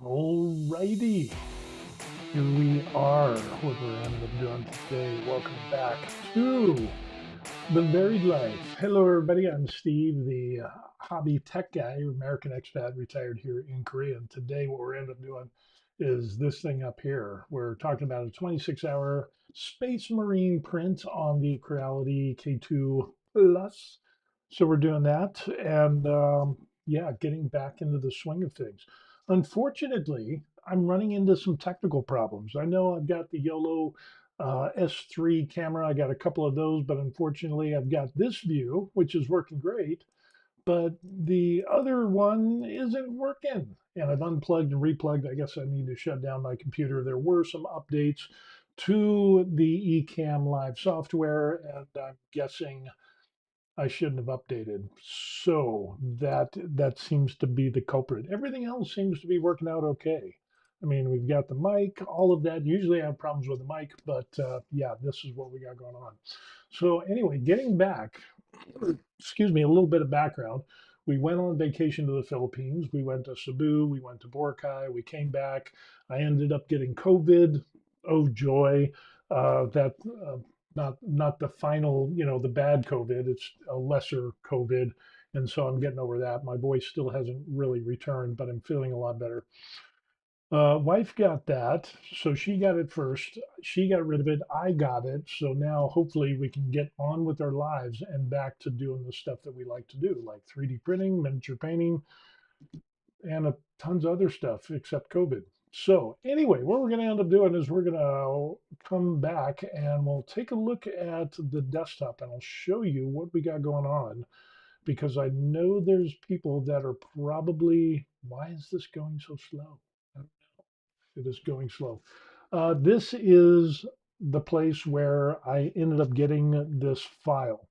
Alrighty, here we are. What we're ended up doing today. Welcome back to the Varied Life. Hello, everybody. I'm Steve, the hobby tech guy, American expat, retired here in Korea. And today, what we're ended up doing is this thing up here. We're talking about a 26-hour Space Marine print on the Creality K2 Plus. So we're doing that, and yeah, getting back into the swing of things. Unfortunately, I'm running into some technical problems. I know I've got the YOLO S3 camera. I got a couple of those, but unfortunately, I've got this view, which is working great, but the other one isn't working. And I've unplugged and replugged. I guess I need to shut down my computer. There were some updates to the Ecamm Live software, and I'm guessing I shouldn't have updated. So that seems to be the culprit. Everything else seems to be working out okay. I mean, we've got the mic, all of that. Usually I have problems with the mic, but yeah, this is what we got going on. So anyway, getting back, excuse me, a little bit of background. We went on vacation to the Philippines. We went to Cebu. We went to Boracay. We came back. I ended up getting COVID. Oh joy! That not the final, the bad COVID. It's a lesser COVID, and so I'm getting over that. My voice still hasn't really returned, but I'm feeling a lot better. Wife got that, so she got it first. She got rid of it. I got it. So now hopefully we can get on with our lives and back to doing the stuff that we like to do, like 3D printing, miniature painting, and tons of other stuff except COVID. So anyway, what we're going to end up doing is we're going to come back and we'll take a look at the desktop and I'll show you what we got going on because I know there's people that are probably, why is this going so slow? It is going slow. This is the place where I ended up getting this file.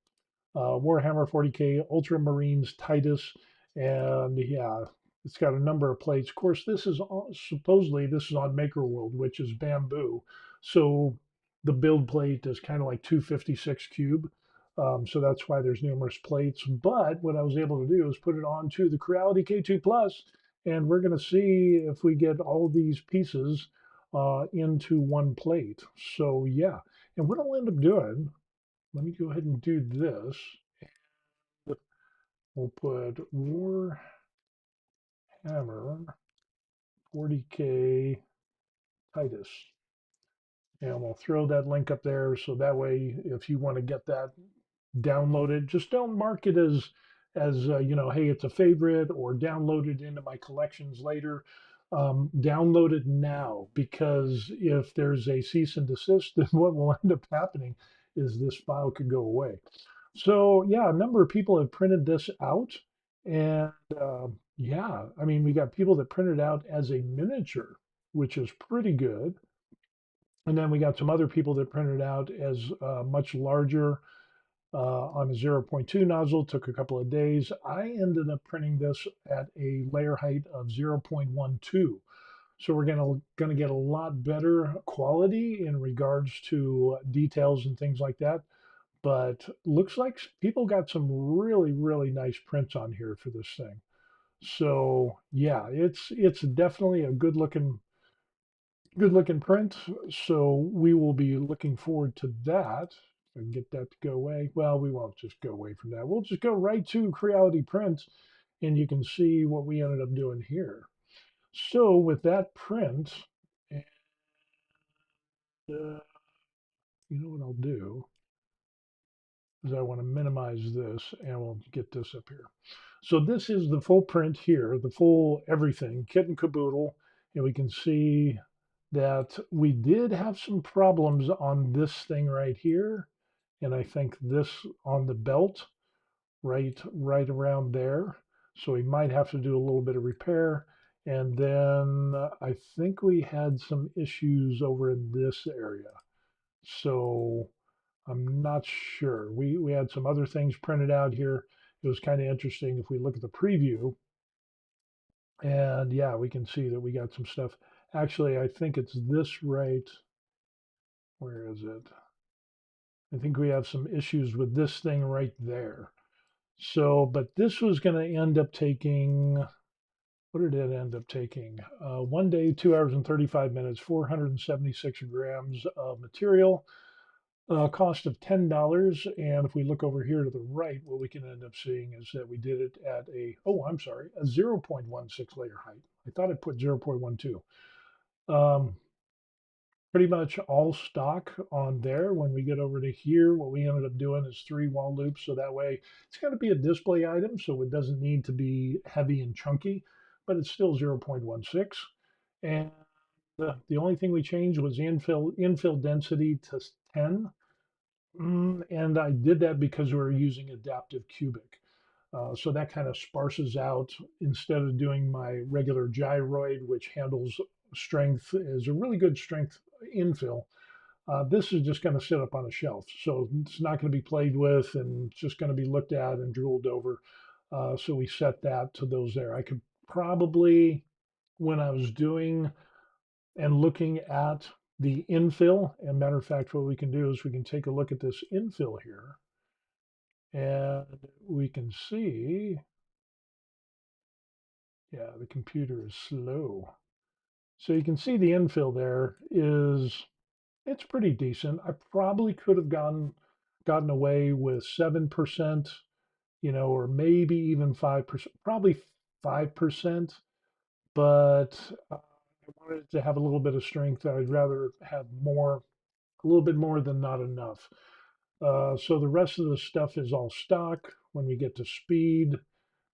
Warhammer 40K Ultramarines Titus, and yeah, it's got a number of plates. Of course, this is supposedly this is on Maker World, which is bamboo, so the build plate is kind of like 256 cube. So that's why there's numerous plates. But what I was able to do is put it onto the Creality K2 Plus, and we're going to see if we get all these pieces into one plate. So yeah, and what I'll end up doing, let me go ahead and do this. We'll put Warhammer 40K Titus. And we'll throw that link up there so that way if you want to get that downloaded, just don't mark it as hey, it's a favorite or download it into my collections later. Download it now because if there's a cease and desist, then what will end up happening is this file could go away. So yeah, a number of people have printed this out, and yeah, I mean we got people that printed out as a miniature, which is pretty good, and then we got some other people that printed out as much larger on a zero point 0.2 nozzle. Took a couple of days. I ended up printing this at a layer height of 0.12. So we're gonna get a lot better quality in regards to details and things like that. But looks like people got some really, really nice prints on here for this thing. So yeah, it's definitely a good looking print. So we will be looking forward to that. If I can get that to go away. Well, we won't just go away from that. We'll just go right to Creality Print, and you can see what we ended up doing here. So with that print, and you know what I'll do is I want to minimize this, and we'll get this up here. So this is the full print here, the full everything, kit and caboodle, and we can see that we did have some problems on this thing right here, and I think this on the belt right around there. So we might have to do a little bit of repair. And then I think we had some issues over in this area. So I'm not sure. We had some other things printed out here. It was kind of interesting if we look at the preview. And yeah, we can see that we got some stuff. Actually, I think it's this right. Where is it? I think we have some issues with this thing right there. So, but this was going to end up taking What did it end up taking? 1 day, 2 hours and 35 minutes, 476 grams of material, cost of $10. And if we look over here to the right, what we can end up seeing is that we did it at I'm sorry, a 0.16 layer height. I thought I put 0.12. Um, Pretty much all stock on there. When we get over to here, what we ended up doing is 3 wall loops. So that way it's got to be a display item. So it doesn't need to be heavy and chunky, but it's still 0.16. And the only thing we changed was infill density to 10. And I did that because we were using adaptive cubic. So that kind of sparses out instead of doing my regular gyroid, which handles strength, is a really good strength infill. This is just going to sit up on a shelf. So it's not going to be played with and it's just going to be looked at and drooled over. So we set that to those there. I could probably, when I was doing and looking at the infill, and matter of fact, what we can do is we can take a look at this infill here and we can see, yeah, the computer is slow. So you can see the infill there is, it's pretty decent. I probably could have gotten away with 7%, or maybe even 5%, probably 5%, but I wanted it to have a little bit of strength. I'd rather have more, a little bit more than not enough. So the rest of the stuff is all stock. When we get to speed,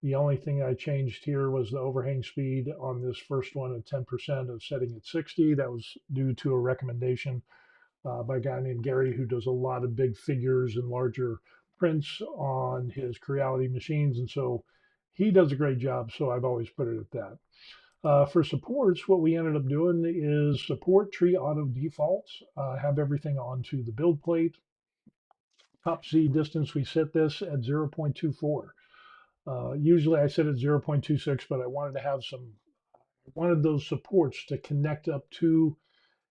the only thing I changed here was the overhang speed on this first one at 10% of setting at 60. That was due to a recommendation by a guy named Gary who does a lot of big figures and larger prints on his Creality machines. And so he does a great job. So I've always put it at that. For supports, what we ended up doing is support tree auto defaults, have everything onto the build plate. Top Z distance, we set this at 0.24. Usually I set it 0.26, but I wanted to have I wanted those supports to connect up to,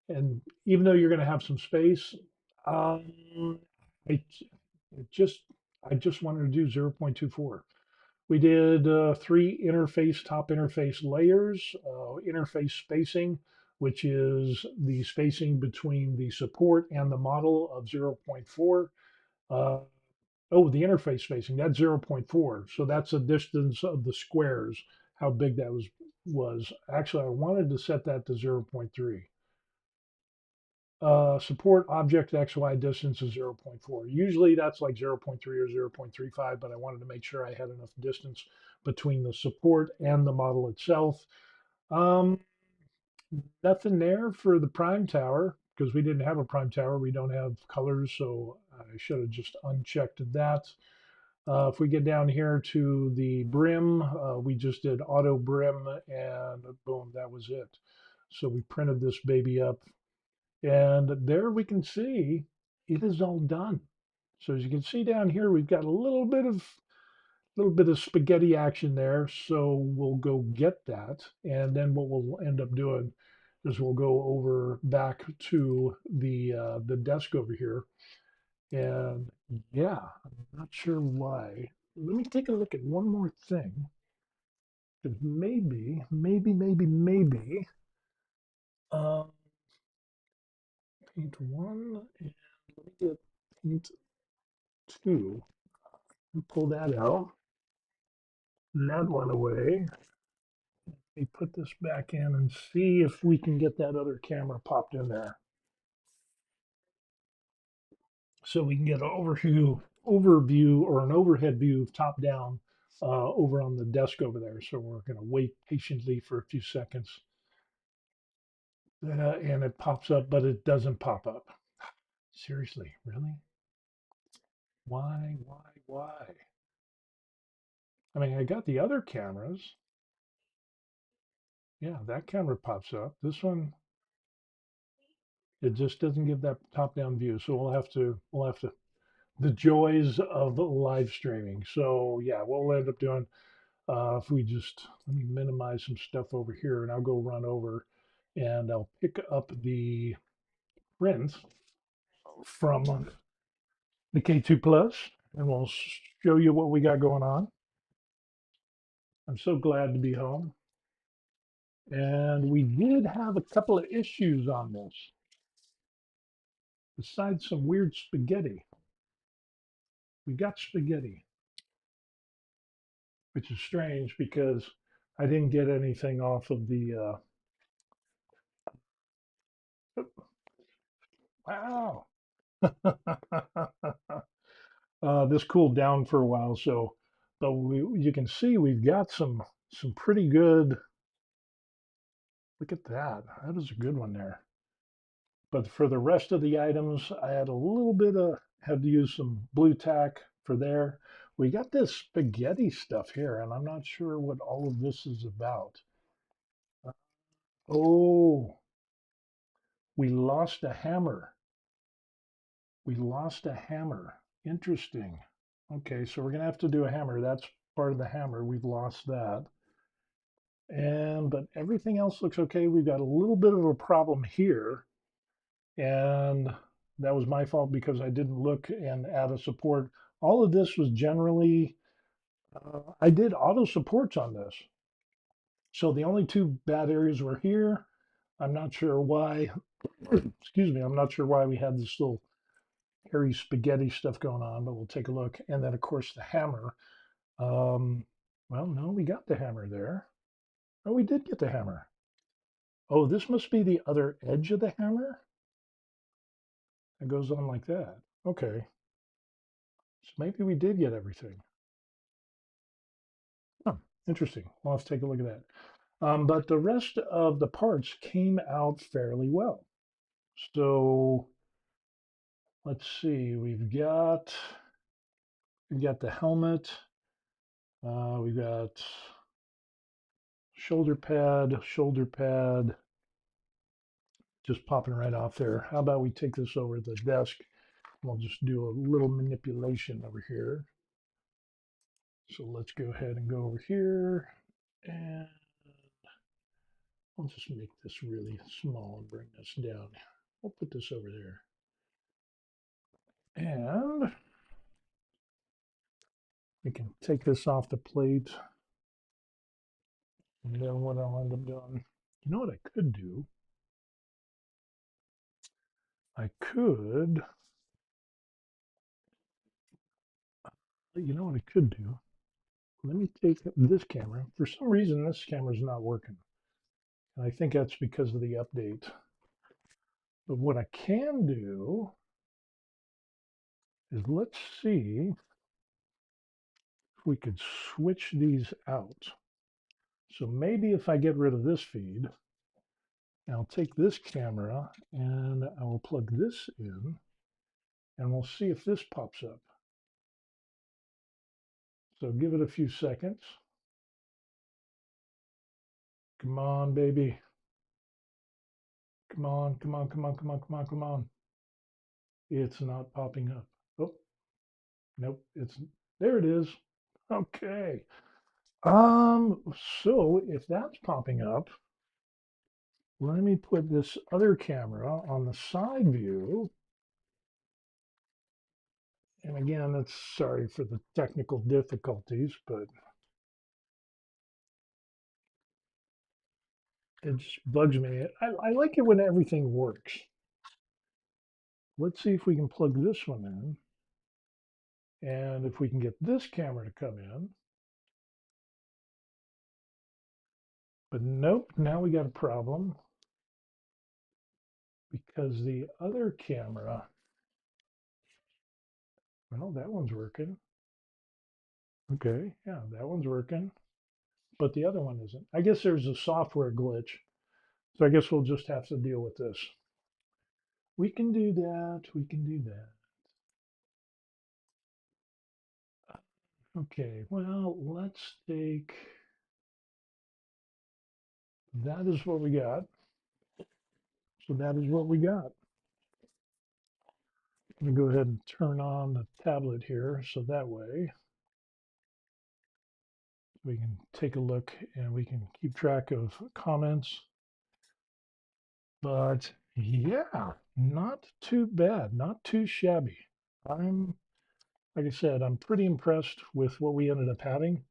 and even though you're going to have some space, um, I just, I just wanted to do 0.24. We did top interface layers, interface spacing, which is the spacing between the support and the model of zero point 0.4. Uh, Oh, the interface spacing, that's 0.4. So that's the distance of the squares, how big that was. Actually, I wanted to set that to zero point 0.3. Support object XY distance is zero point 0.4. Usually that's like zero point 0.3 or 0.35, but I wanted to make sure I had enough distance between the support and the model itself. Um, Nothing there for the prime tower because we didn't have a prime tower. We don't have colors, so I should have just unchecked that. If we get down here to the brim, we just did auto brim and boom, that was it. So we printed this baby up and there we can see it is all done. So as you can see down here, we've got a little bit of spaghetti action there. So we'll go get that. And then what we'll end up doing is we'll go over back to the desk over here. And yeah, I'm not sure why. Let me take a look at one more thing. Because maybe, um, paint one, and let me get paint two. Pull that out. That one away. Let me put this back in and see if we can get that other camera popped in there. So we can get an overview or an overhead view of top down over on the desk over there. So we're going to wait patiently for a few seconds. And it pops up, but it doesn't pop up. Seriously, really? Why? I mean, I got the other cameras. Yeah, that camera pops up. This one, it just doesn't give that top-down view. So we'll have to, the joys of live streaming. So yeah, what we'll end up doing, if we just, let me minimize some stuff over here and I'll go run over and I'll pick up the print from the K2 Plus and we'll show you what we got going on. I'm so glad to be home. And we did have a couple of issues on this, besides some weird spaghetti. We got spaghetti, which is strange because I didn't get anything off of the, wow. This cooled down for a while, so, but you can see we've got some pretty good, look at that. That is a good one there. But for the rest of the items, I had a little bit of, had to use some blue tack for there. We got this spaghetti stuff here, and I'm not sure what all of this is about. Oh, we lost a hammer. We lost a hammer. Interesting. Okay, so we're gonna have to do a hammer. That's part of the hammer. We've lost that. And but everything else looks okay. We've got a little bit of a problem here, and that was my fault because I didn't look and add a support. All of this was generally, I did auto supports on this. So the only two bad areas were here. I'm not sure why, excuse me, I'm not sure why we had this little hairy spaghetti stuff going on, but we'll take a look. And then of course the hammer. Um, well, no, we got the hammer there. Oh, we did get the hammer. Oh, this must be the other edge of the hammer. It goes on like that. Okay. So maybe we did get everything. Huh, interesting. We'll have to take a look at that. But the rest of the parts came out fairly well. So let's see. We've got the helmet. We've got shoulder pad, just popping right off there. How about we take this over to the desk? We'll just do a little manipulation over here. So let's go ahead and go over here, and I'll just make this really small and bring this down. I'll put this over there. And we can take this off the plate. And then what I'll end up doing, you know what I could do? You know what I could do? Let me take this camera. For some reason, this camera is not working. And I think that's because of the update. But what I can do is let's see if we could switch these out. So maybe if I get rid of this feed, I'll take this camera and I will plug this in and we'll see if this pops up. So give it a few seconds. Come on, baby. Come on, come on, come on, come on, come on, come on. It's not popping up. Oh, nope. There it is. Okay. So if that's popping up, let me put this other camera on the side view. And again, it's sorry for the technical difficulties, but it just bugs me. I like it when everything works. Let's see if we can plug this one in. And if we can get this camera to come in. But nope, now we got a problem because the other camera, well, that one's working. Okay, yeah, that one's working, but the other one isn't. I guess there's a software glitch. So I guess we'll just have to deal with this. We can do that. We can do that. Okay, well, let's take, that is what we got. So that is what we got. I'm going to go ahead and turn on the tablet here so that way we can take a look and we can keep track of comments. But yeah, not too bad, not too shabby. Like I said, I'm pretty impressed with what we ended up having.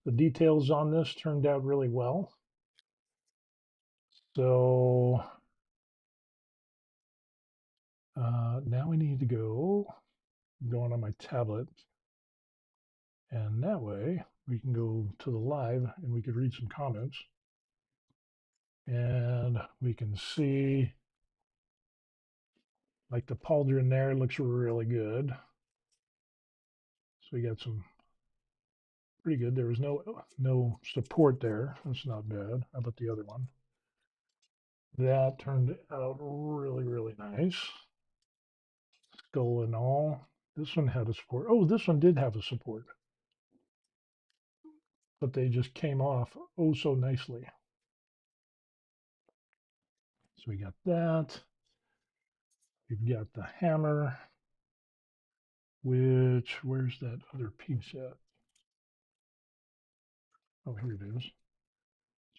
The details on this turned out really well. So now we need to going on my tablet, and that way we can go to the live and we could read some comments, and we can see like the pauldron there looks really good. So we got some pretty good. There was no support there. That's not bad. How about the other one? That turned out really nice. Skull and all. This one had a support. Oh, this one did have a support, but they just came off oh so nicely. So we got that. We've got the hammer, where's that other piece at? Oh, here it is.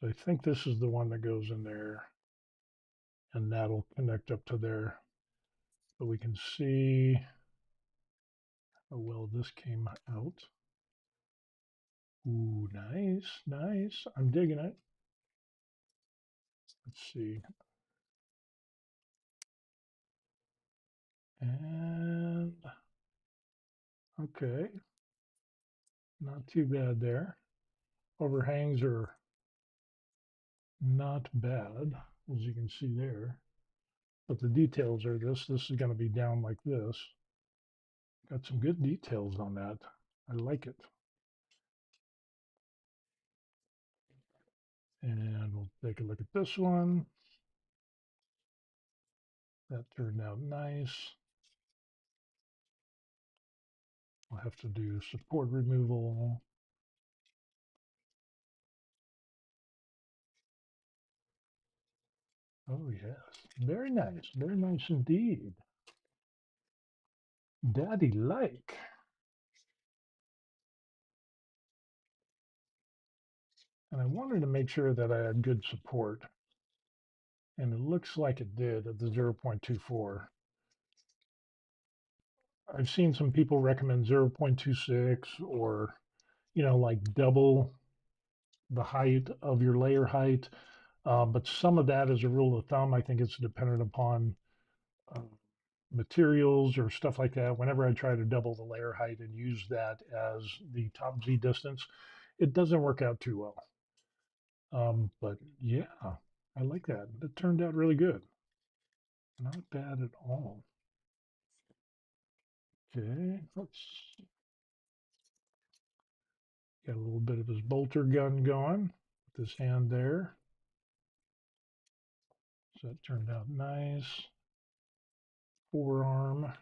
So I think this is the one that goes in there, and that'll connect up to there. But we can see how well this came out. Ooh, nice. I'm digging it. Let's see. And okay, not too bad there. Overhangs are not bad, as you can see there. But the details are this is going to be down like this. Got some good details on that. I like it. And we'll take a look at this one. That turned out nice. We'll have to do support removal. Oh yes, very nice indeed. Daddy like. And I wanted to make sure that I had good support. And it looks like it did at the 0.24. I've seen some people recommend 0.26 or, like double the height of your layer height. But some of that, as a rule of thumb, I think it's dependent upon uh, materials or stuff like that. Whenever I try to double the layer height and use that as the top Z distance, it doesn't work out too well. But yeah, I like that. It turned out really good. Not bad at all. Okay, let's got a little bit of his bolter gun going with his hand there. So that turned out nice. Forearm,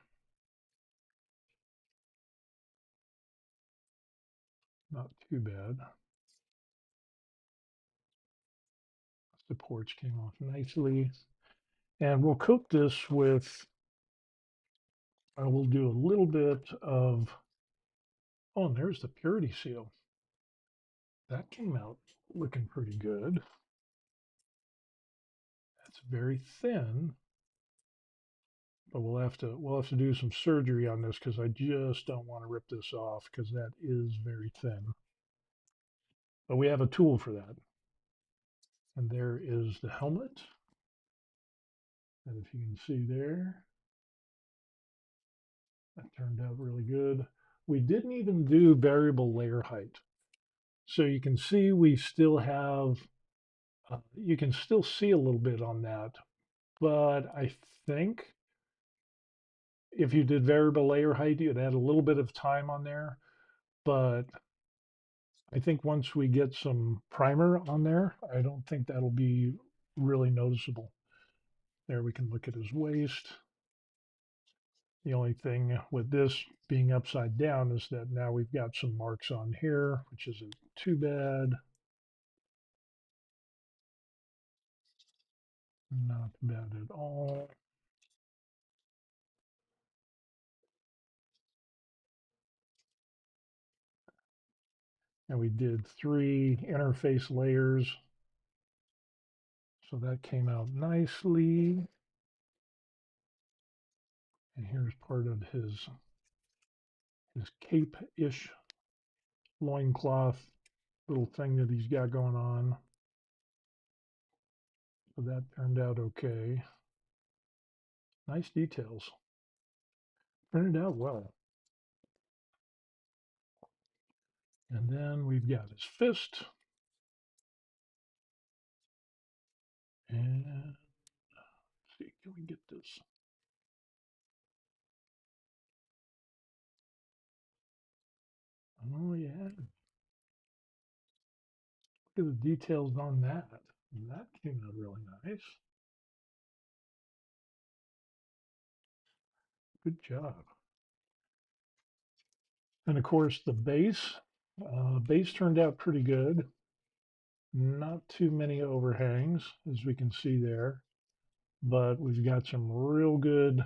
not too bad. Supports came off nicely. And we'll coat this with, I will do a little bit of, oh, and there's the purity seal. That came out looking pretty good. That's very thin, but we'll have to do some surgery on this because I just don't want to rip this off because that is very thin. But we have a tool for that. And there is the helmet. And if you can see there, that turned out really good. We didn't even do variable layer height. So you can see we still have, you can still see a little bit on that. But I think if you did variable layer height, you'd add a little bit of time on there. But I think once we get some primer on there, I don't think that'll be really noticeable. There we can look at his waist. The only thing with this being upside down is that now we've got some marks on here, which isn't too bad. Not bad at all. And we did 3 interface layers. So that came out nicely. And here's part of his cape-ish loincloth little thing that he's got going on. So that turned out okay. Nice details. Turned out well. And then we've got his fist. And let's see, can we get this? Oh yeah, look at the details on that. That came out really nice. Good job. And of course the base turned out pretty good. Not too many overhangs as we can see there, but we've got some real good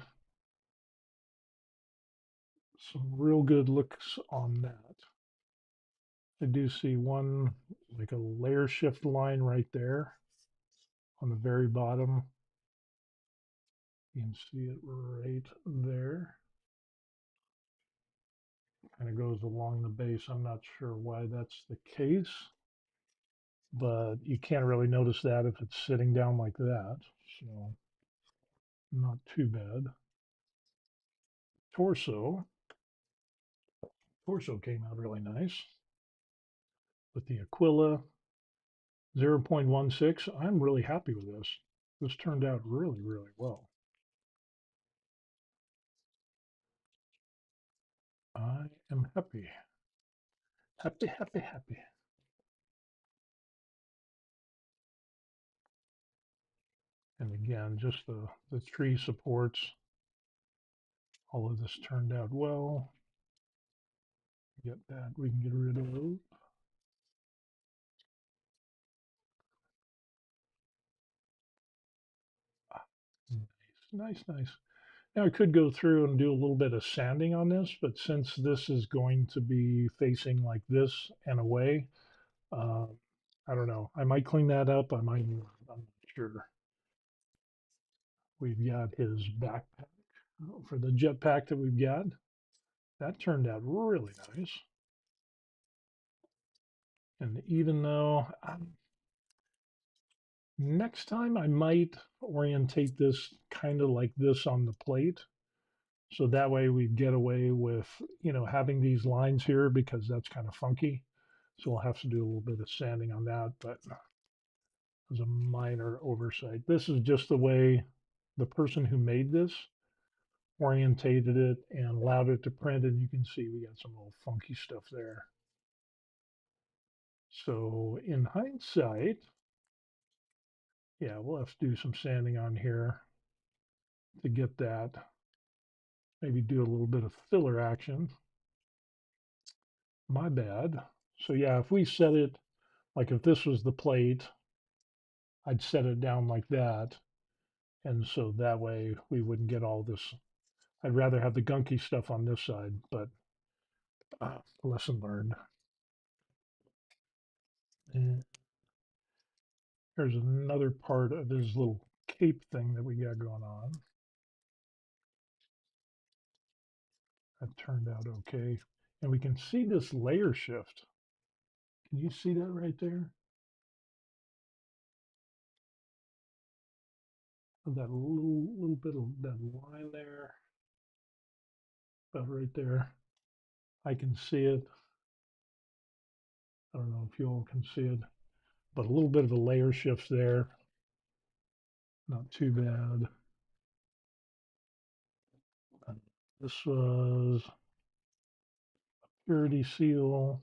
looks on that. I do see one, like a layer shift line right there on the very bottom. You can see it right there. Kind of goes along the base. I'm not sure why that's the case, but you can't really notice that if it's sitting down like that. So not too bad. Torso. Torso came out really nice with the Aquila 0.16. I'm really happy with this. This turned out really, really well. I am happy. Happy, happy, happy. And again, just the tree supports. All of this turned out well. Get that we can get rid of. Ah, nice, nice, nice. Now I could go through and do a little bit of sanding on this, but since this is going to be facing like this and away, uh, I don't know. I might clean that up. I might. I'm not sure. We've got his backpack for the jetpack that we've got. That turned out really nice. And even though next time I might orientate this kind of like this on the plate. So that way we get away with, having these lines here because that's kind of funky. So we'll have to do a little bit of sanding on that, but it was a minor oversight. This is just the way the person who made this orientated it and allowed it to print. And you can see we got some little funky stuff there. So in hindsight, yeah, we'll have to do some sanding on here to get that. Maybe do a little bit of filler action. My bad. So yeah, if we set it, like if this was the plate, I'd set it down like that. And so that way we wouldn't get all this. I'd rather have the gunky stuff on this side, but lesson learned. And here's another part of this little cape thing that we got going on. That turned out okay. And we can see this layer shift. Can you see that right there? That little bit of that line there, about right there. I can see it. I don't know if you all can see it, but a little bit of a layer shift there. Not too bad. This was purity seal,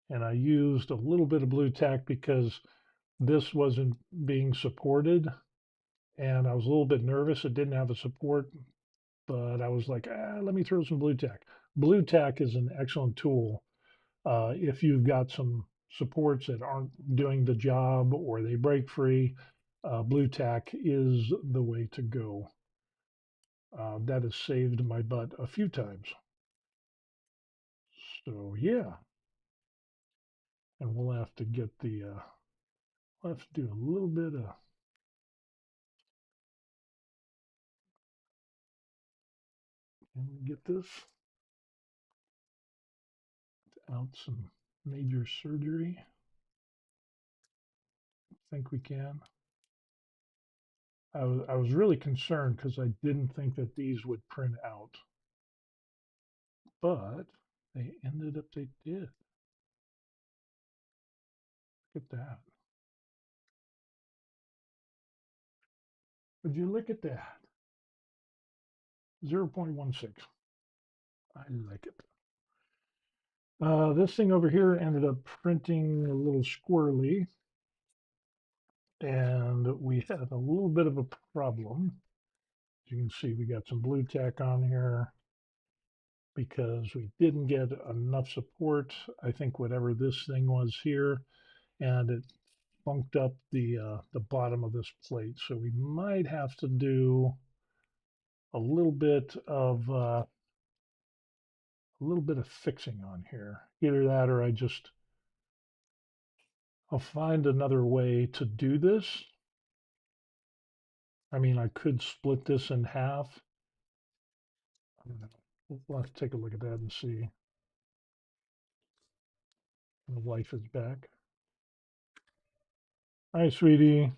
and I used a little bit of blue tack because this wasn't being supported, and I was a little bit nervous. It didn't have a support, but I was like, let me throw some blue tack. Blue tack is an excellent tool if you've got some supports that aren't doing the job or they break free. Blue tack is the way to go. That has saved my butt a few times. So yeah, and we'll have to get we'll have to do a little bit of, can we get this out some major surgery? I think we can. I was really concerned because I didn't think that these would print out, but they did. Look at that. Would you look at that? 0.16. I like it. This thing over here ended up printing a little squirrely, and we had a little bit of a problem. As you can see, we got some blue tack on here because we didn't get enough support. I think whatever this thing was here, and it bunked up the bottom of this plate. So we might have to do a little bit of fixing on here. Either that, or I'll find another way to do this. I mean, I could split this in half. I don't know. We'll have to take a look at that and see. The wife is back. Hi, sweetie.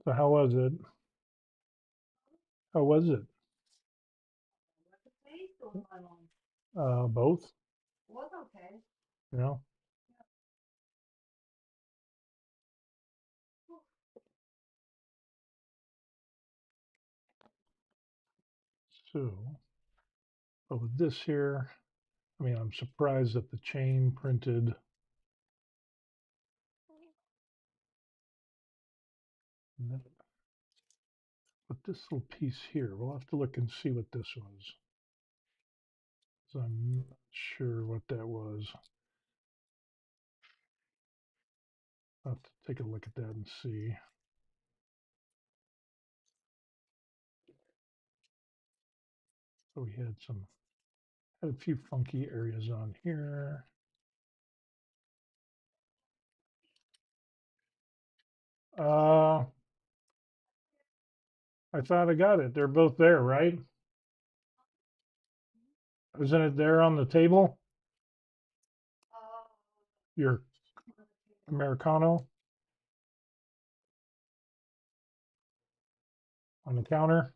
So how was it? How was it? Both. You know. So, but with this here, I mean, I'm surprised that the chain printed. But this little piece here, we'll have to look and see what this was. So I'm not sure what that was. I'll have to take a look at that and see. So we had a few funky areas on here. I thought I got it. They're both there, right? Isn't it there on the table? Your Americano on the counter?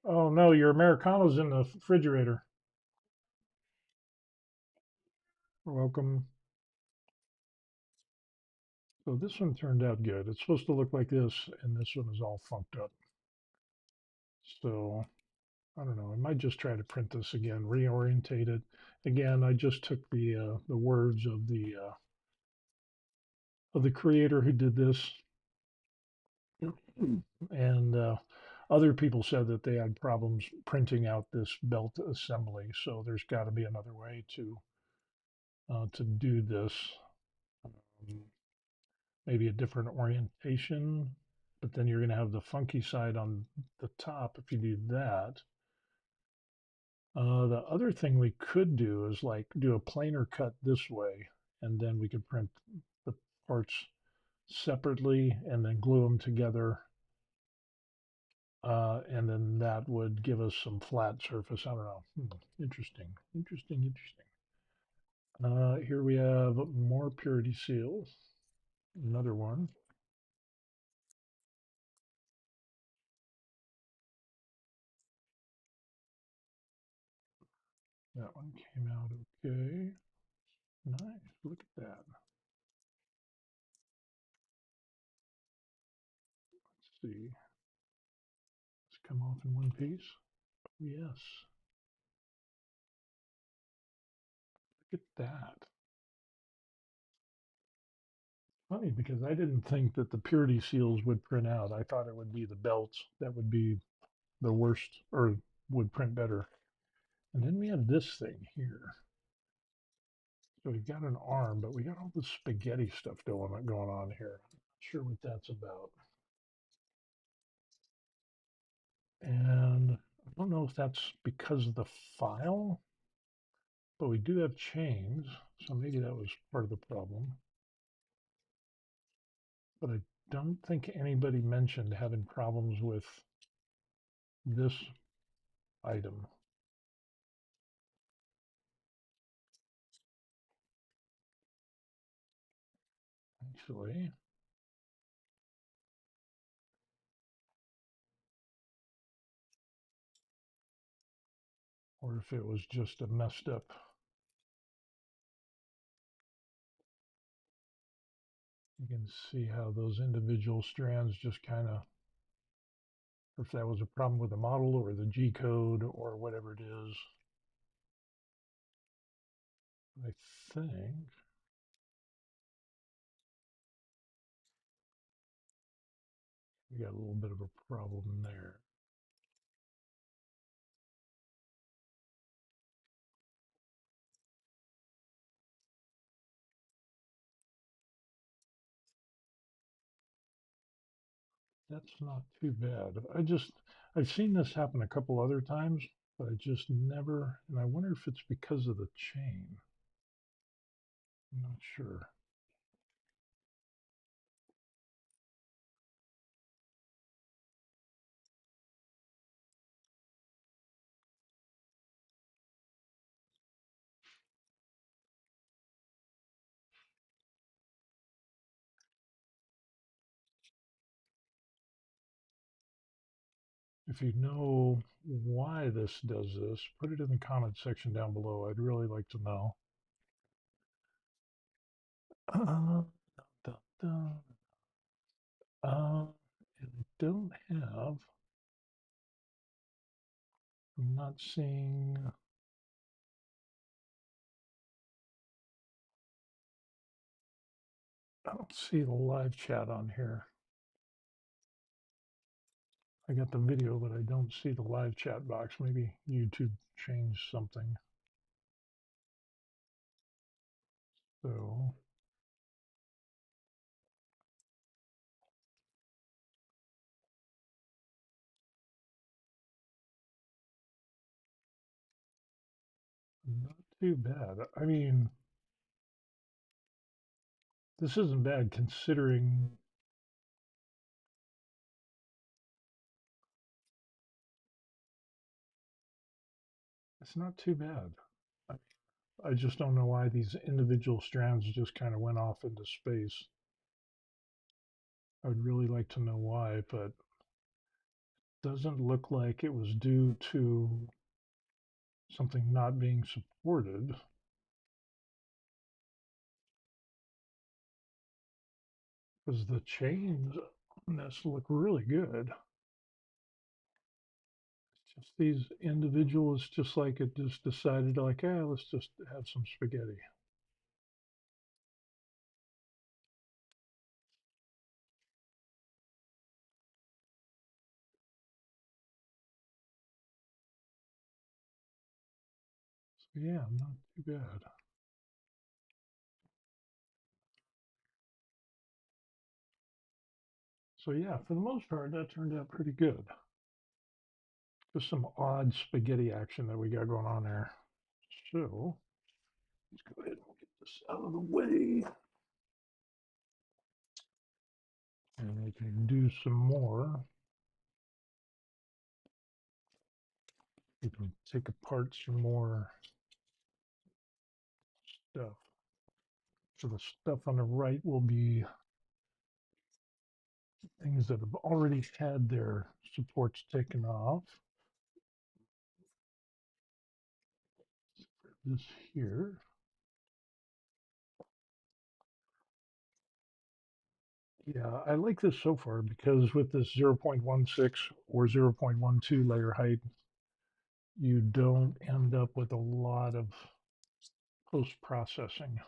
Oh no, your Americano's in the refrigerator. You're welcome. So this one turned out good. It's supposed to look like this, and this one is all funked up. So I don't know. I might just try to print this again, reorientate it. Again, I just took the words of the creator who did this, and other people said that they had problems printing out this belt assembly. So there's got to be another way to do this. Um, Maybe a different orientation, but then you're going to have the funky side on the top if you do that. The other thing we could do is like do a planer cut this way, and then we could print the parts separately and then glue them together. And then that would give us some flat surface. I don't know. Interesting, interesting, interesting. Here we have more purity seals. Another one. That one came out okay. Nice. Look at that. Let's see. Let's come off in one piece. Yes. Look at that. Funny because I didn't think that the purity seals would print out. I thought it would be the belts that would be the worst or would print better. And then we have this thing here. So we've got an arm, but we got all this spaghetti stuff going on here. Not sure what that's about. And I don't know if that's because of the file, but we do have chains, so maybe that was part of the problem. But I don't think anybody mentioned having problems with this item. actually, or if it was just a messed up. You can see how those individual strands just kind of, if that was a problem with the model or the G code or whatever it is. I think we got a little bit of a problem there. That's not too bad. I've seen this happen a couple other times, but I just never, and I wonder if it's because of the chain. I'm not sure. If you know why this does this, put it in the comment section down below. I'd really like to know. Uh, da, da, and I don't have, I'm not seeing, I don't see the live chat on here. I got the video, but I don't see the live chat box. Maybe YouTube changed something. So, not too bad. I mean, this isn't bad considering it's not too bad. I, I just don't know why these individual strands just kind of went off into space. I would really like to know why, but doesn't look like it was due to something not being supported, because the chains on this look really good. It's just these individuals, just like it just decided, like, let's just have some spaghetti. So yeah, not too bad. So yeah, for the most part, that turned out pretty good. Just some odd spaghetti action that we got going on there. So let's go ahead and get this out of the way. And we can do some more. We can take apart some more stuff. So the stuff on the right will be things that have already had their supports taken off. This here. Yeah, I like this so far because with this 0.16 or 0.12 layer height, you don't end up with a lot of post-processing,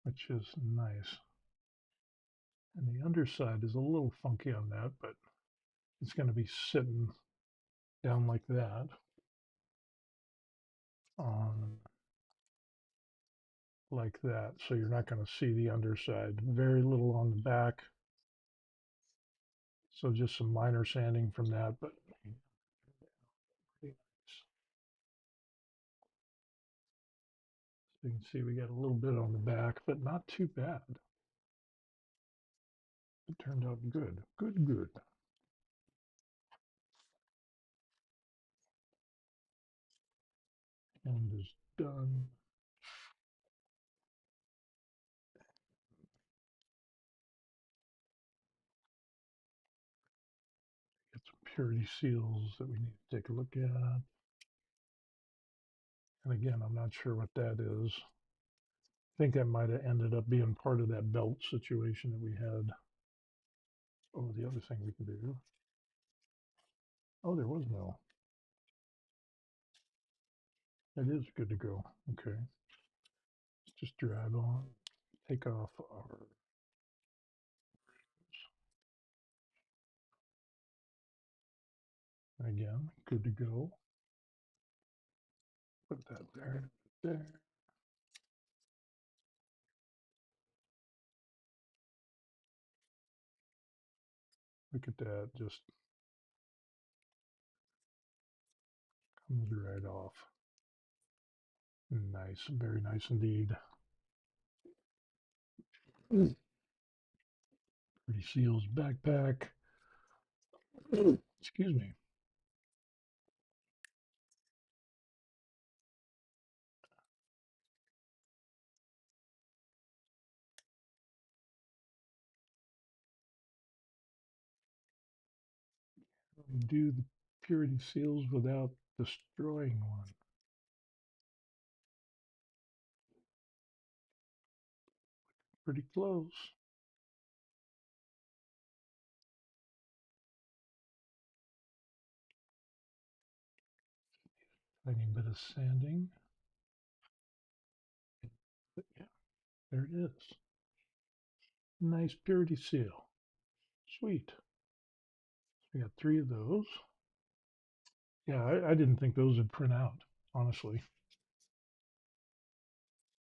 which is nice. And the underside is a little funky on that, but it's going to be sitting down like that on like that. So you're not going to see the underside. Very little on the back. So just some minor sanding from that, but pretty nice. So you can see we got a little bit on the back, but not too bad. It turned out good. Good, good. End is done. Get some purity seals that we need to take a look at. And again, I'm not sure what that is. I think that might have ended up being part of that belt situation that we had. Oh, the other thing we can do. Oh, there was no. It is good to go. Okay. Let's just drag on. Take off our. Again, good to go. Put that there. There. Look at that. Just comes right off. Nice. Very nice indeed. Pretty Seals backpack. Excuse me. Do the purity seals without destroying one. Pretty close. Tiny bit of sanding. Yeah, there it is. Nice purity seal. Sweet. We got 3 of those. Yeah, I didn't think those would print out, honestly.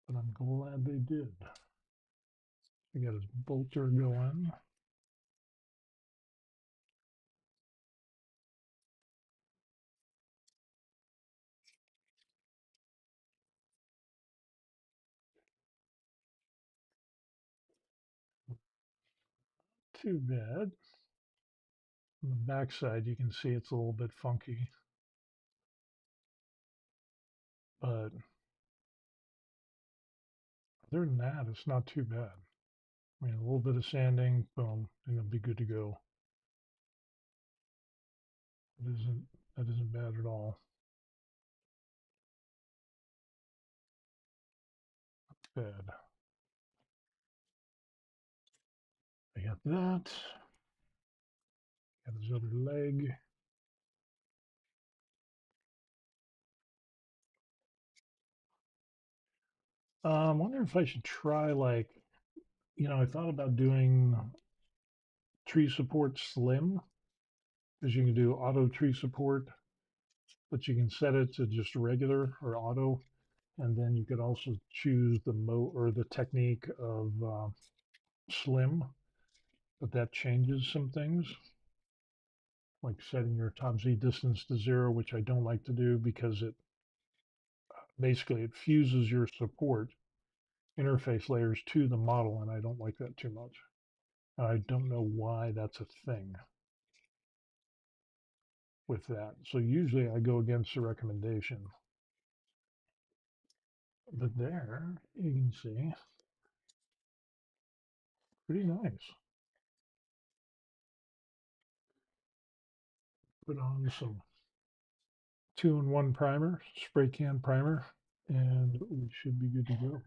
But I'm glad they did. We got his bolter going. Too bad. On the back side, you can see it's a little bit funky. But other than that, it's not too bad. I mean, a little bit of sanding, boom, and it'll be good to go. That isn't bad at all. Bad. I got that. Got his other leg. I'm wondering if I should try I thought about doing tree support slim, because you can do auto tree support, but you can set it to just regular or auto, and then you could also choose the the technique of slim, but that changes some things, like setting your top Z distance to 0, which I don't like to do because it basically it fuses your support interface layers to the model, and I don't like that too much. I don't know why that's a thing with that. So usually I go against the recommendation. But there you can see, pretty nice. Put on some 2-in-1 primer, spray can primer, and we should be good to go.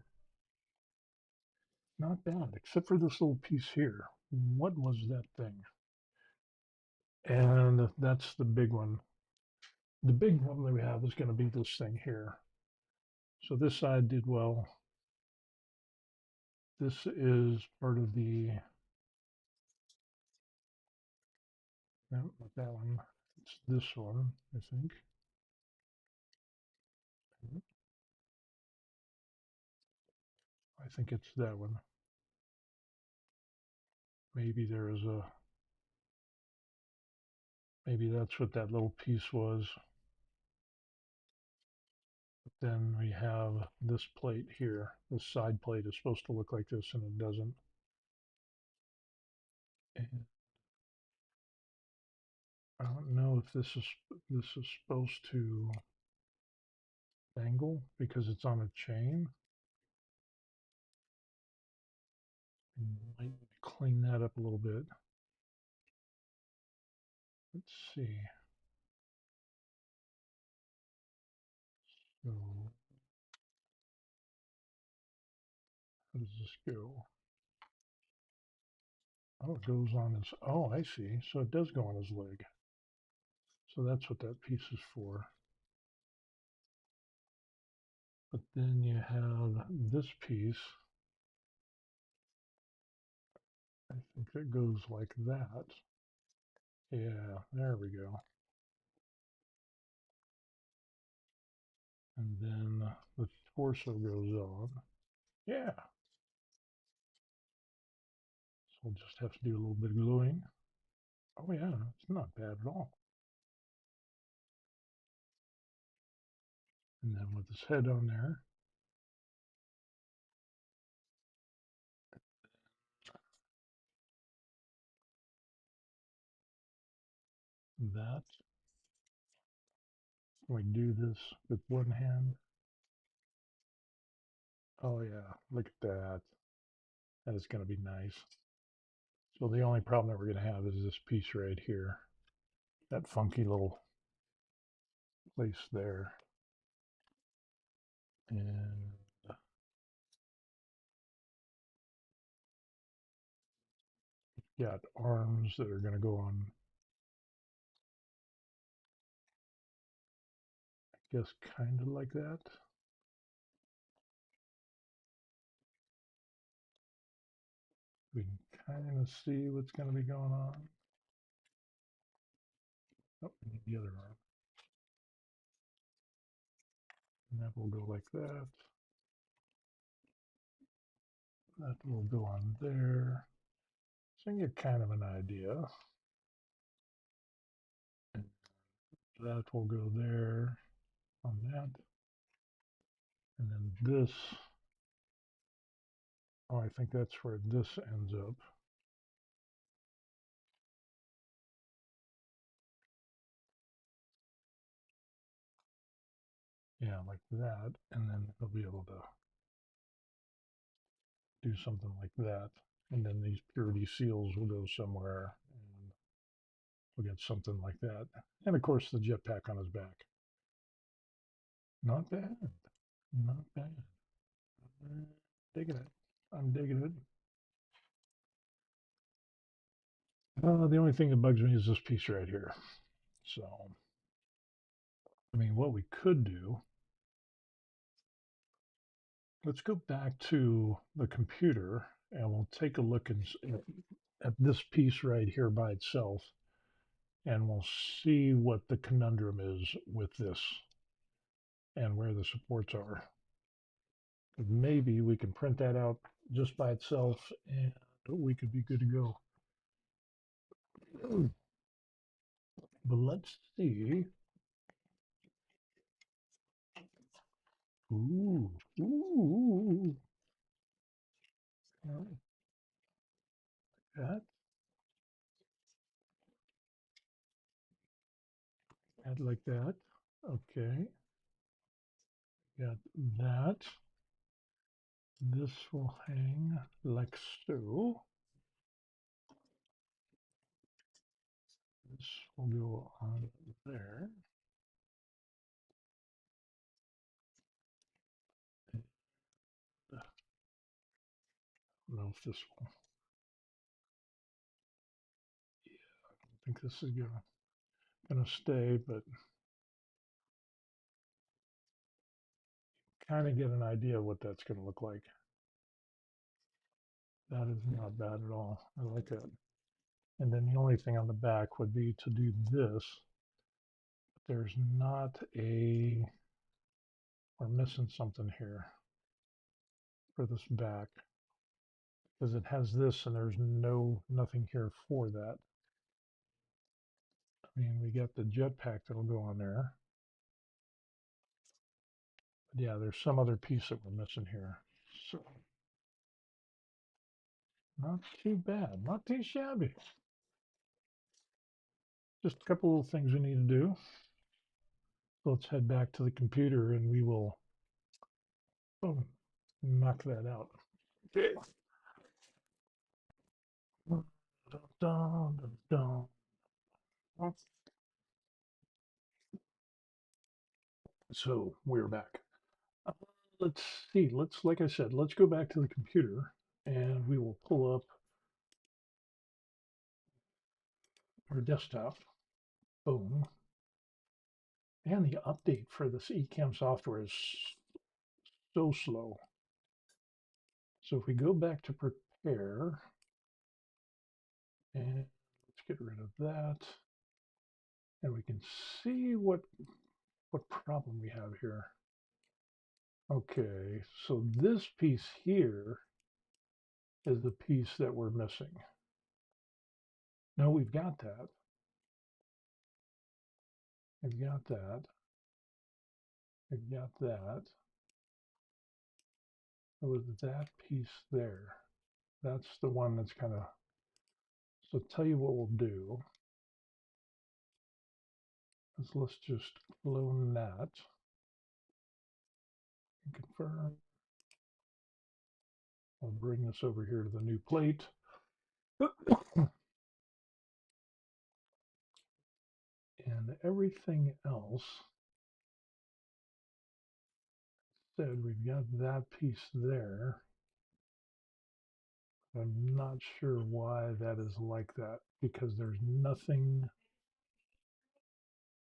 Not bad, except for this little piece here. What was that thing? And that's the big one. The big one that we have is going to be this thing here. So this side did well. This is part of the, no, not that one. It's this one, I think. I think it's that one. Maybe there is a, maybe that's what that little piece was. But then we have this plate here. This side plate is supposed to look like this, and it doesn't. And I don't know if this is supposed to angle because it's on a chain. Might clean that up a little bit. Let's see. So how does this go? Oh, it goes on his, oh, I see. So it does go on his leg. So that's what that piece is for. But then you have this piece. I think that goes like that. Yeah, there we go. And then the torso goes on. Yeah. So we'll just have to do a little bit of gluing. Oh yeah, it's not bad at all. And then with his head on there, that. We do this with one hand. Oh yeah, look at that. That is going to be nice. So the only problem that we're going to have is this piece right here. That funky little place there. And got arms that are going to go on, I guess, kind of like that. We can kind of see what's going to be going on. Oh, we need the other arm. And that will go like that. That will go on there. So you get kind of an idea. And that will go there on that. And then this, oh, I think that's where this ends up. Yeah, like that. And then they'll be able to do something like that. And then these purity seals will go somewhere and we'll get something like that. And of course the jetpack on his back. Not bad. Not bad. Digging it. I'm digging it. The only thing that bugs me is this piece right here. So, I mean, what we could do, let's go back to the computer and we'll take a look at this piece right here by itself and we'll see what the conundrum is with this and where the supports are. Maybe we can print that out just by itself and we could be good to go. But let's see. Ooh, ooh, like that, add like that. Okay, got that. This will hang like so. This will go on there. And I don't know if this will, yeah, I don't think this is gonna stay, but kind of get an idea of what that's gonna look like. That is not bad at all. I like that. And then the only thing on the back would be to do this. There's not a, we're missing something here for this back because it has this and there's nothing here for that. I mean, we got the jetpack that'll go on there. But yeah, there's some other piece that we're missing here. So not too bad, not too shabby. Just a couple of things we need to do. So let's head back to the computer and we will knock that out. Okay. So we're back. Uh, let's see. Like I said, let's go back to the computer and we will pull up our desktop. Boom. And the update for this eCam software is so slow. So if we go back to prepare and let's get rid of that and we can see what problem we have here. Okay, so this piece here is the piece that we're missing. No, we've got that. We've got that. We've got that. It was that piece there. That's the one that's kind of, so tell you what we'll do is let's just clone that and confirm. I'll bring this over here to the new plate. And everything else said we've got that piece there. I'm not sure why that is like that because there's nothing.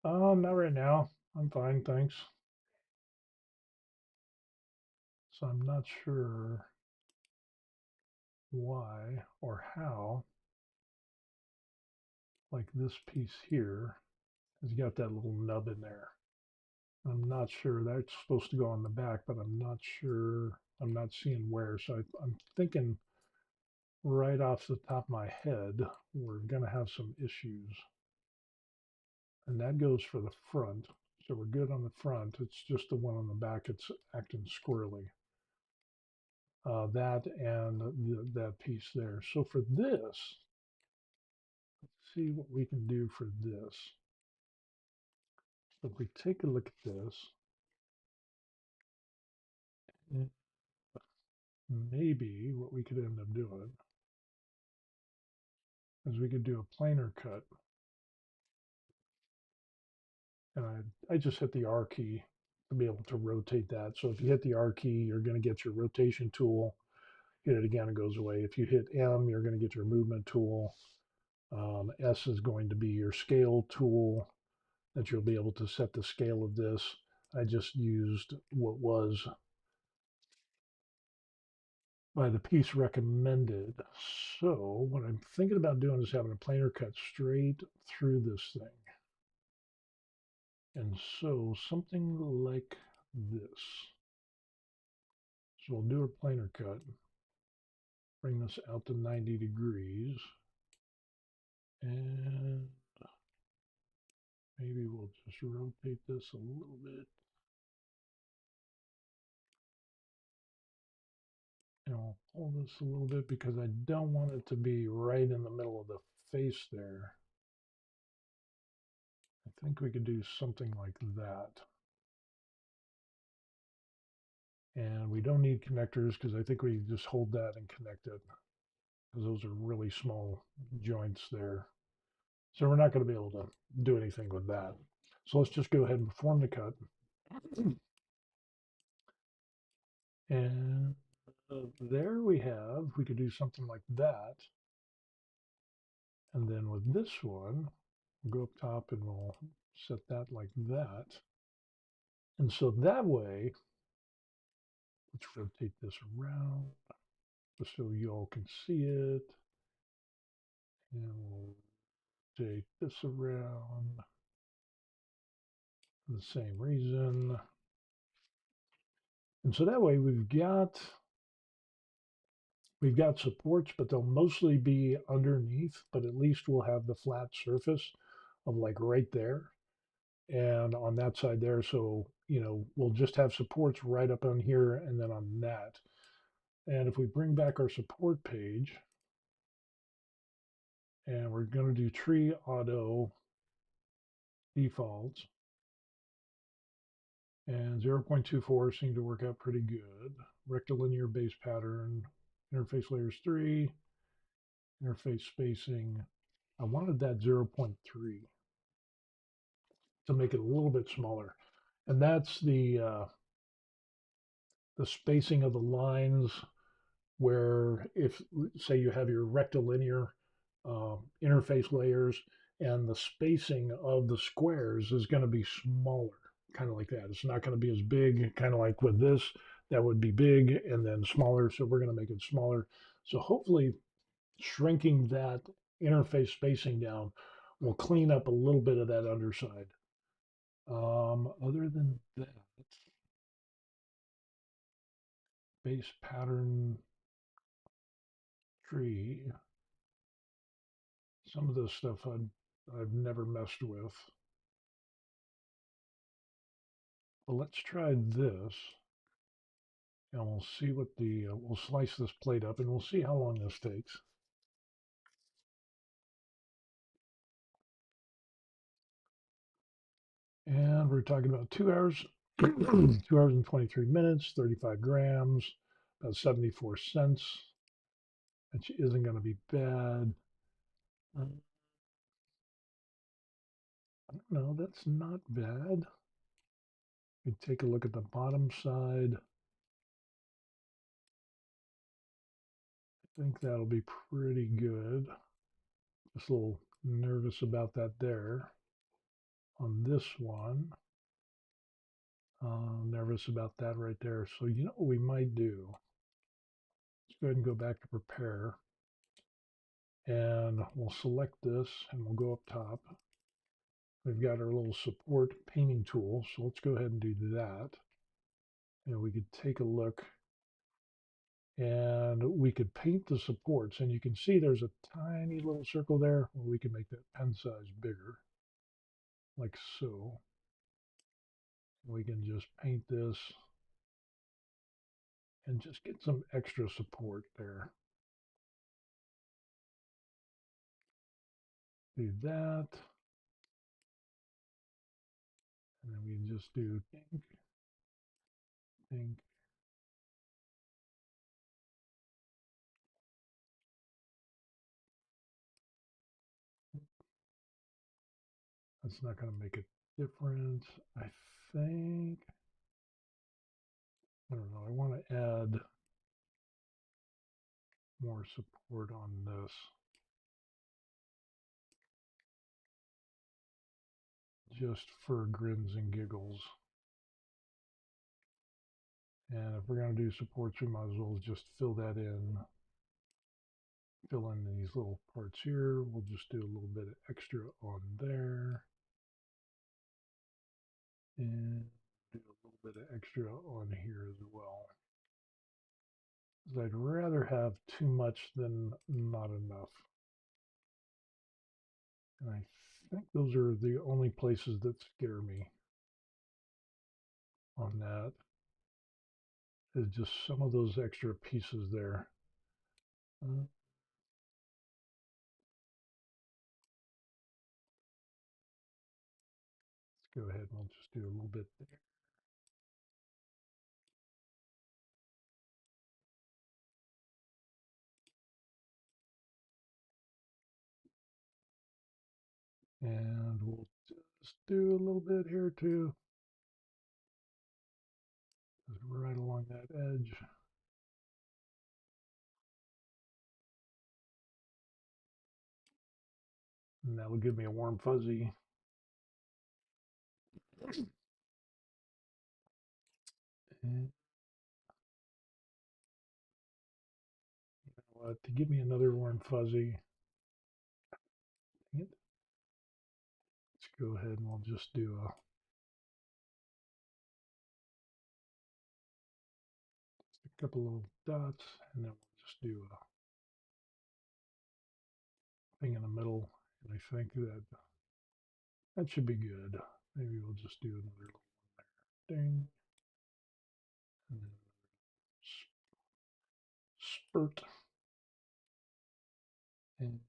Oh, not right now. I'm fine, thanks. So I'm not sure why or how, like this piece here has got that little nub in there. I'm not sure that's supposed to go on the back, but I'm not sure. I'm not seeing where. So I'm thinking right off the top of my head, we're going to have some issues. And that goes for the front. So we're good on the front. It's just the one on the back it's acting squirrely. That and that piece there. So for this, let's see what we can do for this. So if we take a look at this, maybe what we could end up doing is we could do a planar cut. And I just hit the R key to be able to rotate that. So if you hit the R key, you're going to get your rotation tool. Hit it again, it goes away. If you hit M, you're going to get your movement tool. S is going to be your scale tool that you'll be able to set the scale of this. I just used what was by the piece recommended. So what I'm thinking about doing is having a planar cut straight through this thing. And so something like this. So we'll do a planar cut, bring this out to 90 degrees, and maybe we'll just rotate this a little bit. And I'll pull this a little bit because I don't want it to be right in the middle of the face there. I think we could do something like that. And we don't need connectors because I think we just hold that and connect it because those are really small joints there. So we're not going to be able to do anything with that. So let's just go ahead and perform the cut. And there we could do something like that. And then with this one, we'll go up top and we'll set that like that. And so that way, let's rotate this around just so you all can see it. And we'll rotate this around for the same reason. And so that way we've got supports, but they'll mostly be underneath, but at least we'll have the flat surface of like right there and on that side there. So, we'll just have supports right up on here and then on that. And if we bring back our support page and we're going to do tree auto defaults, And 0.24 seemed to work out pretty good. Rectilinear base pattern, interface layers 3, interface spacing. I wanted that zero point 0.3 to make it a little bit smaller. And that's the spacing of the lines where if, say, you have your rectilinear interface layers and the spacing of the squares is going to be smaller, kind of like that. It's not going to be as big, kind of like with this, that would be big and then smaller. So we're going to make it smaller. So hopefully shrinking that interface spacing down will clean up a little bit of that underside. Other than that, base pattern tree, some of this stuff I've never messed with. But let's try this and we'll see what we'll slice this plate up and we'll see how long this takes. And we're talking about 2 hours, 2 hours and 23 minutes, 35 grams, about 74 cents, which isn't going to be bad. I don't know, that's not bad. We take a look at the bottom side. I think that'll be pretty good. Just a little nervous about that there. On this one, nervous about that right there. So you know what we might do? Let's go ahead and go back to prepare. And we'll select this and we'll go up top. We've got our little support painting tool. So let's go ahead and do that. And we could take a look and we could paint the supports. And you can see there's a tiny little circle there where we can make that pen size bigger, like so. We can just paint this and just get some extra support there. Do that. And then we can just do pink, pink. That's not going to make a difference. I think, I don't know, I want to add more support on this just for grins and giggles. And if we're going to do supports, we might as well just fill that in. Fill in these little parts here. We'll just do a little bit of extra on there. And do a little bit of extra on here as well. I'd rather have too much than not enough. And I think those are the only places that scare me on that. Is just some of those extra pieces there. Let's go ahead and we'll just do a little bit there. And we'll just do a little bit here too. Just right along that edge. And that'll give me a warm fuzzy. And you know what? To give me another warm fuzzy, let's go ahead and we'll just do a couple of dots and then we'll just do a thing in the middle. And I think that should be good. Maybe we'll just do another little thing. And then spurt. And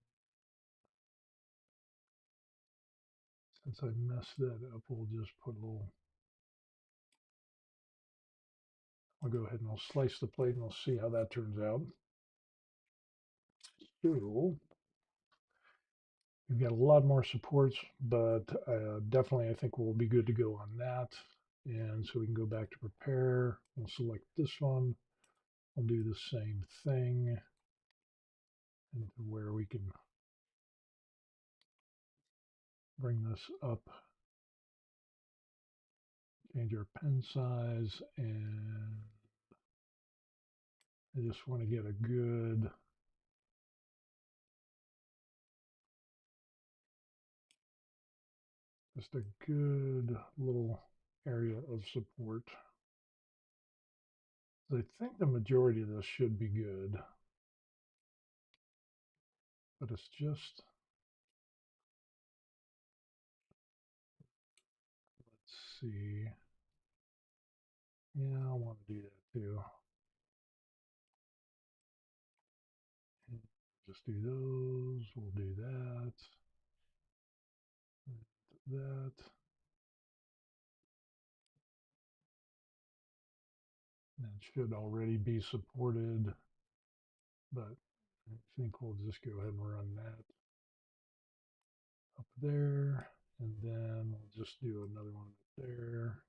since I messed that up, we'll just put a little I'll go ahead and I'll slice the plate and we'll see how that turns out. So we've got a lot more supports, but definitely I think we'll be good to go on that. And so we can go back to prepare. We'll select this one. We'll do the same thing and where we can bring this up, change our pen size, and I just want to get just a good little area of support. I think the majority of this should be good, but it's just, let's see. Yeah, I want to do that too. And just do those. We'll do that. That. That should already be supported, but I think we'll just go ahead and run that up there. And then we'll just do another one up there.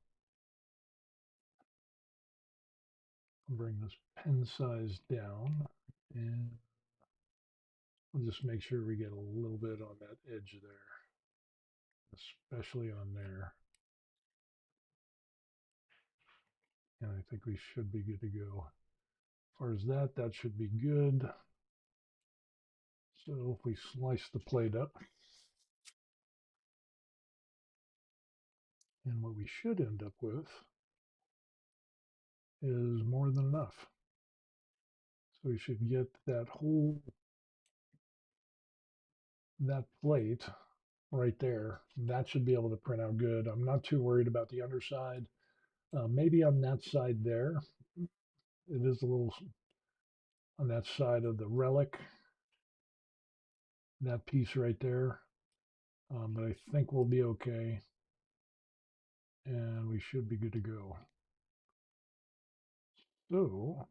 Bring this pen size down, and we'll just make sure we get a little bit on that edge there, especially on there. And I think we should be good to go. As far as that, that should be good. So if we slice the plate up, and what we should end up with is more than enough. So we should get that plate right there. That should be able to print out good. I'm not too worried about the underside. Maybe on that side there, it is a little on that side of the relic, that piece right there. But I think we'll be okay, and we should be good to go. So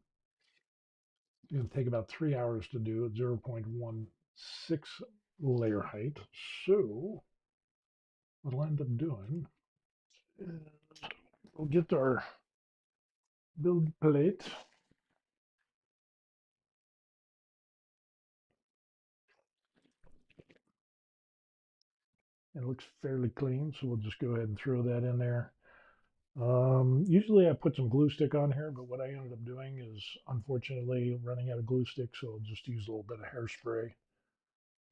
it's going to take about 3 hours to do at 0.16 layer height. So what I'll end up doing is we'll get our build plate. It looks fairly clean, so we'll just go ahead and throw that in there. Usually I put some glue stick on here, but what I ended up doing is unfortunately running out of glue stick, so I'll just use a little bit of hairspray.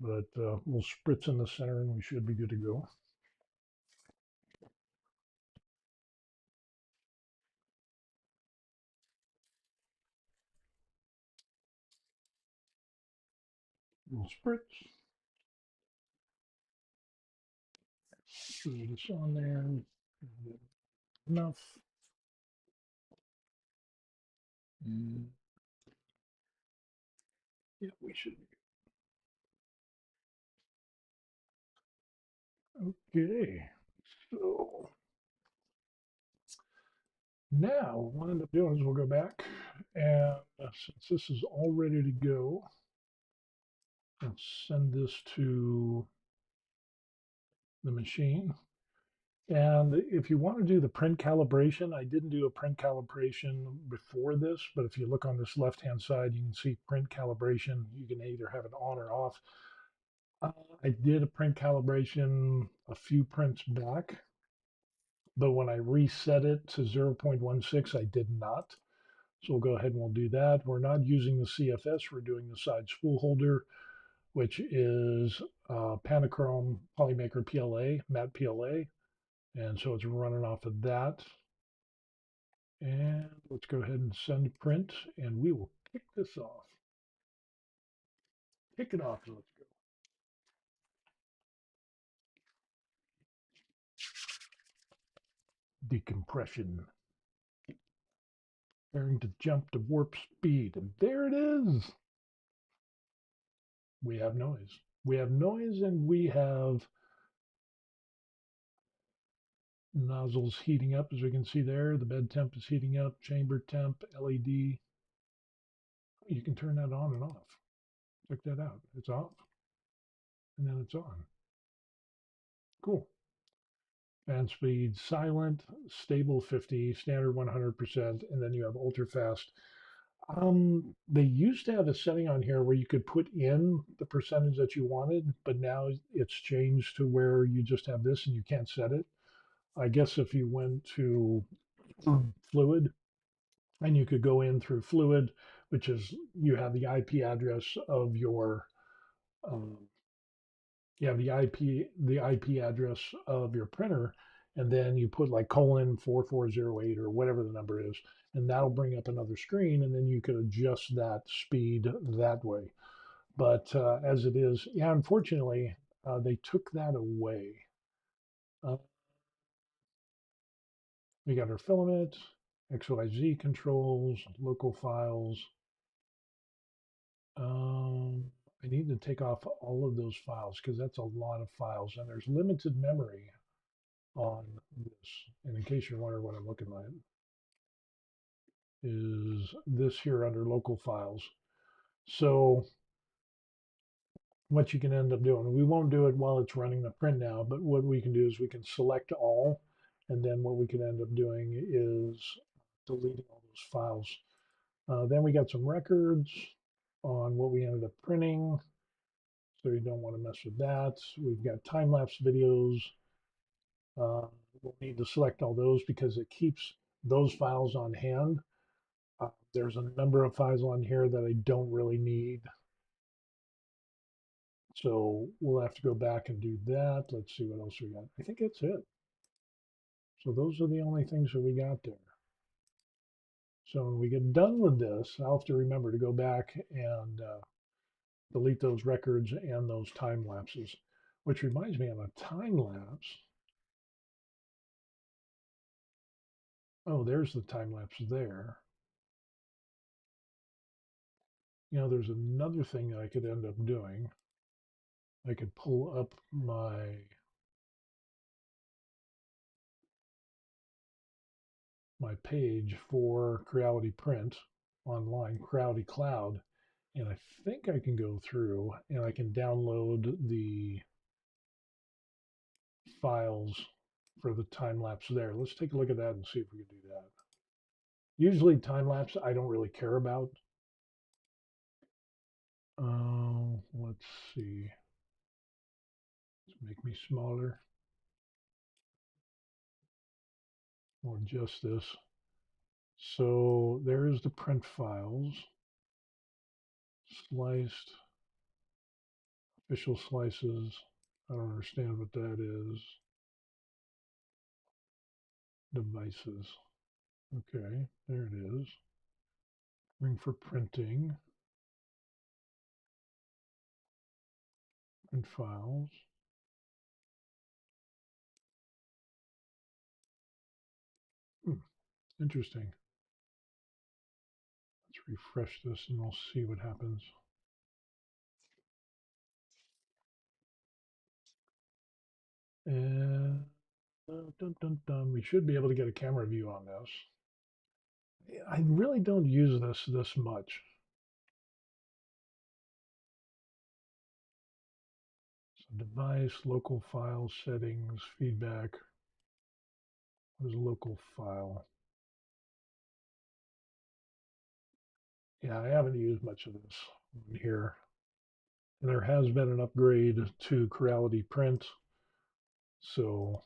But we'll spritz in the center and we should be good to go. We'll spritz. Throw this on there. Enough. And yeah, we should be okay. So now what we'll end up doing is we'll go back and since this is all ready to go, I'll send this to the machine. And if you want to do the print calibration, I didn't do a print calibration before this, but if you look on this left-hand side, you can see print calibration. You can either have it on or off. Uh, I did a print calibration a few prints back, but when I reset it to 0.16, I did not. So we'll go ahead and we'll do that. We're not using the CFS, we're doing the side spool holder, which is Panachrome Polymaker PLA, matte PLA. And so it's running off of that. And let's go ahead and send print, and we will kick this off. Kick it off, and let's go. Decompression. Preparing to jump to warp speed. And there it is. We have noise. We have noise, and we have Nozzle's heating up, as we can see there. The bed temp is heating up. Chamber temp, LED. You can turn that on and off. Check that out. It's off, and then it's on. Cool. Fan speed, silent, stable 50, standard 100%, and then you have ultra fast. They used to have a setting on here where you could put in the percentage that you wanted, but now it's changed to where you just have this and you can't set it. I guess if you went to fluid and you could go in through fluid, which is you have the IP address of your um, you have the IP address of your printer, and then you put like colon 4408 or whatever the number is, and that'll bring up another screen, and then you could adjust that speed that way. But as it is, yeah, unfortunately, they took that away. Uh, we got our filament, XYZ controls, local files. Um, I need to take off all of those files because that's a lot of files, and there's limited memory on this. And in case you're wondering what I'm looking at, is this here under local files. So what you can end up doing, we won't do it while it's running the print now, but what we can do is we can select all, and then what we can end up doing is deleting all those files. Then we got some records on what we ended up printing, so you don't want to mess with that. We've got time-lapse videos. Uh, we'll need to select all those because it keeps those files on hand. There's a number of files on here that I don't really need. So we'll have to go back and do that. Let's see what else we got. I think that's it. So those are the only things that we got there. So when we get done with this, I'll have to remember to go back and delete those records and those time lapses, which reminds me of a time lapse. Oh, there's the time lapse there. There's another thing that I could end up doing. I could pull up my page for Creality Print online, Creality Cloud, and I think I can go through and I can download the files for the time lapse there. Let's take a look at that and see if we can do that. Usually time lapse I don't really care about. Let's see. Let's make me smaller or just this. So there is the print files, sliced, official slices. I don't understand what that is. Devices. Okay, there it is. Ring for printing. Print files. Hmm, interesting. Let's refresh this and we'll see what happens. And dun, dun, dun, we should be able to get a camera view on this. I really don't use this much. So device, local file settings, feedback. What is a local file? Yeah, I haven't used much of this in here. And there has been an upgrade to Creality Print. So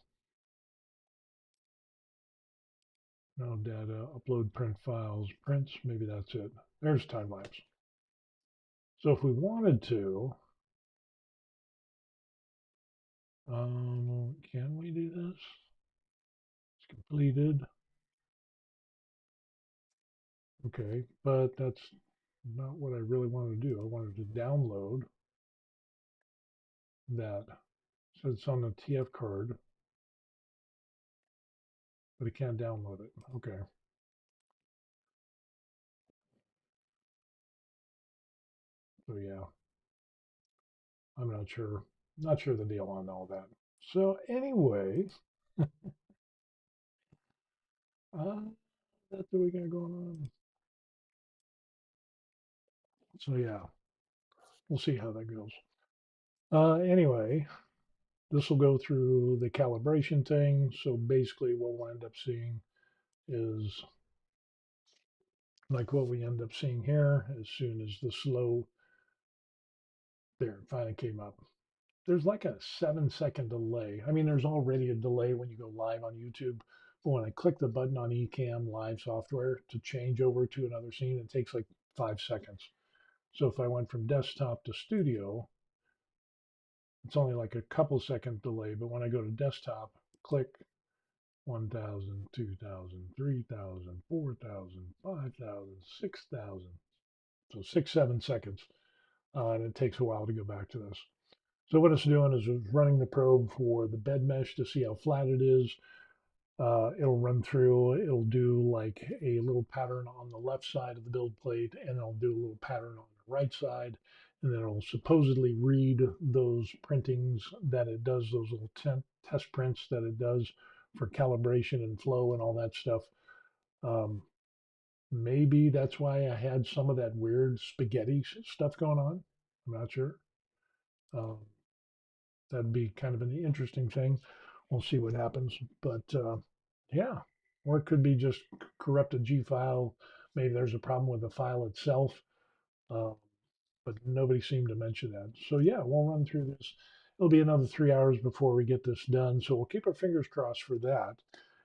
no data, upload print files, prints, maybe that's it. There's time lapse. So if we wanted to, can we do this? It's completed. Okay, but that's not what I really wanted to do. I wanted to download that. So it's on the TF card, but it can't download it. Okay. So yeah, I'm not sure. Not sure the deal on all that. So anyway, Uh, that's what we got going on. So yeah, we'll see how that goes. Anyway, this will go through the calibration thing. So basically, what we'll end up seeing is like what we end up seeing here. As soon as the slow there finally came up, there's like a 7 second delay. I mean, there's already a delay when you go live on YouTube. But when I click the button on Ecamm Live software to change over to another scene, it takes like 5 seconds. So if I went from desktop to studio, it's only like a couple second delay. But when I go to desktop, click 1,000, 2,000, 3,000, 4,000, 5,000, 6,000. So 6, 7 seconds. And it takes a while to go back to this. So what it's doing is it's running the probe for the bed mesh to see how flat it is. It'll run through, it'll do like a little pattern on the left side of the build plate, and it'll do a little pattern on the right side. And then it'll supposedly read those printings that it does, those little test prints that it does for calibration and flow and all that stuff. Um, Maybe that's why I had some of that weird spaghetti stuff going on. I'm not sure. Um, that'd be kind of an interesting thing. We'll see what happens. But yeah, or it could be just corrupted G file. Maybe there's a problem with the file itself. Uh, but nobody seemed to mention that. So yeah, we'll run through this. It'll be another 3 hours before we get this done. So we'll keep our fingers crossed for that.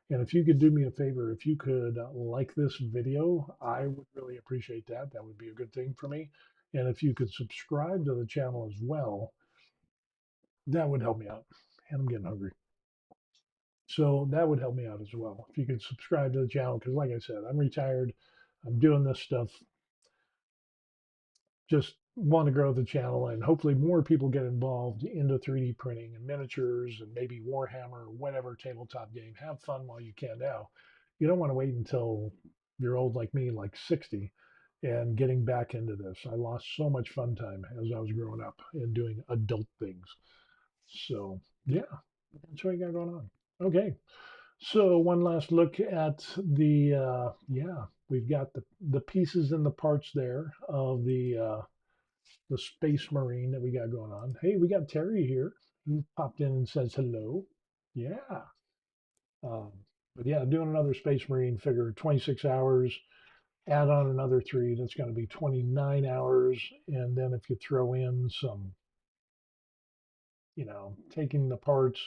And if you could do me a favor, if you could like this video, I would really appreciate that. That would be a good thing for me. And if you could subscribe to the channel as well, that would help me out. And I'm getting hungry. So that would help me out as well. If you could subscribe to the channel, because like I said, I'm retired. I'm doing this stuff. Just want to grow the channel and hopefully more people get involved into 3D printing and miniatures and maybe Warhammer or whatever tabletop game. Have fun while you can now. You don't want to wait until you're old like me, like 60, and getting back into this. I lost so much fun time as I was growing up and doing adult things. So yeah, that's what I got going on. Okay. So one last look at the yeah, we've got the pieces and the parts there of the Space Marine that we got going on. Hey, we got Terry here. He popped in and says hello. Yeah. Um, but yeah, doing another Space Marine figure, 26 hours. Add on another three, that's going to be 29 hours. And then if you throw in some, taking the parts,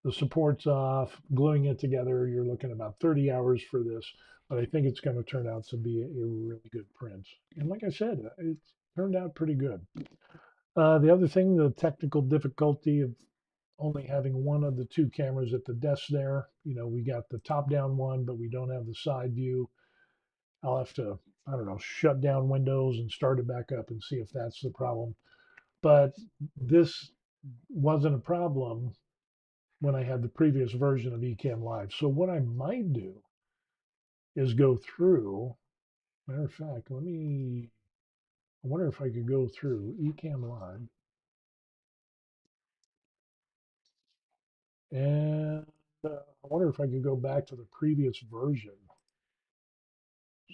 the supports off, gluing it together, you're looking about 30 hours for this. But I think it's going to turn out to be a really good print. And like I said, it turned out pretty good. The other thing, the technical difficulty of only having one of the two cameras at the desk there. We got the top down one, but we don't have the side view. I'll have to, I don't know, shut down Windows and start it back up and see if that's the problem. But this wasn't a problem when I had the previous version of Ecamm Live. So what I might do is go through, matter of fact, I wonder if I could go through Ecamm Live and I wonder if I could go back to the previous version.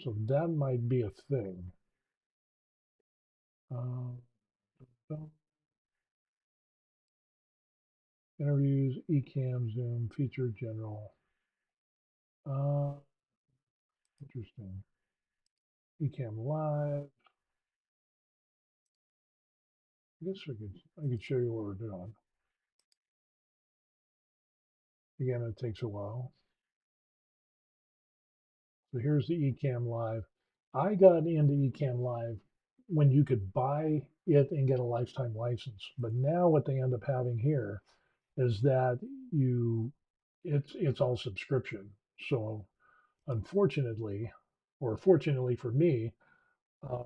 So that might be a thing. Um, interviews, Ecamm, Zoom, feature general. Uh, Interesting. Ecamm Live. I guess I could show you what we're doing. Again, it takes a while. So here's the Ecamm Live. I got into Ecamm Live when you could buy it and get a lifetime license. But now what they end up having here is that it's all subscription. So unfortunately, or fortunately for me, uh,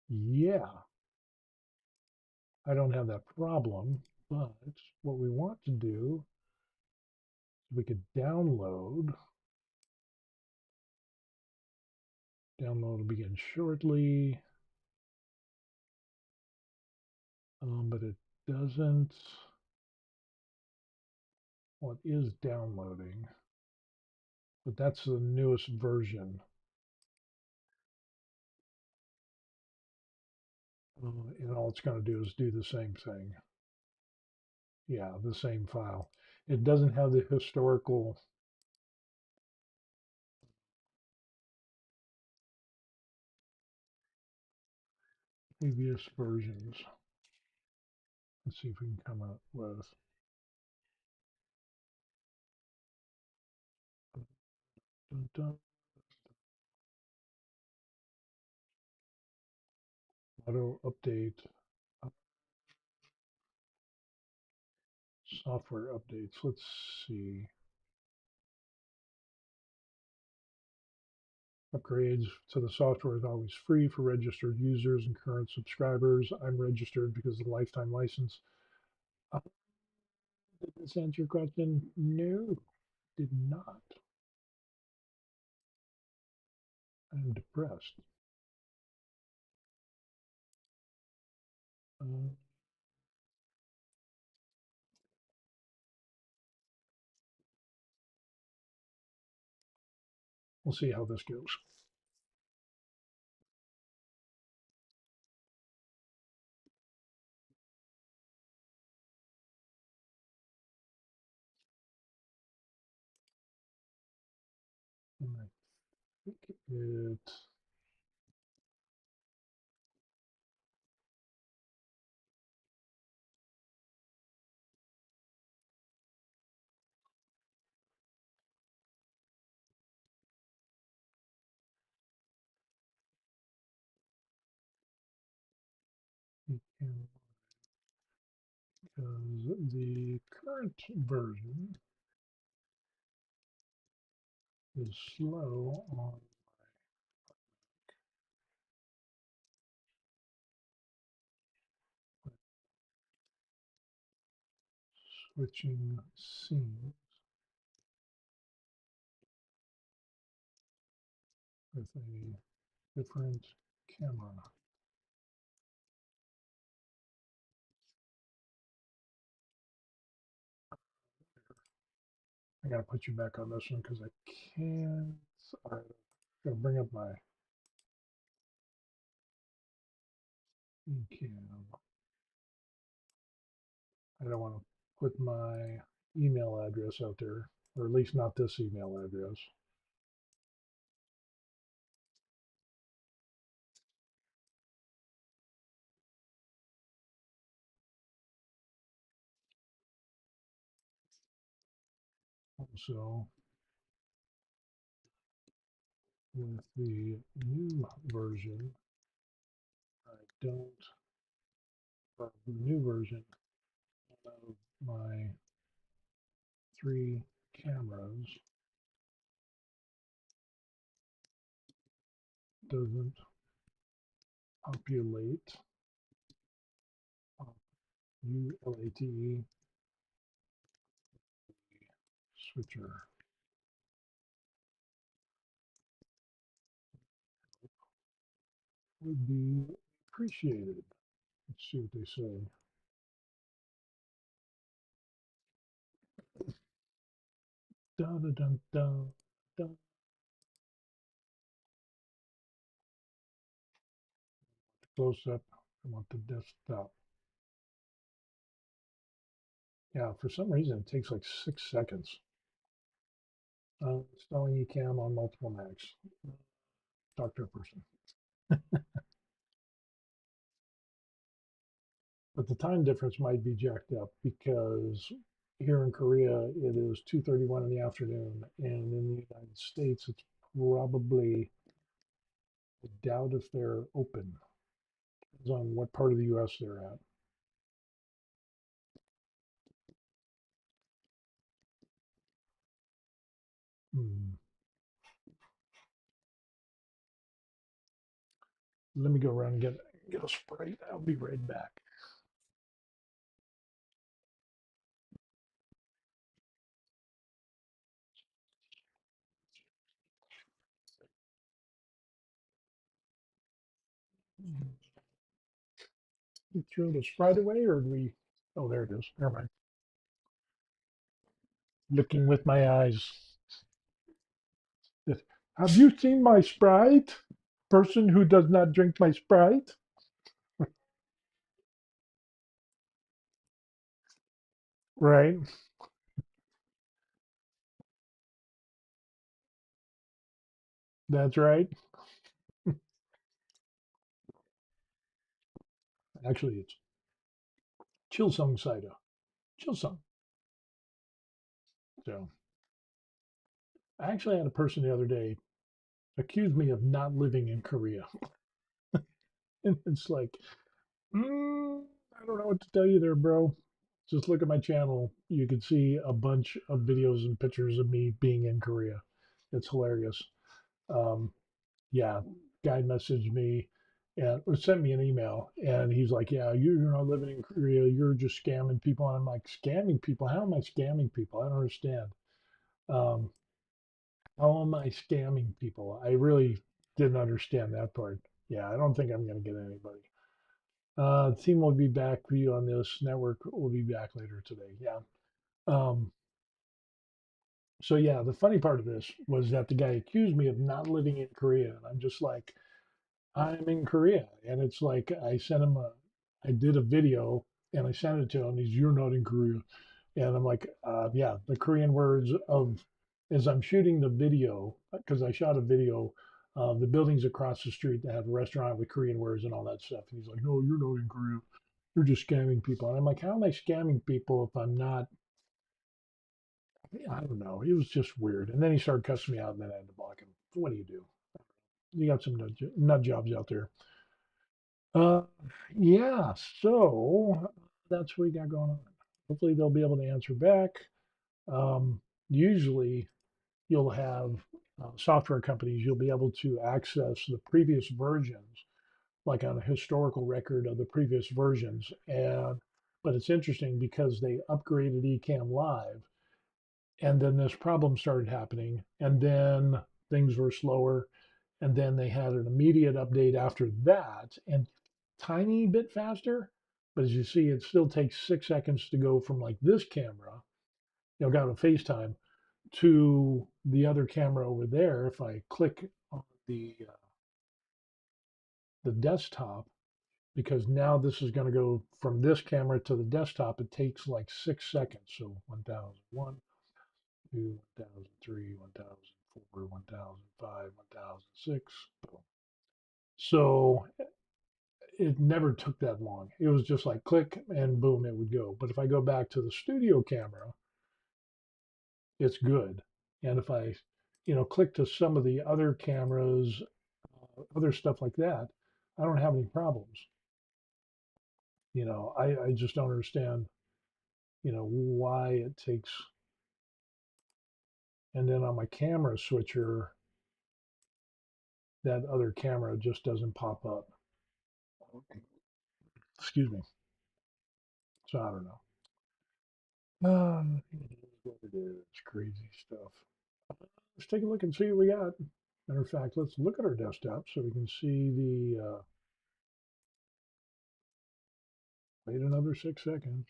yeah, I don't have that problem. But what we want to do, we could download will begin shortly, but it doesn't, well, it is downloading. but that's the newest version. And all it's going to do is do the same thing. Yeah, the same file. It doesn't have the historical previous versions. Let's see if we can come up with dun, dun, auto update, software updates. Let's see. Upgrades to the software is always free for registered users and current subscribers. I'm registered because of the lifetime license. Uh, did this answer your question? No, did not. I'm depressed. Uh, we'll see how this goes. And I think it because the current version is slow on switching scenes with a different camera. I gotta put you back on this one because I can't. I gotta bring up my cam. I don't want to put my email address out there, or at least not this email address. So with the new version, I don't, or the new version of my three cameras doesn't populate ULATE switcher. Would be appreciated. Let's see what they say. Dun dun dun dun. Dun. Close up. I want the desktop. Yeah, for some reason it takes like 6 seconds. Installing eCam on multiple Macs. Talk to a person. But the time difference might be jacked up because here in Korea it is 2:31 in the afternoon, and in the United States it's probably, I doubt if they're open. Depends on what part of the U.S. they're at. Hmm. Let me go around and get a Sprite. I'll be right back. You threw the Sprite away, or do we? Oh, there it is. Never mind. Looking with my eyes. Have you seen my Sprite? Person who does not drink my Sprite? Right. That's right. Actually, it's Chilsung cider. Chilsung. So I actually had a person the other day accuse me of not living in Korea. And it's like, I don't know what to tell you there, bro. Just look at my channel. You can see a bunch of videos and pictures of me being in Korea. It's hilarious. Um, yeah, guy messaged me and or sent me an email, and he's like, "Yeah, you're not living in Korea. You're just scamming people." And I'm like, "Scamming people? How am I scamming people? I don't understand. Um, how am I scamming people? I really didn't understand that part. Yeah, I don't think I'm going to get anybody. Team will be back for you on this. Network will be back later today. Yeah. Um, so yeah, the funny part of this was that the guy accused me of not living in Korea, and I'm just like, I'm in Korea, and it's like I did a video and I sent it to him. You're not in Korea, and I'm like, yeah, the Korean words of as I'm shooting the video because I shot a video of the buildings across the street that have a restaurant with Korean words and all that stuff. And he's like, no, you're not in Korea. You're just scamming people. And I'm like, how am I scamming people if I'm not? I don't know. It was just weird. And then he started cussing me out, and then I had to block him. What do you do? You got some nut jobs out there. Uh, yeah, so that's what we got going on. Hopefully they'll be able to answer back. Usually you'll have software companies, you'll be able to access the previous versions, like on a historical record of the previous versions. But it's interesting because they upgraded Ecamm Live, and then this problem started happening, and then things were slower, and then they had an immediate update after that and tiny bit faster. But as you see, it still takes 6 seconds to go from like this camera, got a FaceTime to the other camera over there. If I click on the desktop, because now this is going to go from this camera to the desktop, it takes like 6 seconds. So 1001, 2, 1003, 1004, 1005, 1006. So it never took that long. It was just like click and boom, it would go. But if I go back to the studio camera, it's good. And if I, click to some of the other cameras, other stuff like that, I don't have any problems. I just don't understand, why it takes. And then on my camera switcher, that other camera just doesn't pop up. Excuse me. So I don't know. It is what it is. Crazy stuff. Let's take a look and see what we got. Matter of fact, let's look at our desktop so we can see wait another 6 seconds.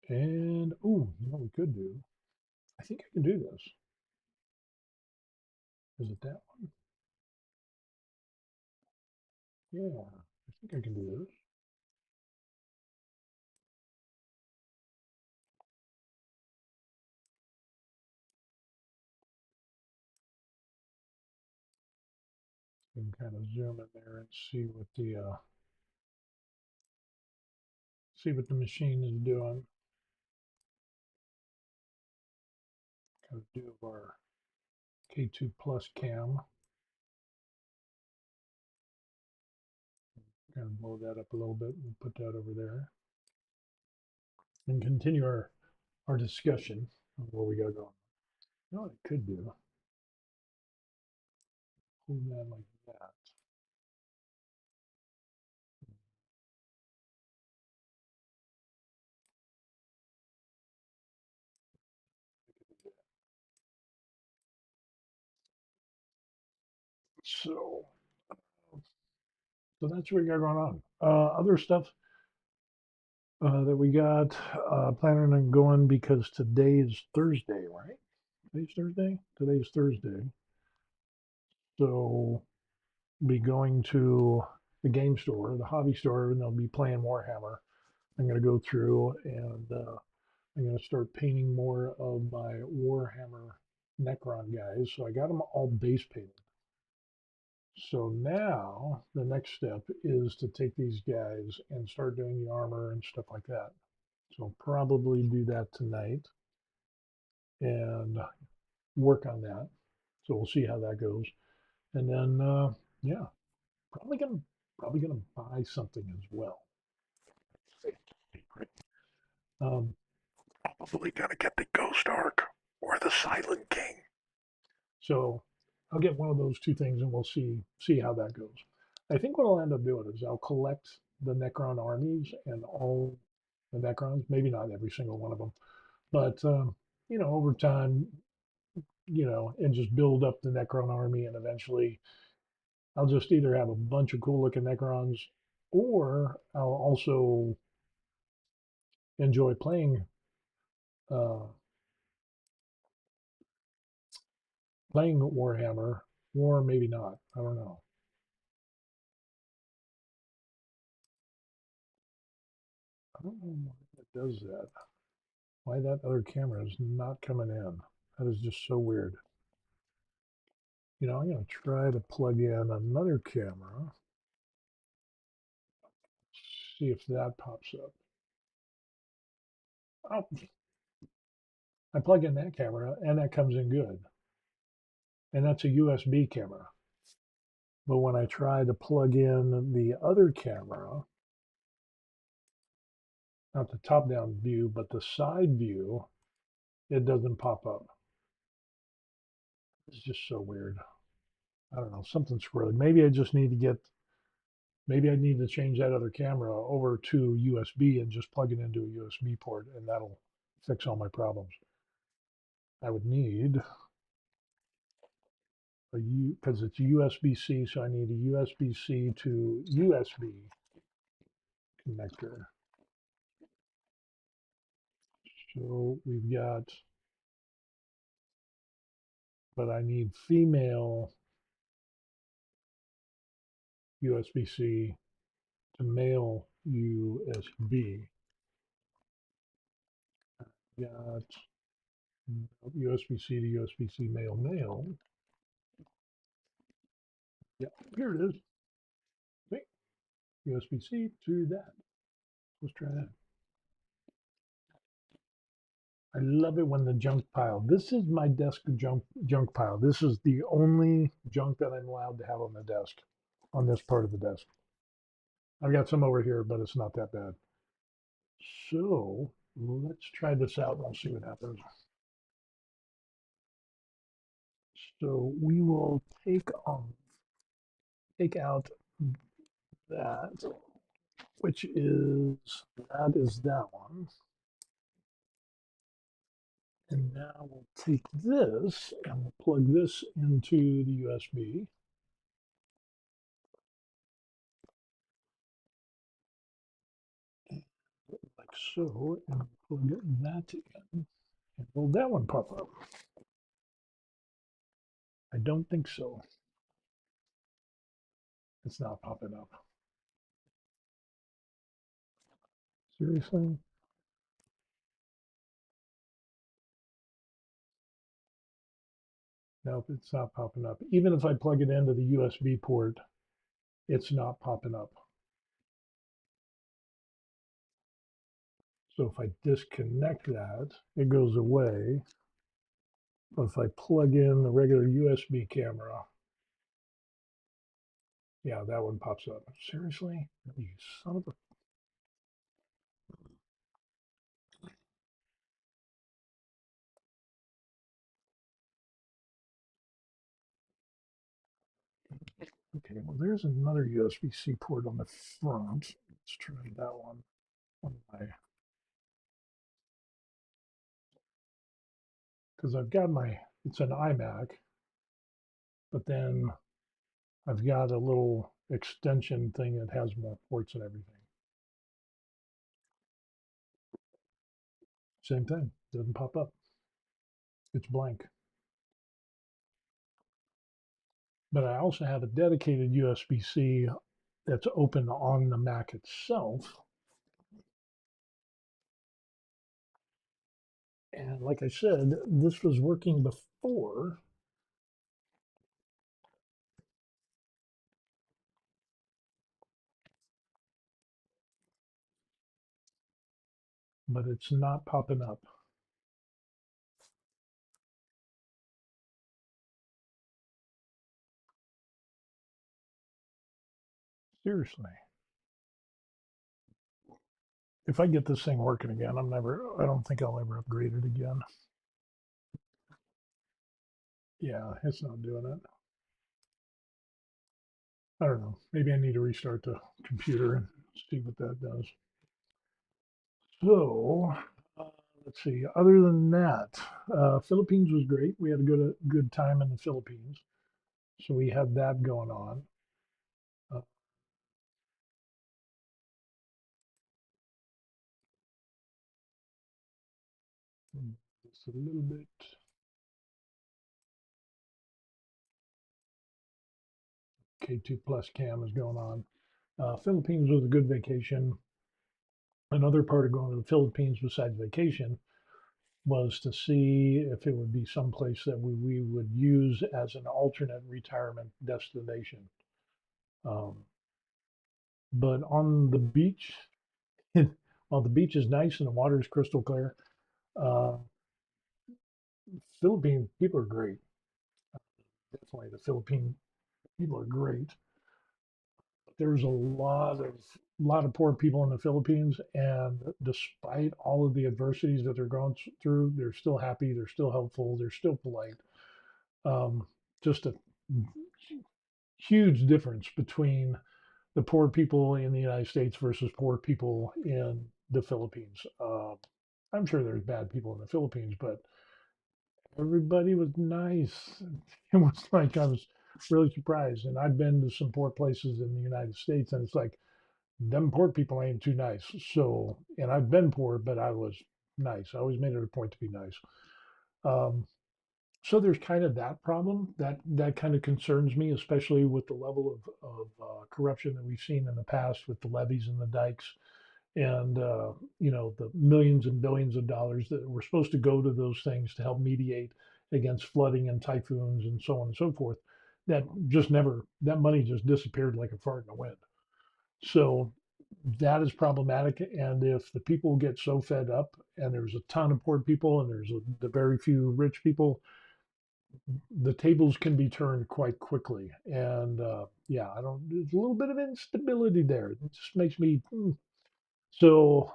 And, oh, you know what we could do? I think I can do this. Is it that one? Yeah, I think I can do this. We can kind of zoom in there and see what the machine is doing. Kind of do our K2 Plus cam. Kind of blow that up a little bit and put that over there. And continue our discussion of what we got going. You know what I could do? Hold that like that. So, so that's what we got going on. Other stuff. that we got planning on going because today is Thursday, right? Today's Thursday? Today's Thursday. So be going to the game store, the hobby store, and they'll be playing Warhammer. I'm going to go through and I'm going to start painting more of my Warhammer Necron guys. So I got them all base painted. So now the next step is to take these guys and start doing the armor and stuff like that. So I'll probably do that tonight and work on that. So we'll see how that goes. And then yeah, probably gonna probably gonna buy something as well. Um, Probably gonna get the Ghost Arc or the Silent King. So I'll get one of those two things and we'll see how that goes. I think what I'll end up doing is I'll collect the Necron armies and all the Necrons, maybe not every single one of them, but over time, and just build up the Necron army, and eventually I'll just either have a bunch of cool looking Necrons, or I'll also enjoy uh, playing Warhammer, or maybe not. I don't know. I don't know why it does that. Why that other camera is not coming in. That is just so weird. I'm going to try to plug in another camera, see if that pops up. Oh, I plug in that camera and that comes in good. And that's a USB camera. But when I try to plug in the other camera, not the top down view, but the side view, it doesn't pop up. It's just so weird. I don't know, something's squirrely. Maybe I need to change that other camera over to USB and just plug it into a USB port, and that'll fix all my problems. I would need because it's USB-C, so I need a USB-C to USB connector. So we've got, but I need female USB-C to male USB. Got USB-C to USB-C male male. Yeah, here it is. See? USB-C to that. Let's try that. I love it when the junk pile. This is my desk junk pile. This is the only junk that I'm allowed to have on the desk, on this part of the desk. I've got some over here, but it's not that bad. So let's try this out and we'll see what happens. So we will take out that, which is that one. And now we'll take this and we'll plug this into the USB like so, and plug that in. And will that one pop up? I don't think so. It's not popping up. Seriously? Nope, it's not popping up. Even if I plug it into the USB port, it's not popping up. So if I disconnect that, it goes away. But if I plug in the regular USB camera, yeah, that one pops up. Seriously? You son of a... Okay, well, there's another USB-C port on the front. Let's try that one. Because I've got it's an iMac, but then I've got a little extension thing that has more ports and everything. Same thing. Doesn't pop up. It's blank. But I also have a dedicated USB-C that's open on the Mac itself. And like I said, this was working before, but it's not popping up. Seriously. If I get this thing working again, I don't think I'll ever upgrade it again. Yeah, it's not doing it. I don't know. Maybe I need to restart the computer and see what that does. So, uh, let's see. Other than that, Philippines was great. We had a good time in the Philippines, so we had that going on. Uh, just a little bit. K2 plus cam is going on. Philippines was a good vacation. Another part of going to the Philippines besides vacation was to see if it would be someplace that we would use as an alternate retirement destination. Um, but on the beach, while the beach is nice and the water is crystal clear, uh, Philippine people are great. Definitely, the Philippine people are great. There's a lot of poor people in the Philippines, and despite all of the adversities that they're going through, they're still happy, they're still helpful, they're still polite. Um, just a huge difference between the poor people in the United States versus poor people in the Philippines. I'm sure there's bad people in the Philippines, but everybody was nice. It was like I was really surprised. And I've been to some poor places in the United States, and it's like them poor people ain't too nice. So, and I've been poor, but I was nice. I always made it a point to be nice. Um, so there's kind of that problem that kind of concerns me, especially with the level of corruption that we've seen in the past with the levees and the dikes, and the millions and billions of dollars that were supposed to go to those things to help mediate against flooding and typhoons and so on and so forth. That money just disappeared like a fart in the wind. So that is problematic. And if the people get so fed up, and there's a ton of poor people, and the very few rich people, the tables can be turned quite quickly. And yeah, I don't. There's a little bit of instability there. It just makes me. So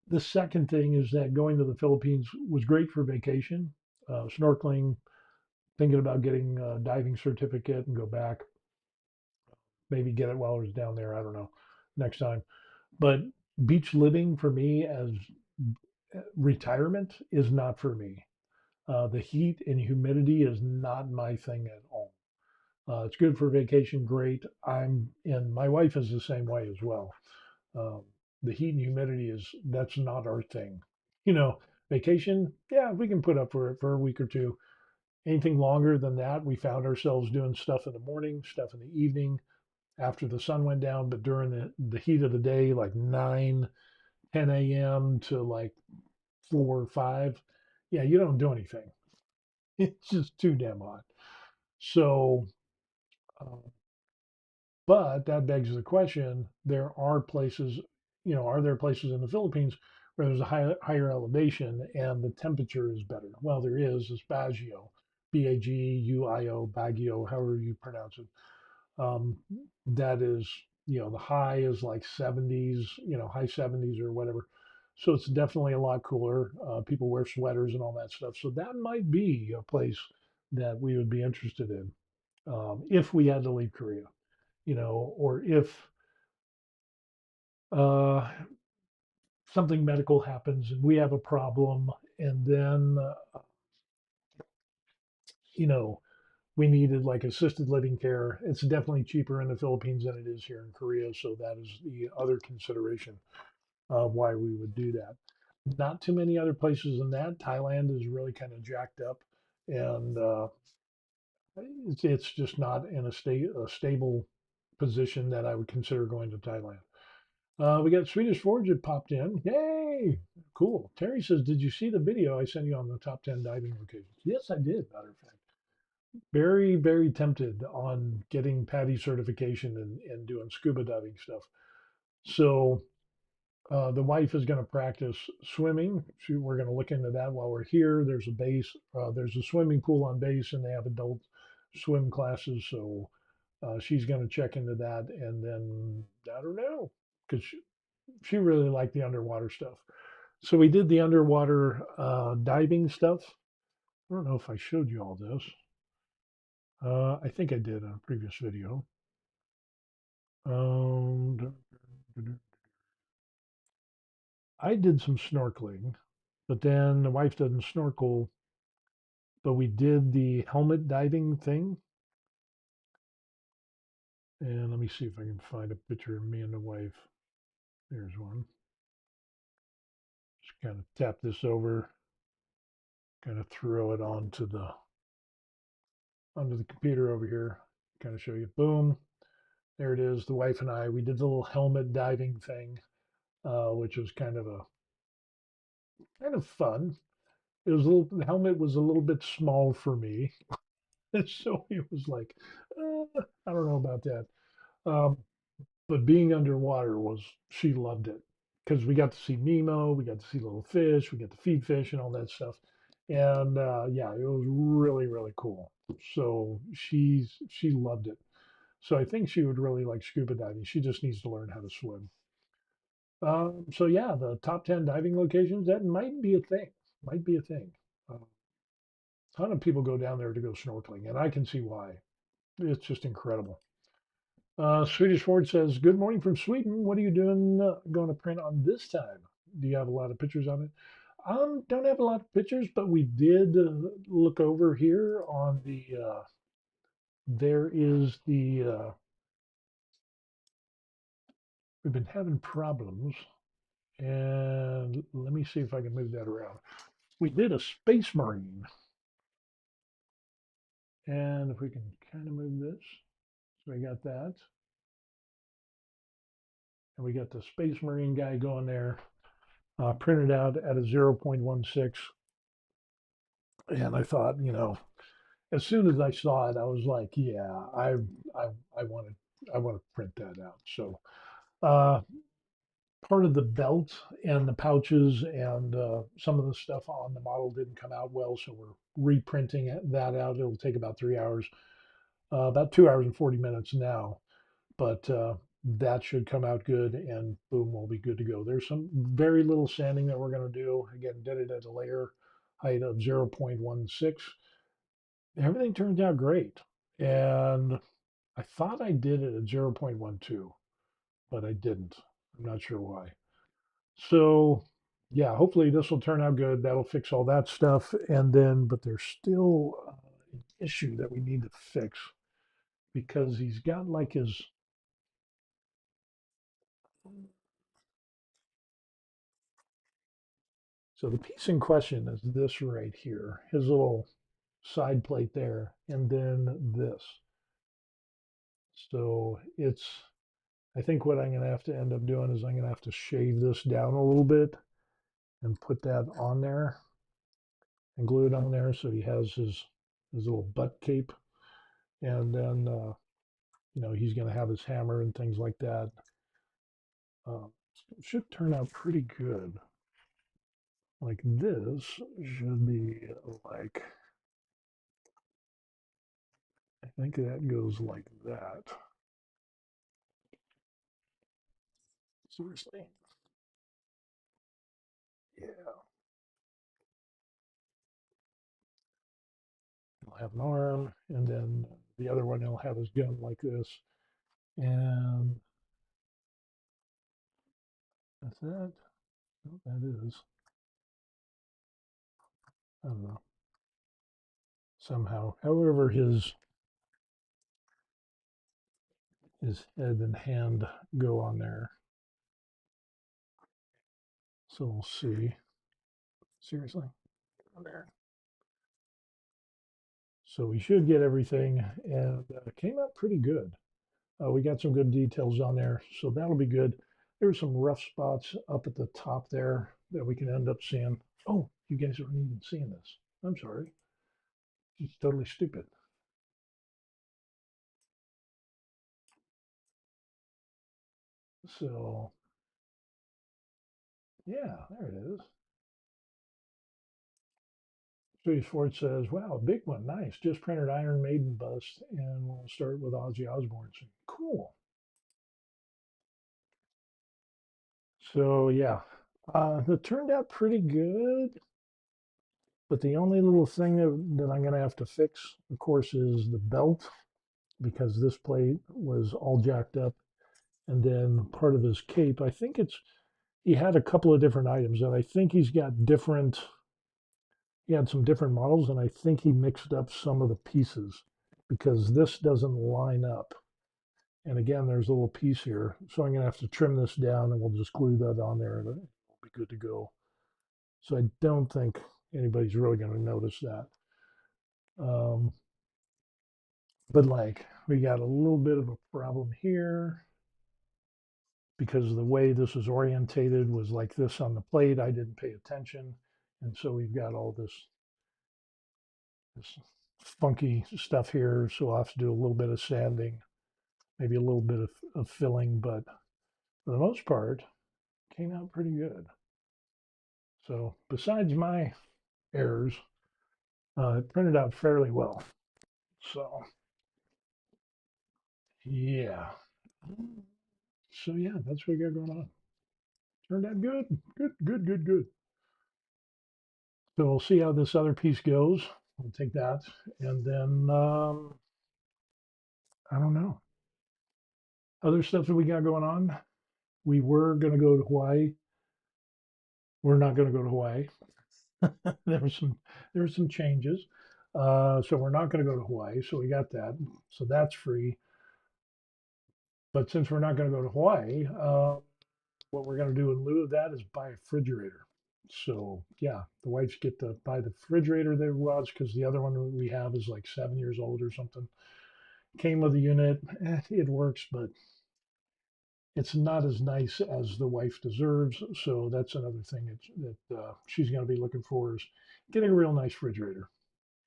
the second thing is that going to the Philippines was great for vacation, snorkeling, thinking about getting a diving certificate and go back, maybe get it while I was down there. I don't know, next time. But beach living for me as retirement is not for me. The heat and humidity is not my thing at all. It's good for vacation, great. And my wife is the same way as well. Um, the heat and humidity that's not our thing. You know, vacation, yeah, we can put up for it for a week or two. Anything longer than that, we found ourselves doing stuff in the morning, stuff in the evening after the sun went down, but during the heat of the day, like 9, 10 a.m. to like 4 or 5, yeah, you don't do anything. It's just too damn hot. So, uh, but that begs the question: there are places, are there places in the Philippines where there's a higher elevation and the temperature is better? Well, there is Baguio, Baguio, Baguio, however you pronounce it. Um, that is, the high is like 70s, high 70s or whatever. So it's definitely a lot cooler. People wear sweaters and all that stuff. So that might be a place that we would be interested in, if we had to leave Korea, or if uh, something medical happens and we have a problem, and then, you know, we needed like assisted living care. It's definitely cheaper in the Philippines than it is here in Korea. So that is the other consideration of why we would do that. Not too many other places than that. Thailand is really kind of jacked up, and it's just not in a stable position that I would consider going to Thailand. We got Swedish Forge that popped in. Yay! Cool. Terry says, "Did you see the video I sent you on the top 10 diving locations?" Yes, I did, matter of fact. Very, very tempted on getting PADI certification and doing scuba diving stuff. So the wife is going to practice swimming. We're going to look into that while we're here. There's a base, there's a swimming pool on base, and they have adult swim classes. So she's going to check into that. And then I don't know, because she really liked the underwater stuff. So we did the underwater diving stuff. I don't know if I showed you all this. I think I did on a previous video. Um, I did some snorkeling, but then the wife doesn't snorkel. But we did the helmet diving thing. And let me see if I can find a picture of me and the wife. There's one. Just kind of tap this over, kind of throw it onto the computer over here. Kind of show you. Boom. There it is. The wife and I, we did the little helmet diving thing, which was kind of fun. It was a little, the helmet was a little bit small for me. So it was like, I don't know about that. Um, but being underwater was, she loved it because we got to see Nemo, we got to see little fish, we got to feed fish and all that stuff. And yeah, it was really, really cool. So she loved it. So I think she would really like scuba diving. She just needs to learn how to swim. So yeah, the top 10 diving locations, that might be a thing. Might be a thing. A ton of people go down there to go snorkeling, and I can see why. It's just incredible. Swedish Ford says, "Good morning from Sweden. What are you doing going to print on this time? Do you have a lot of pictures on it?" Don't have a lot of pictures, but we did look over here on there is we've been having problems. And let me see if I can move that around. We did a Space Marine. And if we can kind of move this, so we got that. And we got the Space Marine guy going there, printed out at a 0.16. And I thought, as soon as I saw it, I was like, yeah, I, I want to print that out. So uh, part of the belt and the pouches and some of the stuff on the model didn't come out well, so we're reprinting that out. It'll take about 3 hours, about 2 hours and 40 minutes now, but that should come out good, and boom, we'll be good to go. There's some very little sanding that we're going to do. Again, did it at a layer height of 0.16. Everything turned out great, and I thought I did it at 0.12, but I didn't. I'm not sure why. So, yeah, hopefully this will turn out good. That'll fix all that stuff. And then, but there's still an issue that we need to fix because he's got like his. So the piece in question is this right here, his little side plate there, and then this. So I think what I'm going to have to end up doing is I'm going to have to shave this down a little bit and put that on there and glue it on there so he has his little butt cape. And then he's going to have his hammer and things like that. It should turn out pretty good. Like this should be like, I think that goes like that. Seriously. Yeah. He'll have an arm, and then the other one he'll have his gun like this. And that's that. Oh, that is. I don't know. Somehow. However, his head and hand go on there. So we'll see. Seriously? On there. So we should get everything, and came out pretty good. We got some good details on there, so that'll be good. There's some rough spots up at the top there that we can end up seeing. Oh, you guys aren't even seeing this. I'm sorry. It's totally stupid. So, yeah, there it is. Sweet Ford says, wow, big one. Nice. Just printed Iron Maiden bust, and we'll start with Ozzy Osbourne. Cool. So, yeah, that turned out pretty good. But the only little thing that I'm going to have to fix, of course, is the belt because this plate was all jacked up. And then part of his cape, I think he had a couple of different items, and I think he had some different models, and I think he mixed up some of the pieces because this doesn't line up. And again, there's a little piece here. So I'm going to have to trim this down and we'll just glue that on there and it'll be good to go. So I don't think anybody's really going to notice that. Um, but like we got a little bit of a problem here because the way this was orientated was like this on the plate. I didn't pay attention. And so we've got all this funky stuff here. So I'll have to do a little bit of sanding, maybe a little bit of filling, but for the most part, came out pretty good. So besides my errors, it printed out fairly well. So yeah. So yeah, that's what we got going on. Turned out good. Good, good, good, good. So we'll see how this other piece goes. We'll take that. And then I don't know. Other stuff that we got going on. We were gonna go to Hawaii. We're not gonna go to Hawaii. there was some changes. So we're not gonna go to Hawaii. So we got that. So that's free. But since we're not gonna go to Hawaii, what we're going to do in lieu of that is buy a refrigerator. So yeah, the wives get to buy the refrigerator they was because the other one we have is like 7 years old or something. Came with a unit, it works, but it's not as nice as the wife deserves. So that's another thing that she's going to be looking for is getting a real nice refrigerator.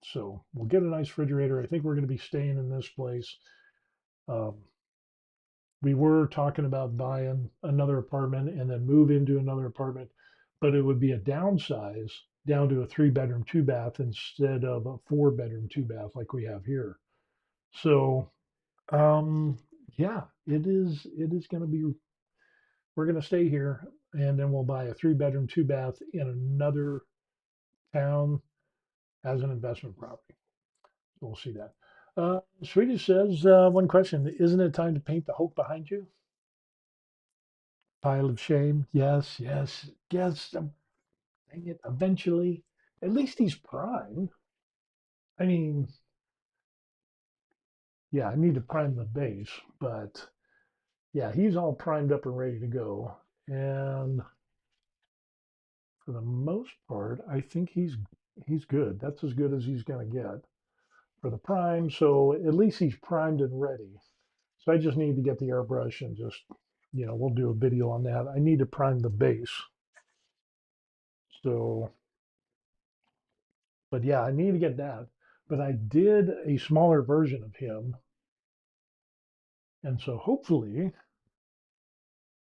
So we'll get a nice refrigerator. I think we're going to be staying in this place. Um, we were talking about buying another apartment and then move into another apartment, but it would be a downsize down to a 3 bedroom, 2 bath instead of a 4 bedroom, 2 bath like we have here. So, um, yeah, it is going to be, we're going to stay here and then we'll buy a 3 bedroom, 2 bath in another town as an investment property. So we'll see that. Swedish says, one question, isn't it time to paint the Hulk behind you? Pile of shame. Yes, yes, yes. Dang it. Eventually, at least he's primed. I mean, yeah, I need to prime the base, but yeah, he's all primed up and ready to go. And for the most part, I think he's good. That's as good as he's going to get for the prime. So at least he's primed and ready. So I just need to get the airbrush and just, we'll do a video on that. I need to prime the base. So but yeah, I need to get that. But I did a smaller version of him. And so hopefully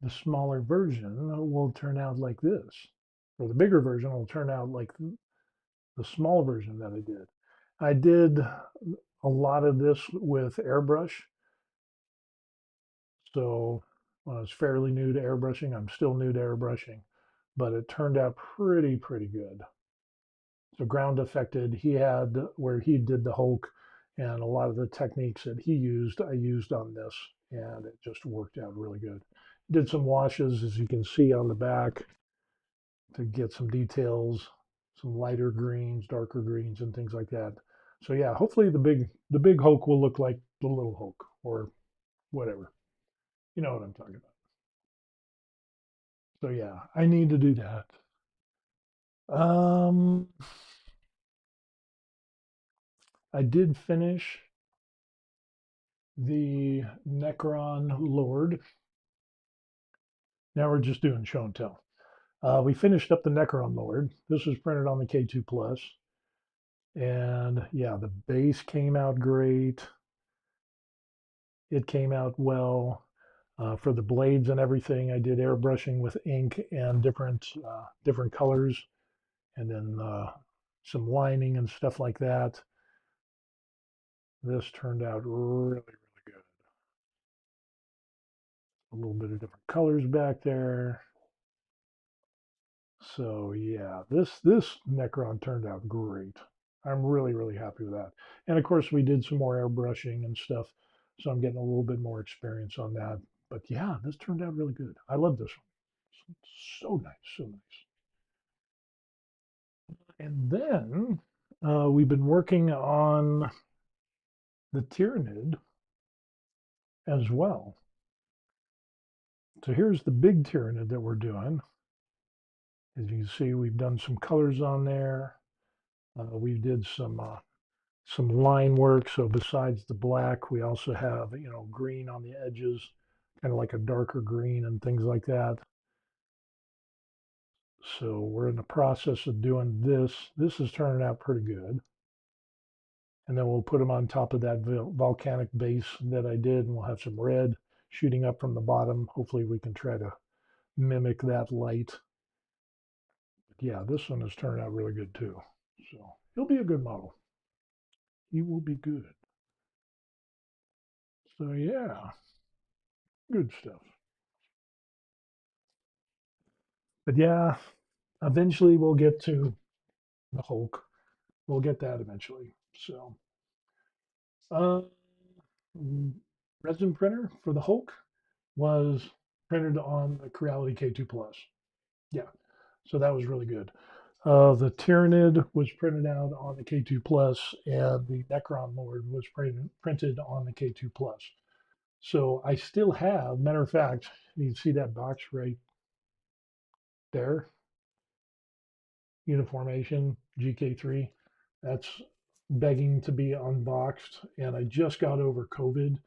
the smaller version will turn out like this. Or the bigger version will turn out like the small version that I did. I did a lot of this with airbrush. So when I was fairly new to airbrushing, I'm still new to airbrushing, but it turned out pretty good. So ground affected, he had where he did the Hulk and a lot of the techniques that he used, I used on this and it just worked out really good. Did some washes as you can see on the back to get some details, some lighter greens, darker greens and things like that. So yeah, hopefully the big Hulk will look like the little Hulk or whatever. You know what I'm talking about. So yeah, I need to do that. Um, I did finish the Necron Lord. Now we're just doing show and tell. We finished up the Necron Lord. This was printed on the K2 Plus, and yeah, the base came out great. It came out well. For the blades and everything, I did airbrushing with ink and different colors, and then some lining and stuff like that. This turned out really, really good. A little bit of different colors back there. So yeah, this Necron turned out great. I'm really, really happy with that. And of course, we did some more airbrushing and stuff, so I'm getting a little bit more experience on that. But yeah, this turned out really good. I love this one. So nice, so nice. And then we've been working on the Tyranid as well. So here's the big Tyranid that we're doing. As you can see, we've done some colors on there. We did some line work. So besides the black, we also have, green on the edges, kind of like a darker green and things like that. So we're in the process of doing this. This is turning out pretty good. And then we'll put them on top of that volcanic base that I did, and we'll have some red shooting up from the bottom. Hopefully we can try to mimic that light. But yeah, this one has turned out really good too. So he'll be a good model. He will be good. So yeah, good stuff. But yeah, eventually we'll get to the Hulk. We'll get that eventually. So, uh, resin printer for the Hulk was printed on the Creality K2 Plus. Yeah, so that was really good. The Tyranid was printed out on the K2 Plus, and the Necron Lord was printed on the K2 Plus. So I still have, matter of fact, you can see that box right there, Uniformation GK3. That's begging to be unboxed, and I just got over COVID.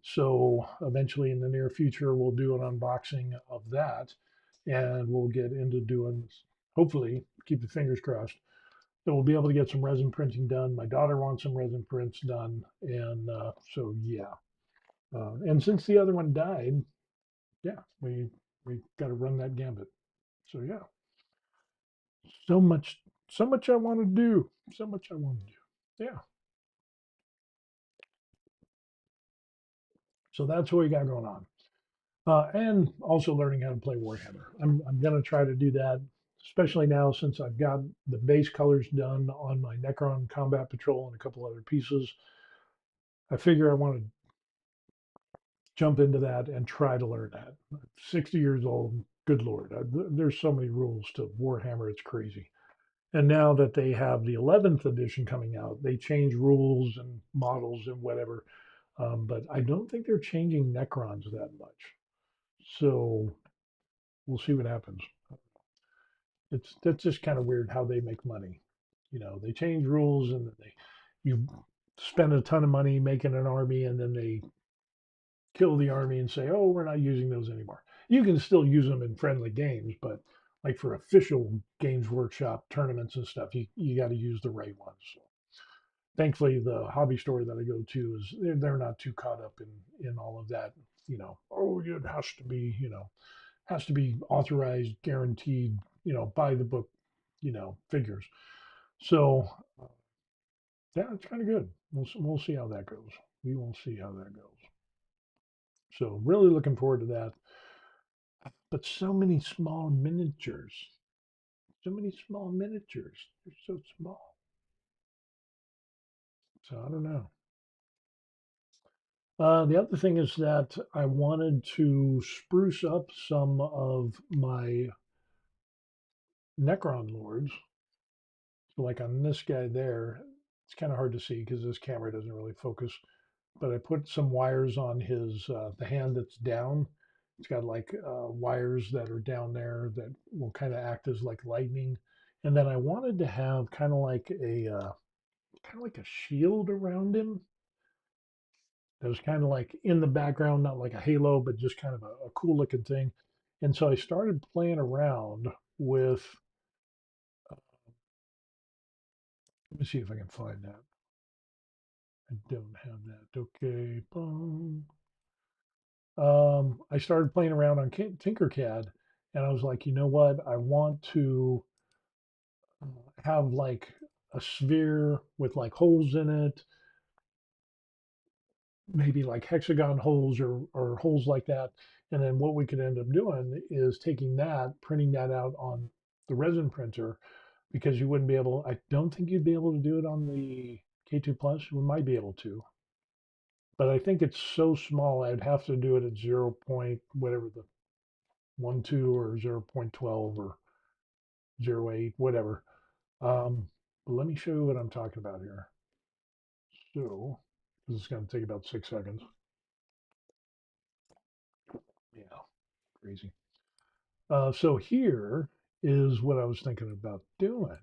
So eventually in the near future, we'll do an unboxing of that, and we'll get into doing, hopefully, keep the fingers crossed, that we'll be able to get some resin printing done. My daughter wants some resin prints done, and so yeah. And since the other one died, yeah, we got to run that gambit. So yeah, so much, so much I want to do, so much I want to do. Yeah, so that's what we got going on. And also learning how to play Warhammer. I'm going to try to do that, especially now since I've got the base colors done on my Necron Combat Patrol and a couple other pieces. I figure I want to jump into that and try to learn that. 60 years old, good Lord, there's so many rules to Warhammer, it's crazy. And now that they have the 11th edition coming out, they change rules and models and whatever. But I don't think they're changing Necrons that much. So we'll see what happens. That's just kind of weird how they make money. They change rules and you spend a ton of money making an army, and then they kill the army and say, "Oh, we're not using those anymore." You can still use them in friendly games, but like for official Games Workshop tournaments and stuff, you got to use the right ones. So thankfully, the hobby store that I go to is they're not too caught up in all of that. Oh, it has to be, has to be authorized, guaranteed, by the book, figures. So yeah, it's kind of good. We'll see how that goes. We will see how that goes. So really looking forward to that. But so many small miniatures. So many small miniatures. They're so small. So I don't know. The other thing is that I wanted to spruce up some of my Necron lords. So like on this guy there, it's kind of hard to see because this camera doesn't really focus. But I put some wires on his the hand that's down. It's got like wires that are down there that will kind of act as like lightning, And then I wanted to have kind of like a shield around him that was kind of like in the background, not like a halo, but just kind of a cool looking thing. And so I started playing around with. Let me see if I can find that. I don't have that. Okay, boom. I started playing around on Tinkercad, and I was like, you know what? I want to have like a sphere with like holes in it, maybe like hexagon holes or holes like that. And then what we could end up doing is taking that, printing that out on the resin printer, because you wouldn't be able, I don't think you'd be able to do it on the K2 Plus. We might be able to, but I think it's so small, I'd have to do it at 0. Whatever the 1.2 or 0.12 or 0.8, whatever. But let me show you what I'm talking about here. So, this is going to take about 6 seconds. Yeah, crazy. So here is what I was thinking about doing.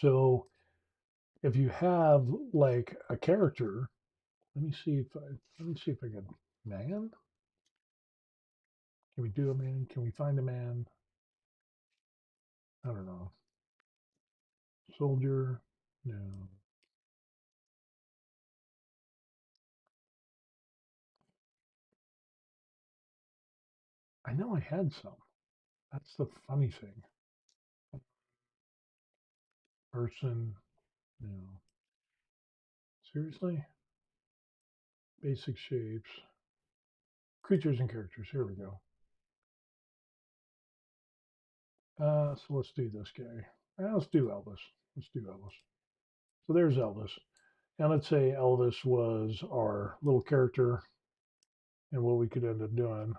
So if you have like a character, let me see if I can man. Can we do a man? Can we find a man? I don't know. Soldier. No. I know I had some. That's the funny thing. Person. No. Seriously? Basic shapes. Creatures and characters. Here we go. So let's do this guy. Let's do Elvis. Let's do Elvis. So there's Elvis. And let's say Elvis was our little character, and what we could end up doing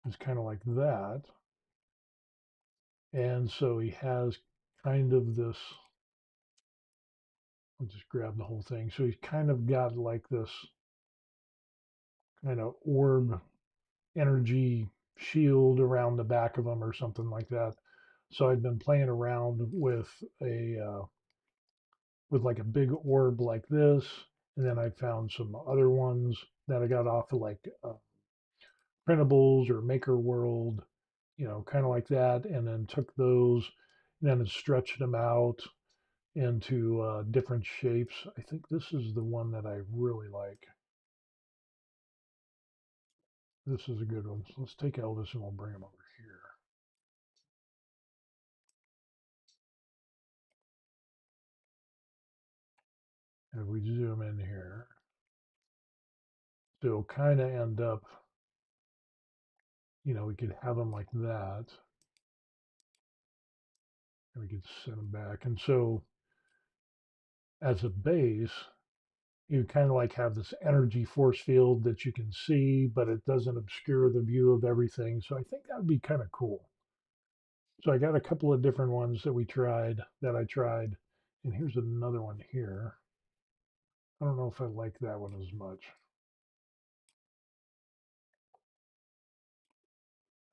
is kind of like that. And so he has kind of this, I'll just grab the whole thing. So he's kind of got like this kind of orb energy shield around the back of him or something like that. So I'd been playing around with like a big orb like this, and then I found some other ones that I got off of like printables or Maker World, kind of like that, and then took those, and then stretched them out into different shapes. I think this is the one that I really like. This is a good one. So let's take Elvis and we'll bring him over here. And if we zoom in here, so it'll kind of end up, we could have them like that, and we could send them back. And so as a base, you kind of like have this energy force field that you can see, but it doesn't obscure the view of everything. So I think that would be kind of cool. So I got a couple of different ones that I tried. And here's another one here. I don't know if I like that one as much.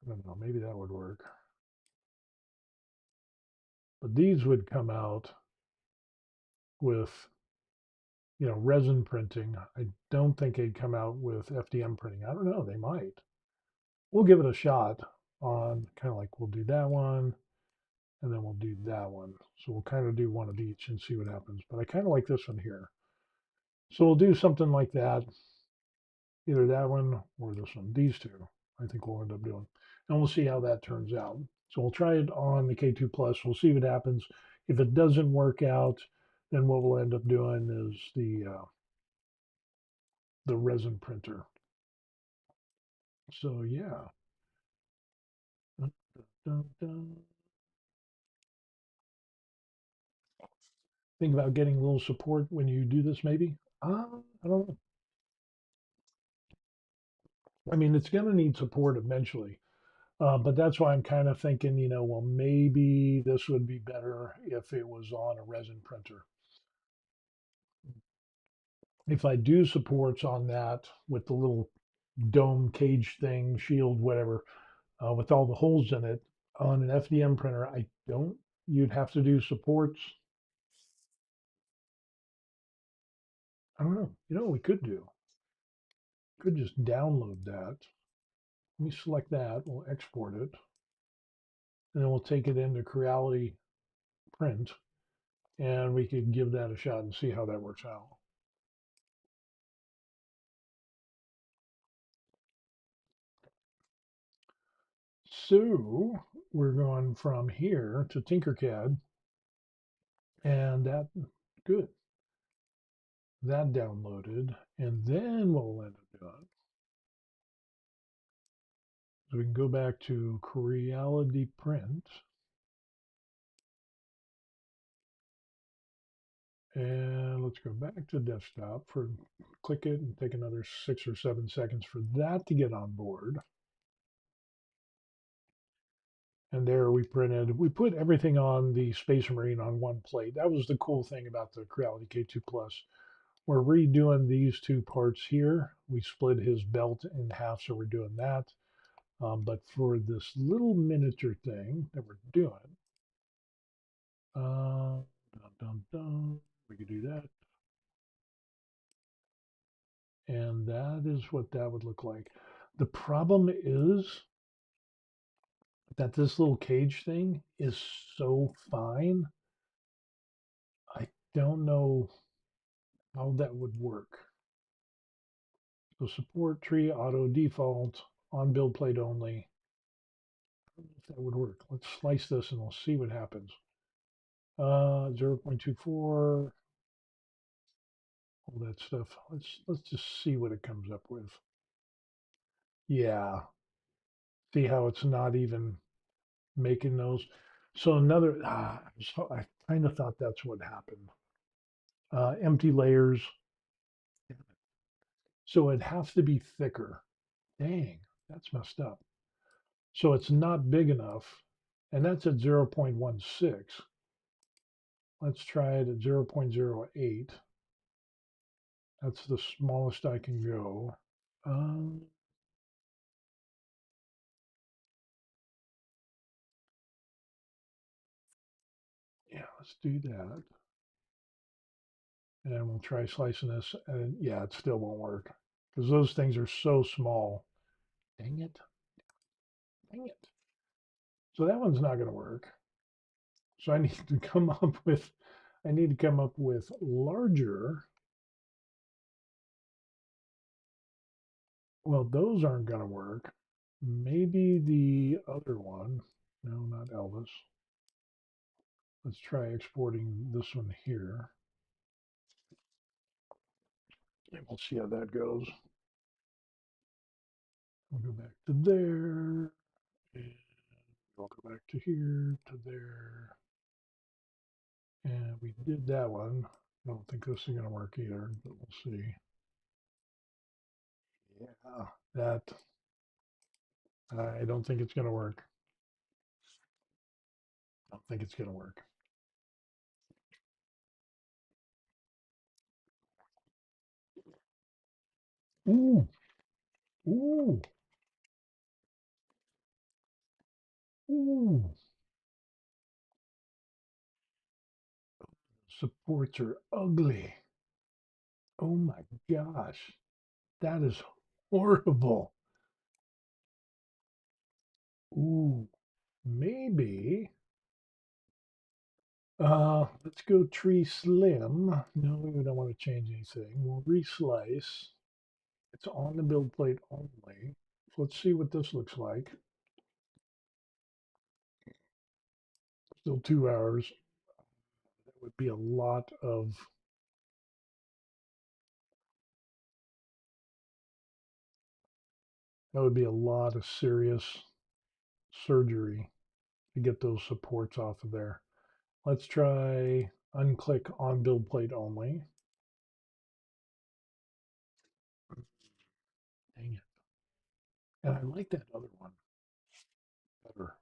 I don't know. Maybe that would work. But these would come out with, resin printing. I don't think they'd come out with FDM printing. I don't know. They might. We'll give it a shot on kind of like we'll do that one and then we'll do that one. So we'll kind of do one of each and see what happens. But I kind of like this one here. So we'll do something like that, either that one or this one. These two, I think we'll end up doing. And we'll see how that turns out. So we'll try it on the K2 Plus. We'll see what happens. If it doesn't work out, then what we'll end up doing is the resin printer. So yeah. Dun, dun, dun. Think about getting a little support when you do this, maybe. I don't know. I mean, it's going to need support eventually. But that's why I'm kind of thinking, well, maybe this would be better if it was on a resin printer. If I do supports on that with the little dome cage thing, shield, whatever, with all the holes in it, On an FDM printer, I don't, you'd have to do supports. I don't know. You know what we could do? Could just download that. Let me select that. We'll export it. And then we'll take it into Creality print and we could give that a shot and see how that works out. So we're going from here to Tinkercad, and that good. That downloaded, and then what we'll end up doing is we can go back to Creality Print, and let's go back to desktop for click it and take another 6 or 7 seconds for that to get on board. And there we put everything on the Space Marine on one plate. That was the cool thing about the Creality K2 Plus. We're redoing these two parts here. We split his belt in half, so we're doing that. But for this little miniature thing that we're doing, dun, dun, dun, we could do that. And that is what that would look like. The problem is that this little cage thing is so fine. I don't know how that would work. So support tree, auto default, on build plate only. I don't know if that would work. Let's slice this and we'll see what happens. 0.24, all that stuff. Let's just see what it comes up with. Yeah, see how it's not even making those. So another, so I kind of thought that's what happened. Empty layers. So it'd have to be thicker. Dang, that's messed up. So it's not big enough, and that's at 0.16. Let's try it at 0.08. That's the smallest I can go. Um, yeah, let's do that. And we'll try slicing this. And yeah, it still won't work because those things are so small. Dang it. Dang it. So that one's not going to work. So I need to come up with, I need to come up with larger. Well, those aren't going to work. Maybe the other one. No, not Elvis. Let's try exporting this one here. And we'll see how that goes. We'll go back to there. And we'll go back to here, to there. And we did that one. I don't think this is going to work either, but we'll see. Yeah, that, I don't think it's going to work. I don't think it's going to work. Ooh, ooh, ooh. Supports are ugly. Oh my gosh. That is horrible. Ooh, maybe. Let's go tree slim. No, we don't want to change anything. We'll reslice. It's on the build plate only. So let's see what this looks like. Still 2 hours. That would be a lot of, that would be a lot of serious surgery to get those supports off of there. Let's try unclick on build plate only. Dang it. And I like that other one better.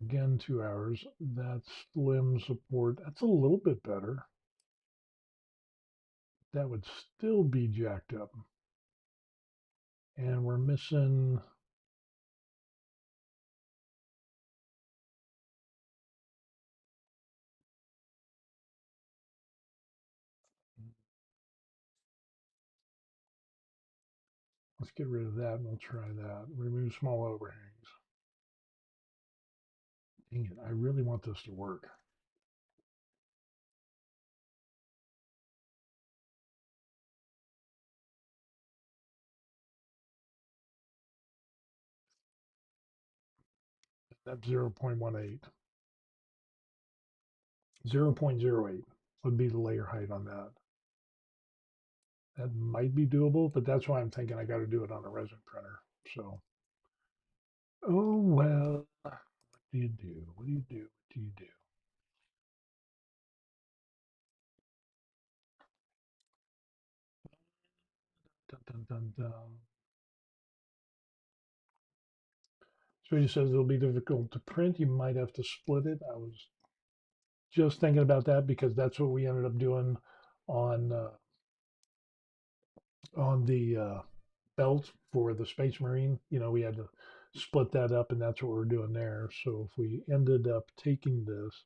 Again, 2 hours. That's slim support. That's a little bit better. That would still be jacked up. And we're missing Let's get rid of that and we'll try that. Remove small overhangs. Dang it, I really want this to work. That's 0.18. 0.08 would be the layer height on that. That might be doable, but that's why I'm thinking I got to do it on a resin printer. So, oh well. What do you do? What do you do? What do you do? Dun, dun, dun, dun. So he says it'll be difficult to print. You might have to split it. I was just thinking about that because that's what we ended up doing on the belt for the Space Marine. You know, we had to split that up, and that's what we're doing there. So if we ended up taking this,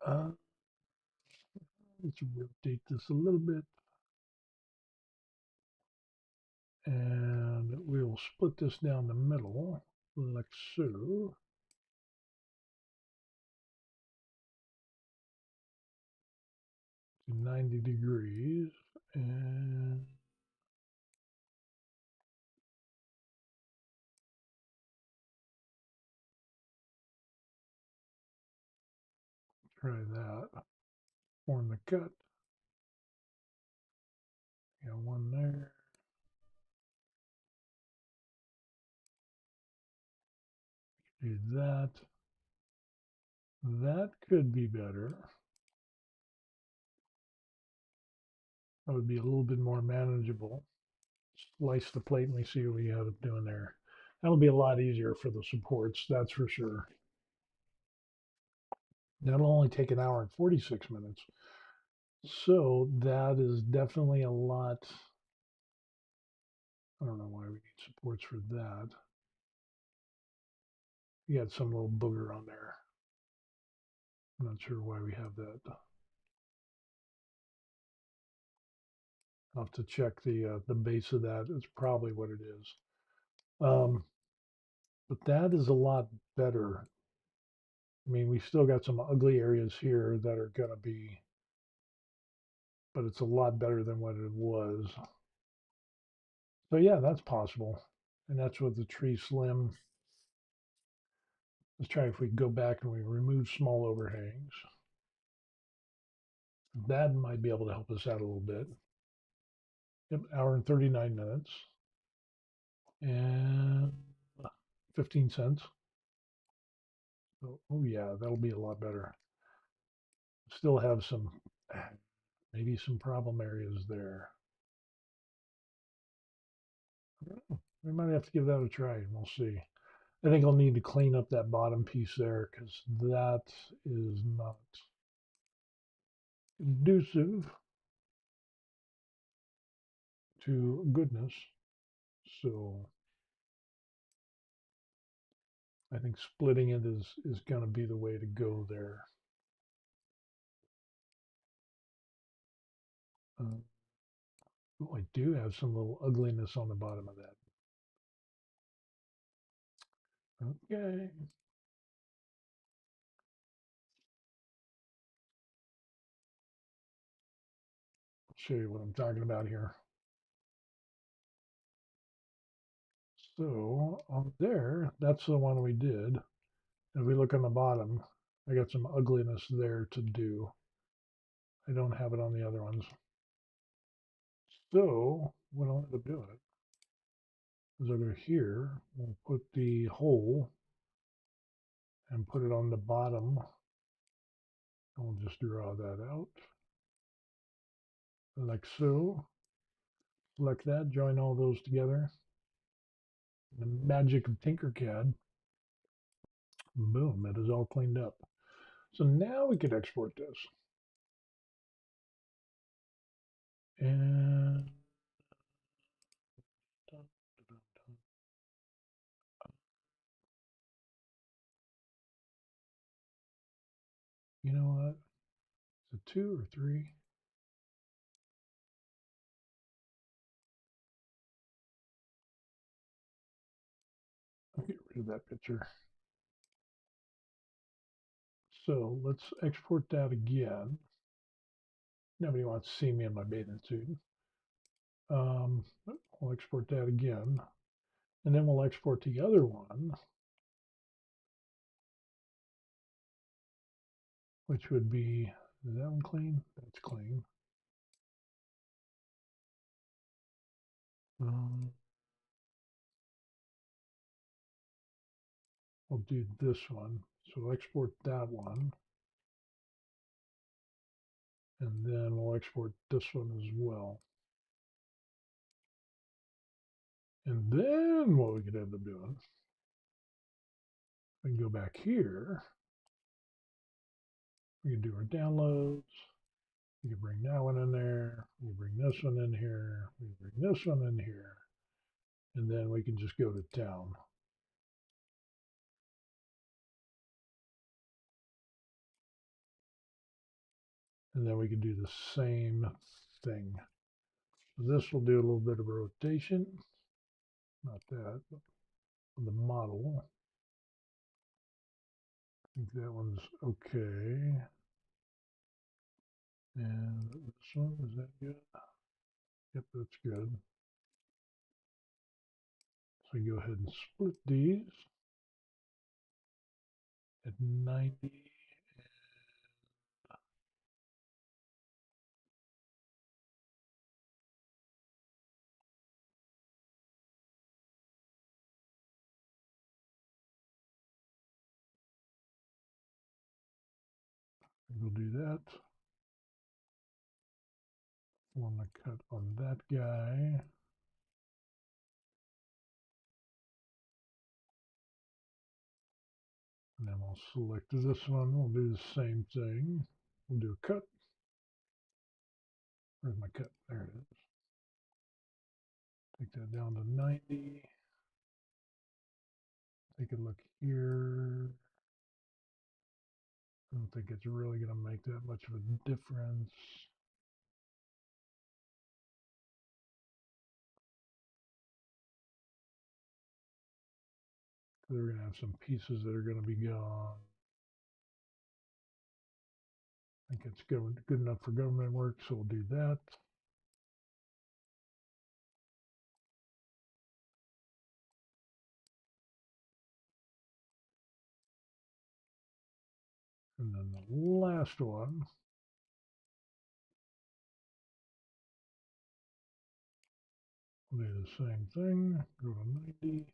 uh, let's rotate this a little bit, and we'll split this down the middle like so. 90 degrees, and try that. Form the cut. Got one there. Do that. That could be better. That would be a little bit more manageable. Slice the plate and we see what we end up doing there. That'll be a lot easier for the supports, that's for sure. That'll only take an hour and 46 minutes. So that is definitely a lot. I don't know why we need supports for that. You got some little booger on there. I'm not sure why we have that. I'll have to check the base of that. It's probably what it is. But that is a lot better. I mean, we still got some ugly areas here that are gonna be, but it's a lot better than what it was. So yeah, that's possible. And that's with the tree slim. Let's try if we go back and we remove small overhangs. That might be able to help us out a little bit. Yep, hour and 39 minutes. And 15 cents. So, oh yeah, that'll be a lot better. Still have some, maybe some problem areas there. We might have to give that a try and we'll see. I think I'll need to clean up that bottom piece there because that is not conducive to goodness. So I think splitting it is going to be the way to go there. Oh, I do have some little ugliness on the bottom of that. Okay. I'll show you what I'm talking about here. So on there, that's the one we did. If we look on the bottom, I got some ugliness there to do. I don't have it on the other ones. So what I'll end up doing is over here, we'll put the hole and put it on the bottom. I'll just draw that out like so. Like that, join all those together. The magic of Tinkercad. Boom, it is all cleaned up. So now we could export this. And you know what? Is it 2 or 3? rid of that picture. So let's export that again. Nobody wants to see me in my bathing suit. We'll export that again. And then we'll export the other one, which would be, is that one clean? That's clean. We'll do this one. So we'll export that one. And then we'll export this one as well. And then what we could end up doing, we can go back here. We can do our downloads. We can bring that one in there. We can bring this one in here. We can bring this one in here. And then we can just go to town. And then we can do the same thing. So this will do a little bit of a rotation. Not that, but on the model. I think that one's okay. And this one, is that good? Yep, that's good. So go ahead and split these at 90. We'll do that. Want to cut on that guy. And then we'll select this one. We'll do the same thing. We'll do a cut. Where's my cut? There it is. Take that down to 90. Take a look here. I don't think it's really going to make that much of a difference. We're going to have some pieces that are going to be gone. I think it's good enough for government work, so we'll do that. And then the last one, we'll do the same thing. Go to 90.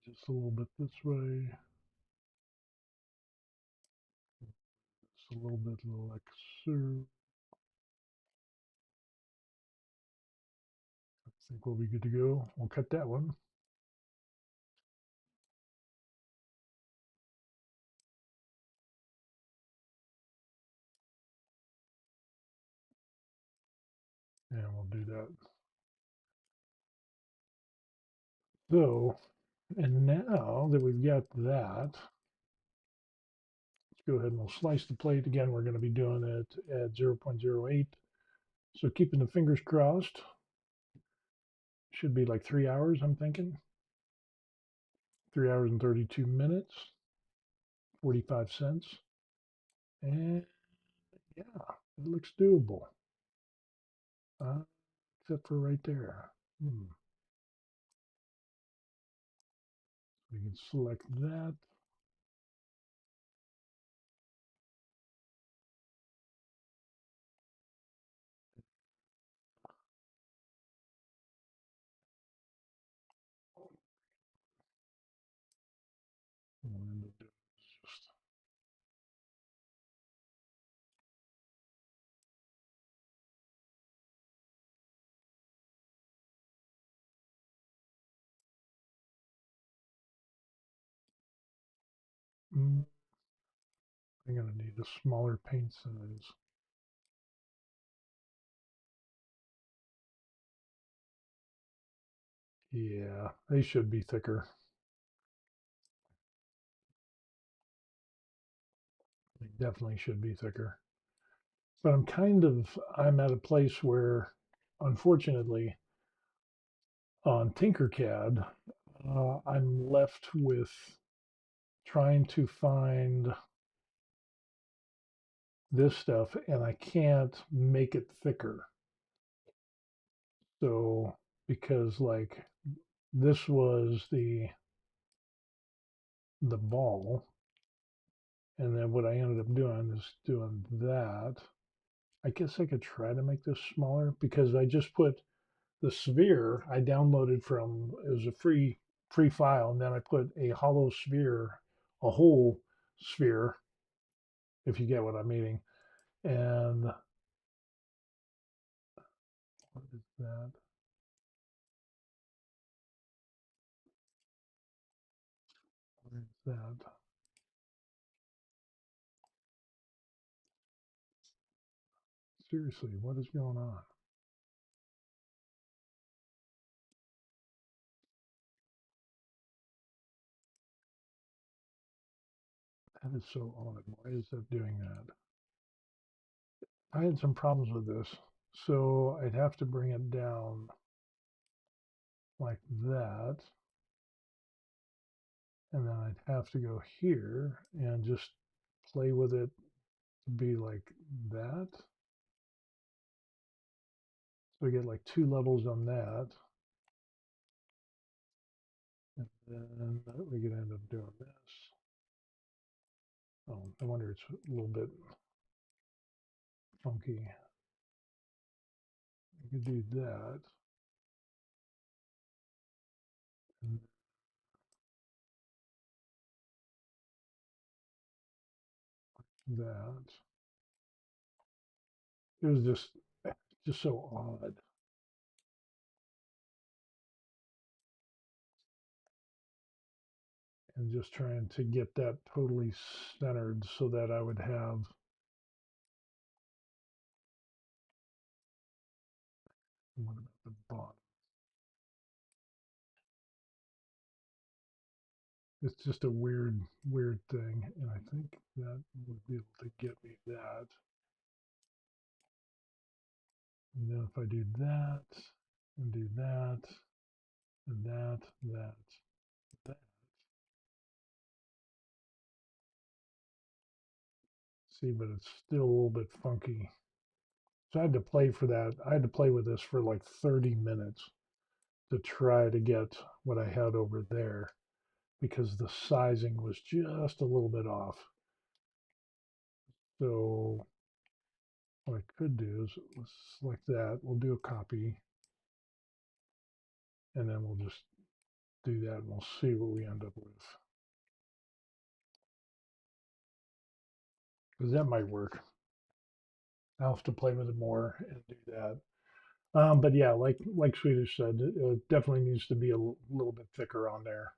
Just a little bit this way. Just a little bit like so. I think we'll be good to go. We'll cut that one. And we'll do that. So, and now that we've got that, let's go ahead and we'll slice the plate. Again, we're going to be doing it at 0.08. So keeping the fingers crossed. Should be like 3 hours, I'm thinking. 3 hours and 32 minutes, 45 cents. And yeah, it looks doable. Except for right there. We can select that. And just I'm gonna need a smaller paint size. Yeah, they should be thicker. They definitely should be thicker. but I'm at a place where, unfortunately, on Tinkercad, I'm left with trying to find this stuff and I can't make it thicker. So, because like this was the ball, and then what I ended up doing is doing that. I guess I could try to make this smaller because I just put the sphere I downloaded from, it was a free file, and then I put a hollow sphere, a whole sphere, if you get what I'm meaning. And what is that? What is that? Seriously, what is going on? That is so odd. Why is that doing that? I had some problems with this. So I'd have to bring it down like that. And then I'd have to go here and just play with it to be like that. So we get like two levels on that. And then we could end up doing this. Oh, I wonder it's a little bit funky. We could do that. And that. It was just so odd. And just trying to get that totally centered so that I would have, what about the bottom? It's just a weird thing. And I think that would be able to get me that. And then if I do that, and do that, and that. See, but it's still a little bit funky. So I had to play for that. I had to play with this for like 30 minutes to try to get what I had over there because the sizing was just a little bit off. So what I could do is let's select that. We'll do a copy and then we'll just do that and we'll see what we end up with. Because that might work. I'll have to play with it more and do that. But yeah, like Swedish said, it definitely needs to be a little bit thicker on there.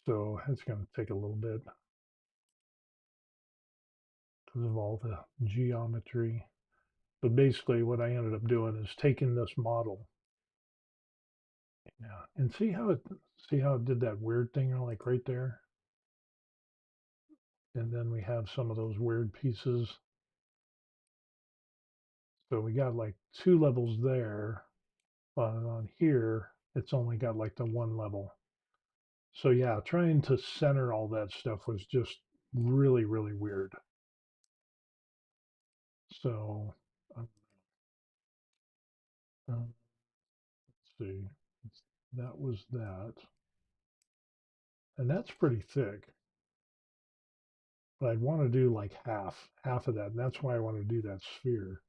So it's going to take a little bit because of all the geometry. But basically, what I ended up doing is taking this model, yeah, and see how it did that weird thing like right there, and then we have some of those weird pieces. So we got like two levels there, but on here it's only got like the one level. So yeah, trying to center all that stuff was just really weird. So um, let's see, that was that, and that's pretty thick. But I'd want to do like half of that, and that's why I want to do that sphere.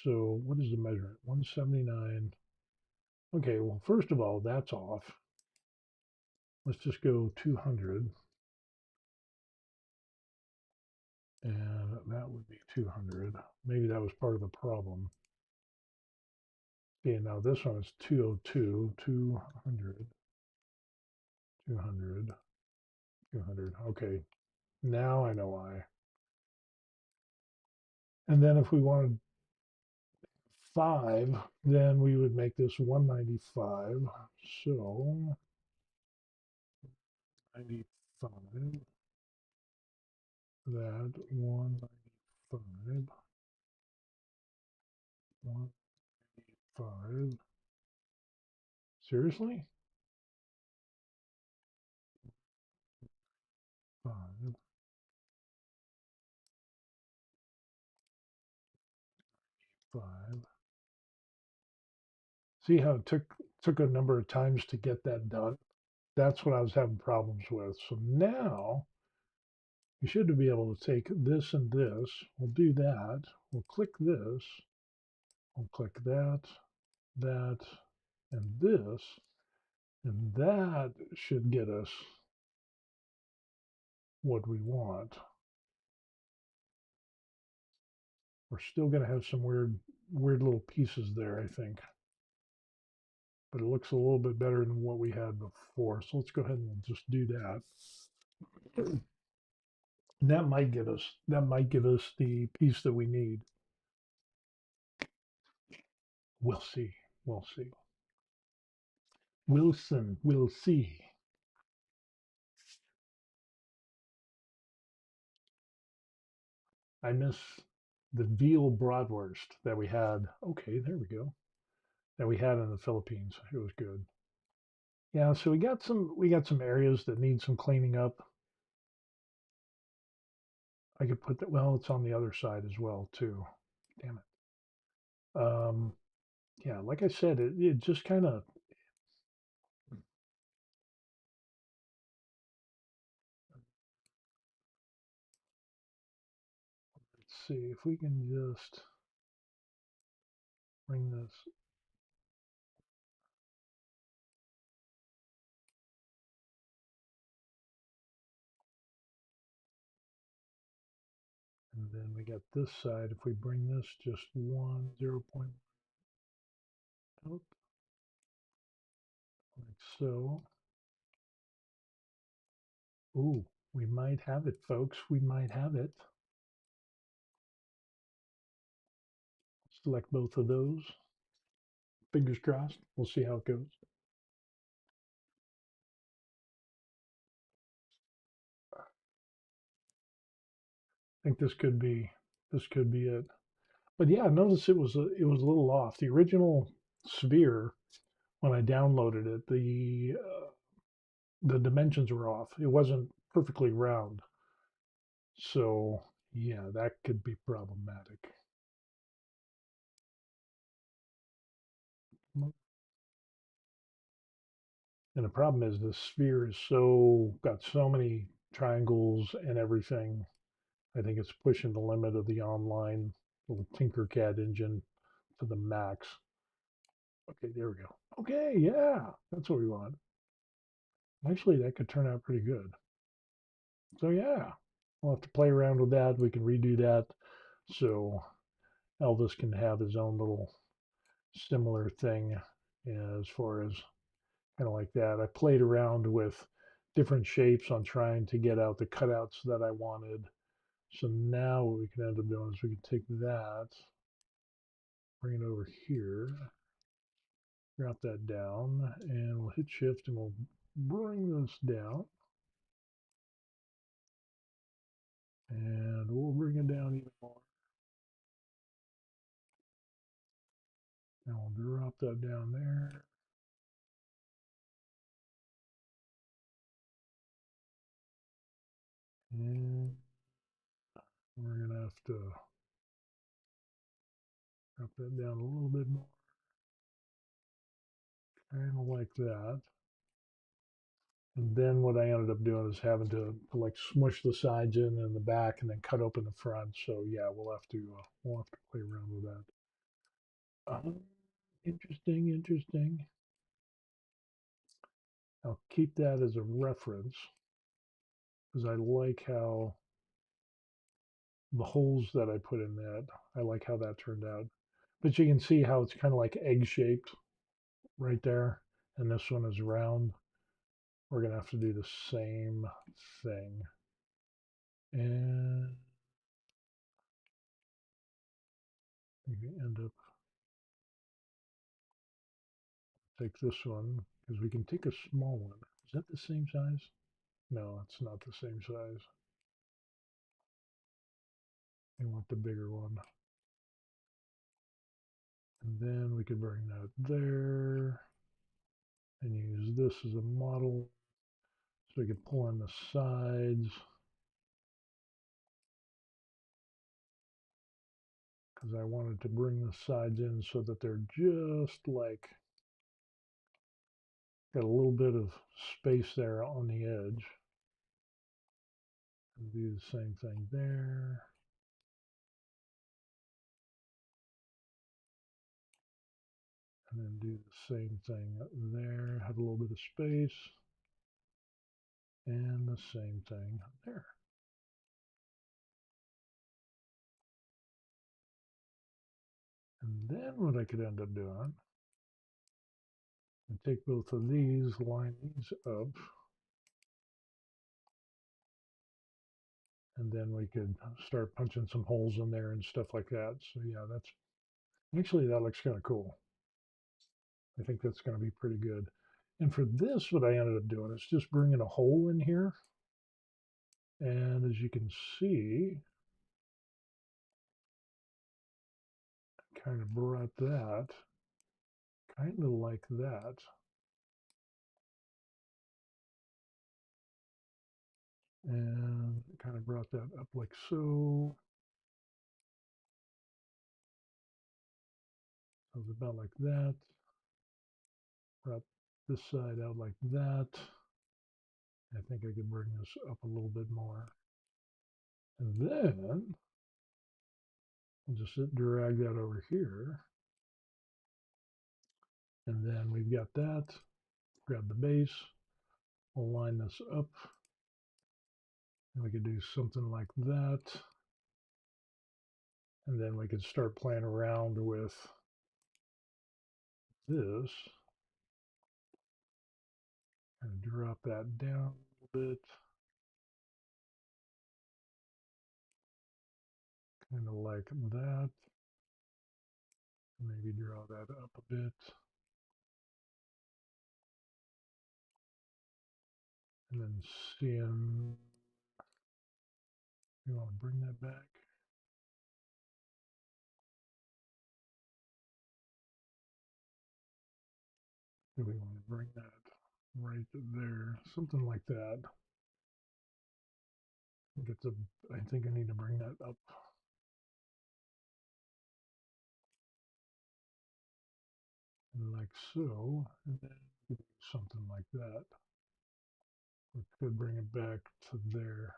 So what is the measurement? 179. Okay, well, first of all, that's off. Let's just go 200, and that would be 200. Maybe that was part of the problem. Okay, now this one is 202, 200, 200, 200. Okay, now I know why. And then if we wanted 5, then we would make this 195. So 95, that 195. 5, 1, 5. Seriously? 5, 5. See how it took a number of times to get that done? That's what I was having problems with. So now we should be able to take this and this. We'll do that. We'll click this. We'll click that, that, and this. And that should get us what we want. We're still going to have some weird little pieces there, I think. But it looks a little bit better than what we had before. So let's go ahead and just do that. And that might give us the piece that we need. We'll see. We'll see. Wilson, we'll see. I miss the veal bratwurst that we had. Okay, there we go. That we had in the Philippines. It was good. Yeah, so we got some areas that need some cleaning up. I could put that. Well, it's on the other side as well too. Damn it. Yeah, like I said, it just kind of. Let's see if we can just bring this. And then we got this side. If we bring this just 0 point out, like so. Ooh, we might have it, folks. We might have it. Select both of those. Fingers crossed. We'll see how it goes. I think this could be it. But yeah, notice it was a little off. The original sphere when I downloaded it, the dimensions were off. It wasn't perfectly round. So yeah, that could be problematic. And the problem is the sphere is got so many triangles and everything. I think it's pushing the limit of the online little Tinkercad engine to the max. Okay, there we go. Okay, yeah, that's what we want. Actually, that could turn out pretty good. So yeah, we'll have to play around with that. We can redo that so Elvis can have his own little similar thing as far as kind of like that. I played around with different shapes on trying to get out the cutouts that I wanted. So now what we can end up doing is we can take that, bring it over here, drop that down, and we'll hit shift and we'll bring this down. And we'll bring it down even more. And we'll drop that down there. And we're going to have to drop that down a little bit more. Kind of like that. And then what I ended up doing is having to like smush the sides in the back and then cut open the front. So yeah, we'll have to play around with that. Interesting, interesting. I'll keep that as a reference because I like how the holes that I put in that, I like how that turned out. But you can see how it's kind of like egg shaped right there. And this one is round. We're going to have to do the same thing. And we end up, take this one because we can take a small one. Is that the same size? No, it's not the same size. We want the bigger one. And then we could bring that there and use this as a model. So we could pull in the sides. Because I wanted to bring the sides in so that they're just like, got a little bit of space there on the edge. And do the same thing there. And then do the same thing there. Have a little bit of space. And the same thing there. And then what I could end up doing, and take both of these, line these up, and then we could start punching some holes in there and stuff like that. So yeah, that's actually, that looks kind of cool. I think that's going to be pretty good. And for this, what I ended up doing is just bringing a hole in here. And as you can see, kind of brought that kind of like that. And kind of brought that up like so. So it's about like that. Brought this side out like that. I think I could bring this up a little bit more. And then I'll just drag that over here. And then we've got that. Grab the base. We'll line this up. And we could do something like that. And then we could start playing around with this. And drop that down a little bit. Kind of like that. Maybe draw that up a bit. And then seeing, you want to bring that back. Do we want to bring that right there? Something like that. I think I need to bring that up. Like so, and then something like that. We could bring it back to there.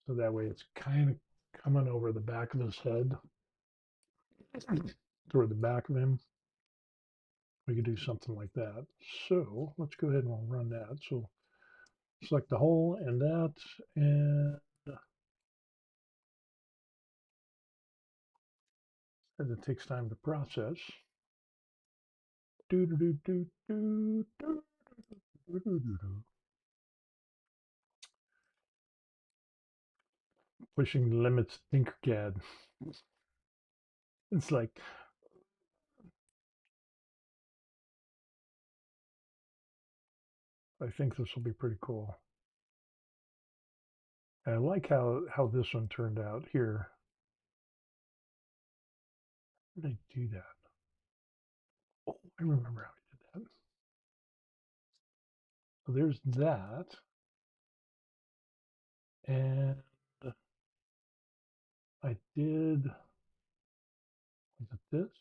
So that way it's kind of coming over the back of his head, toward the back of him. We could do something like that. So let's go ahead and we'll run that. So select the hole and that, and as it takes time to process. Do, do, do, do, do, do, do, do, do, do. Pushing the limits, Tinkercad. It's like, I think this will be pretty cool. And I like how this one turned out here. How did I do that? Oh, I remember how I did that. So there's that. And I did, was it this?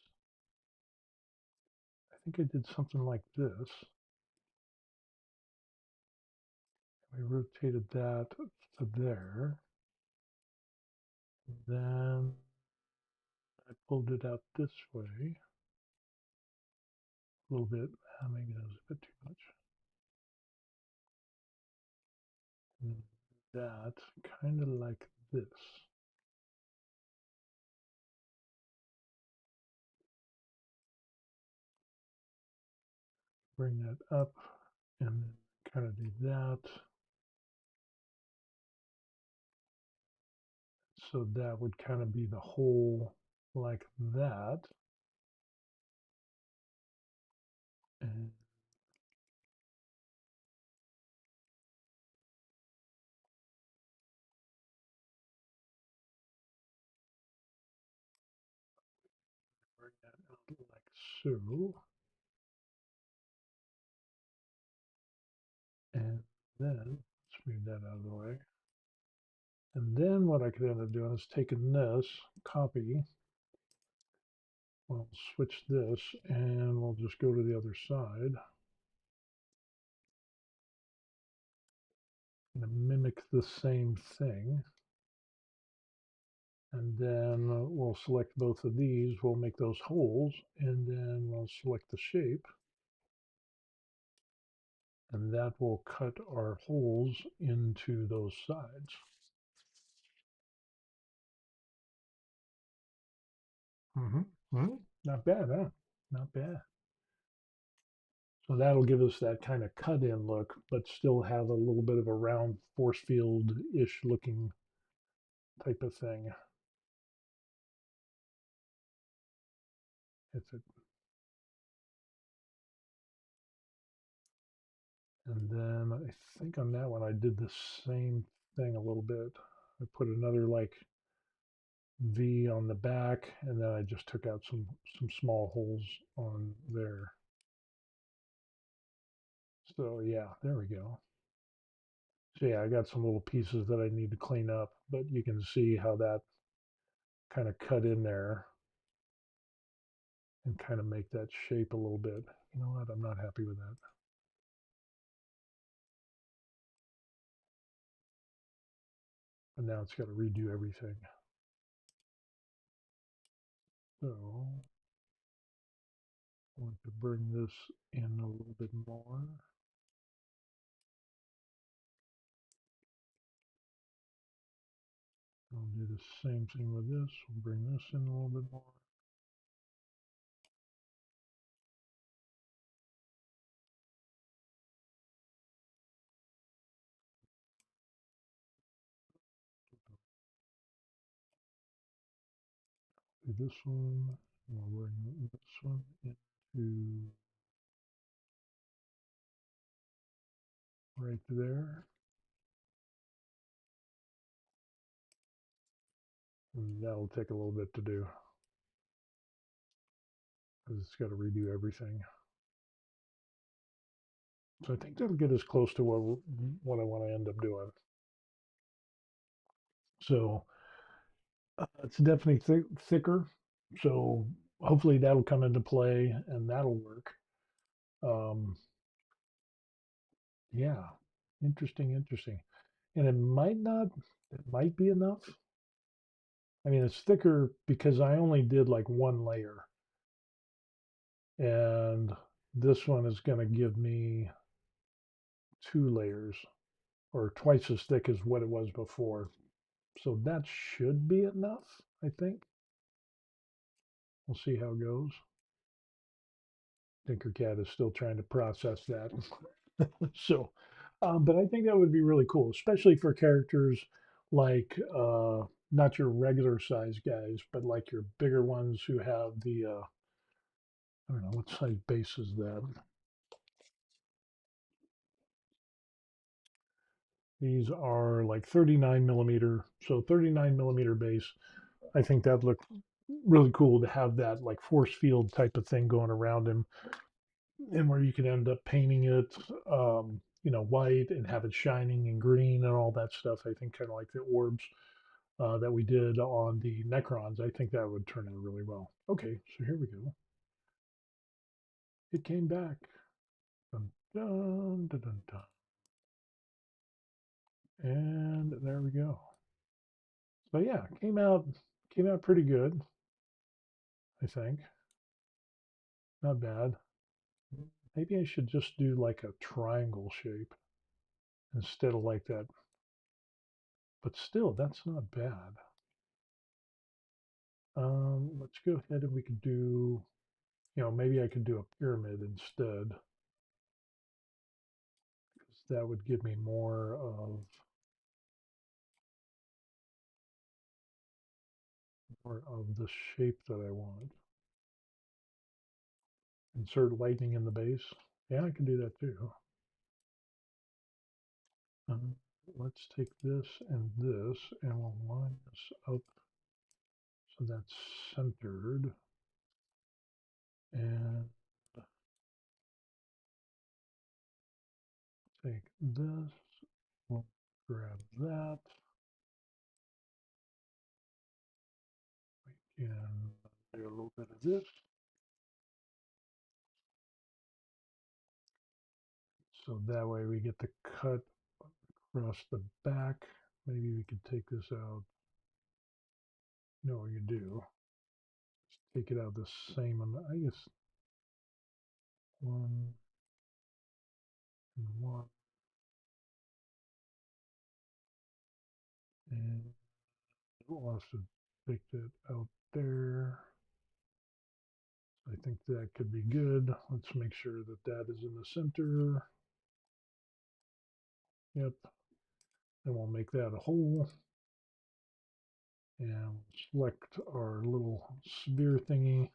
I think I did something like this. We rotated that to there. Then I pulled it out this way a little bit. Maybe that was a bit too much. And that kind of like this. Bring that up and then kind of do that. So that would kind of be the hole like that. And so. And then, let's move that out of the way. And then what I could end up doing is taking this, copy, we'll switch this, and we'll just go to the other side. And mimic the same thing. And then we'll select both of these, we'll make those holes, and then we'll select the shape. And that will cut our holes into those sides. Not bad, huh? Not bad. So that'll give us that kind of cut-in look, but still have a little bit of a round force field-ish looking type of thing. It's a, and then I think on that one I did the same thing a little bit. I put another like V on the back, and then I just took out some small holes on there. So yeah, there we go. So yeah, I got some little pieces that I need to clean up, but you can see how that kind of cut in there and kind of make that shape a little bit. You know what? I'm not happy with that. And now it's got to redo everything. So I want to bring this in a little bit more. I'll do the same thing with this. We'll bring this in a little bit more. Do this one. We'll bring this one into right there. And that'll take a little bit to do because it's got to redo everything. So I think that'll get us close to what I want to end up doing. So it's definitely thicker. So hopefully that'll come into play and that'll work. Um, yeah, interesting, interesting. And it might be enough. I mean, it's thicker because I only did like one layer. And this one is going to give me two layers or twice as thick as what it was before. So that should be enough, I think. We'll see how it goes. Tinkercad is still trying to process that. So, but I think that would be really cool, especially for characters like not your regular size guys, but like your bigger ones who have the I don't know what size base is that. These are like 39 millimeter, so 39 millimeter base. I think that looked really cool to have that like force field type of thing going around him, and where you could end up painting it, white and have it shining and green and all that stuff. I think kind of like the orbs that we did on the Necrons. I think that would turn out really well. Okay, so here we go. It came back. Dun, dun, dun, dun, dun. And there we go. So yeah, came out pretty good, I think. Not bad. Maybe I should just do like a triangle shape instead of like that. But still, that's not bad. Let's go ahead and we can do, maybe I could do a pyramid instead, because that would give me more of the shape that I want. Insert lightning in the base. Yeah, I can do that too. Um, let's take this, and we'll line this up so that's centered. And take this, we'll grab that. We can do a little bit of this. So that way we get the cut across the back. Maybe we could take this out. You know what you do? Just take it out the same amount. I guess one and one. And we'll also take that out there. I think that could be good. Let's make sure that that is in the center. Yep. And we'll make that a hole. And select our little sphere thingy.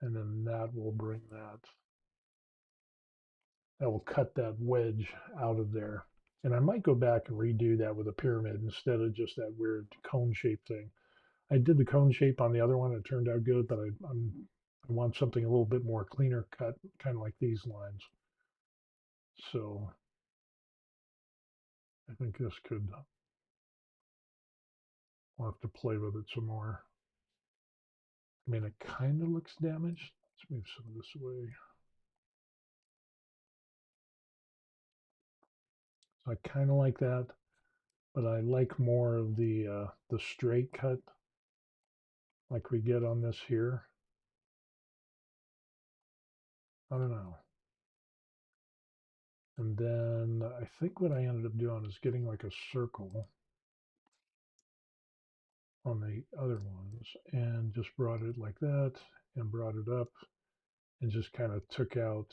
And then that will bring that will cut that wedge out of there. And I might go back and redo that with a pyramid instead of just that weird cone shape thing. I did the cone shape on the other one. It turned out good, but I want something a little bit more cleaner cut, kind of like these lines. So I think this could, I'll have to play with it some more. I mean, it kind of looks damaged. Let's move some of this away. So I kind of like that, but I like more of the straight cut like we get on this here. I don't know. And then I think what I ended up doing is getting like a circle on the other ones and just brought it like that and brought it up and just kind of took out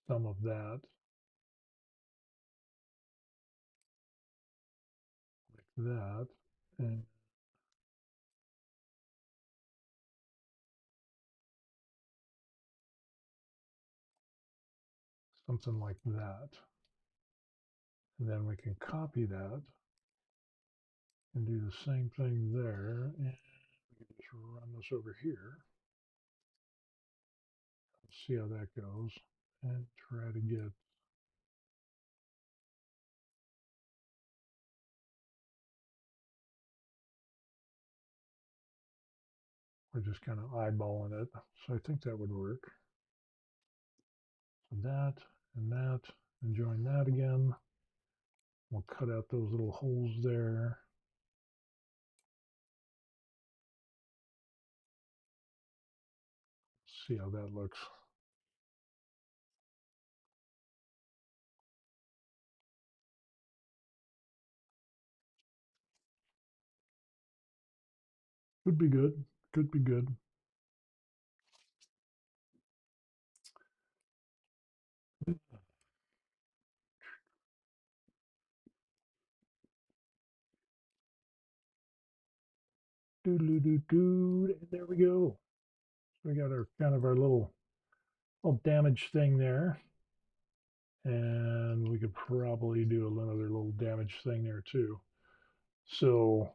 some of that like that and something like that. And then we can copy that and do the same thing there. And we can just run this over here. See how that goes and try to get we're just kind of eyeballing it. So I think that would work. So that and join that again. We'll cut out those little holes there. See how that looks. Could be good. Could be good. And there we go. So we got our kind of our little damage thing there. And we could probably do another little damage thing there too. So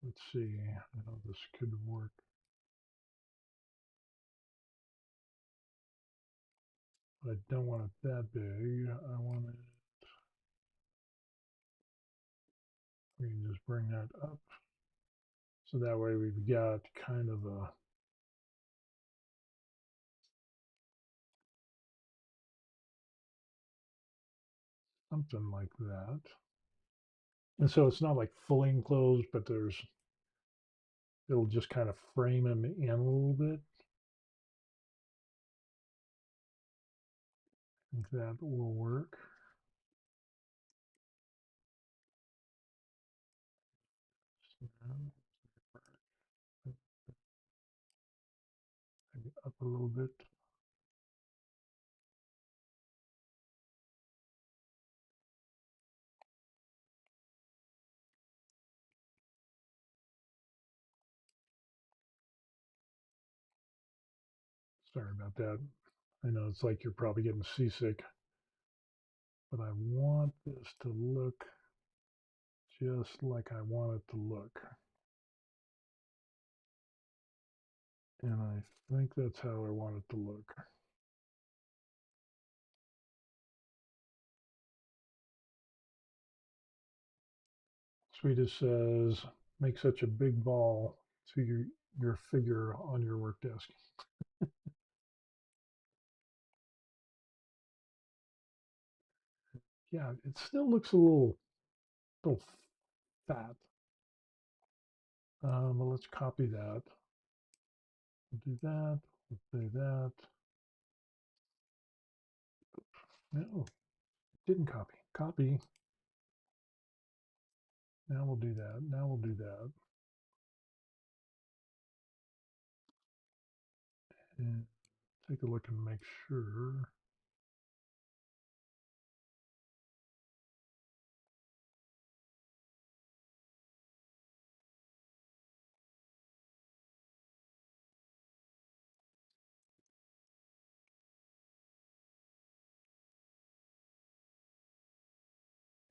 let's see how this could work. I don't want it that big. I want it, we can just bring that up. So that way we've got kind of a something like that. And so it's not like fully enclosed, but it'll just kind of frame him in a little bit. I think that will work. Maybe up a little bit. Sorry about that. I know it's like you're probably getting seasick, but I want this to look just like I want it to look. And I think that's how I want it to look. Sweetest says, make such a big ball to your figure on your work desk. Yeah, it still looks a little fat. But let's copy that. We'll do that. We'll do that. No, didn't copy. Copy. Now we'll do that. Now we'll do that. And take a look and make sure.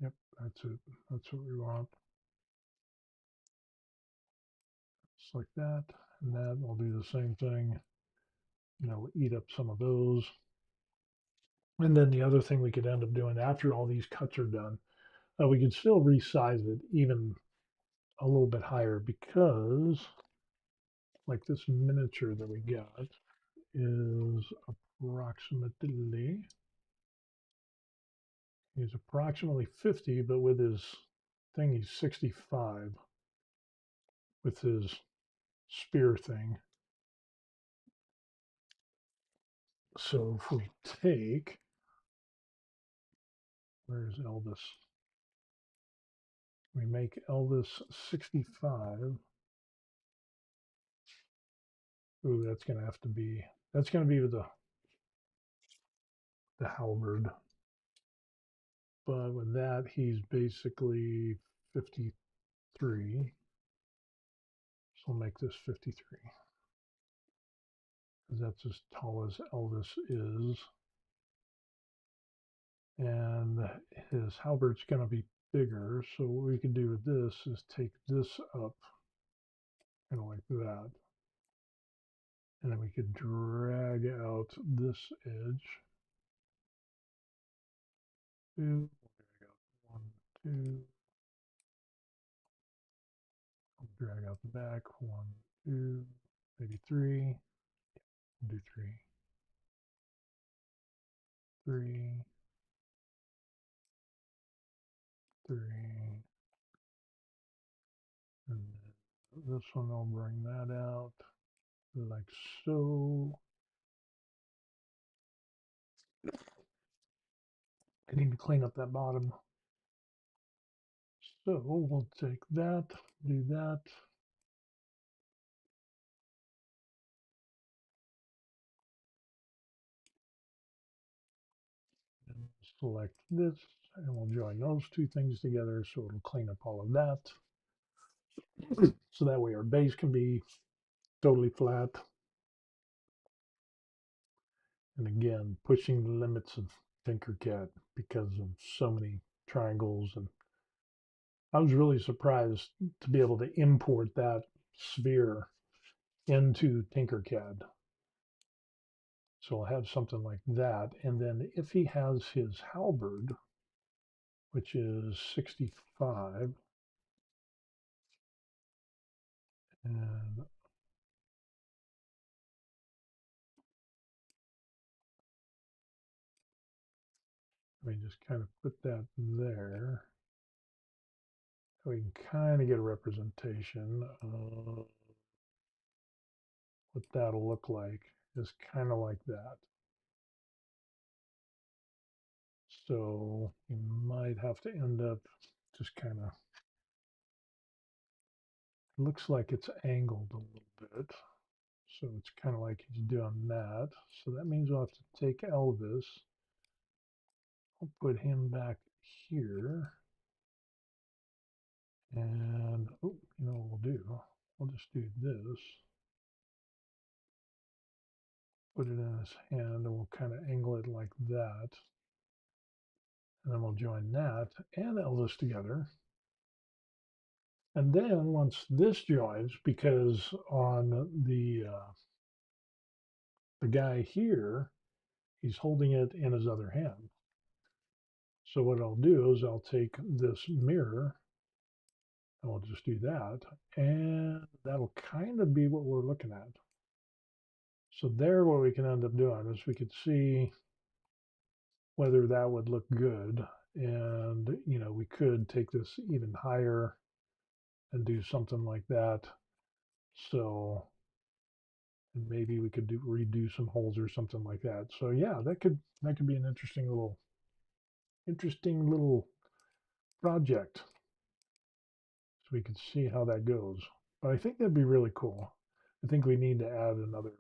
Yep, that's it. That's what we want. Just like that. And that we'll do the same thing. We'll eat up some of those. And then the other thing we could end up doing after all these cuts are done, we could still resize it even a little bit higher because like this miniature that we got is approximately, he's approximately 50, but with his thing, he's 65 with his spear thing. So if we take, where's Elvis? We make Elvis 65. Ooh, that's going to have to be, that's going to be the halberd. But with that, he's basically 53. So we'll make this 53. Because that's as tall as Elvis is. And his halberd's going to be bigger. So what we can do with this is take this up kind of like that. And then we could drag out this edge. Two, drag out one, two. Drag out the back. One, two, maybe three. Do three, three, three. And then this one, I'll bring that out like so. I need to clean up that bottom. So we'll take that, do that. And select this, and we'll join those two things together so it'll clean up all of that. So that way our base can be totally flat. And again, pushing the limits of Tinkercad because of so many triangles. And I was really surprised to be able to import that sphere into Tinkercad. So I'll have something like that. And then if he has his halberd, which is 65, and let me just kind of put that there. So we can kind of get a representation of what that'll look like. Is kind of like that. So you might have to end up just kind of, looks like it's angled a little bit. So it's kind of like he's doing that. So that means we'll have to take Elvis. I'll put him back here. And, oh, you know what we'll do? We'll just do this. Put it in his hand and we'll kind of angle it like that. And then we'll join that and Elvis together. And then once this joins, because on the The guy here, he's holding it in his other hand. So what I'll do is I'll take this mirror and we'll just do that. And that'll kind of be what we're looking at. So there, what we can end up doing is we could see whether that would look good. And, we could take this even higher and do something like that. So maybe we could redo some holes or something like that. So yeah, that could be an interesting little project. So we could see how that goes. But I think that'd be really cool. I think we need to add another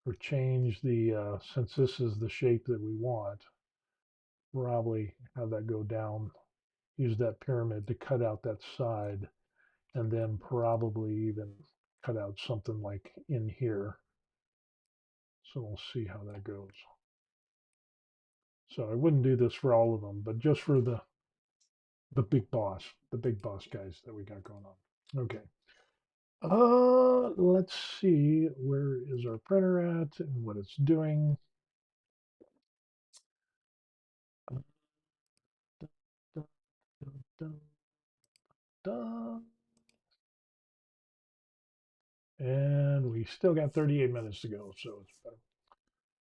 or change the since this is the shape that we want, probably have that go down, use that pyramid to cut out that side, and then probably even cut out something like in here. So we'll see how that goes. So I wouldn't do this for all of them, but just for the big boss guys that we got going on. Okay. Let's see, where is our printer at and what it's doing. Dun, dun, dun. And we still got 38 minutes to go, so it's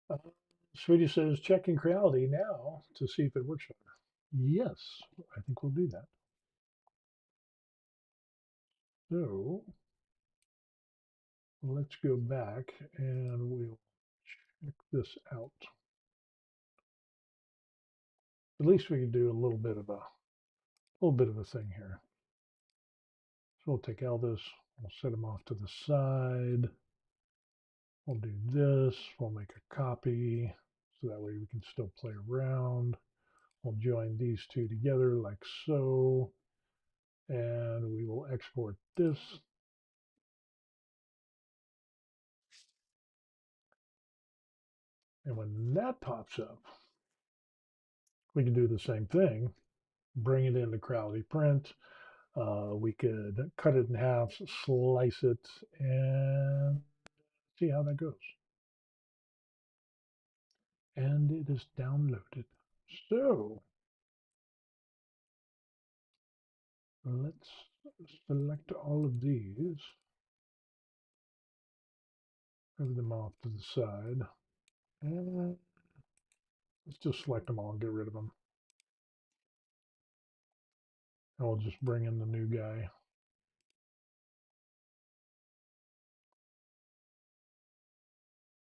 better. Sweetie says, checking Creality now to see if it works better. Yes, I think we'll do that. So let's go back and we'll check this out. At least we can do a little bit of a thing here. So we'll take all this, we'll set them off to the side. We'll do this, we'll make a copy so that way we can still play around. We'll join these two together like so, and we will export this. And when that pops up, we can do the same thing, bring it into Creality Print. We could cut it in half, slice it, and see how that goes. And it is downloaded. So let's select all of these, move them off to the side, and let's just select them all and get rid of them. And we'll just bring in the new guy.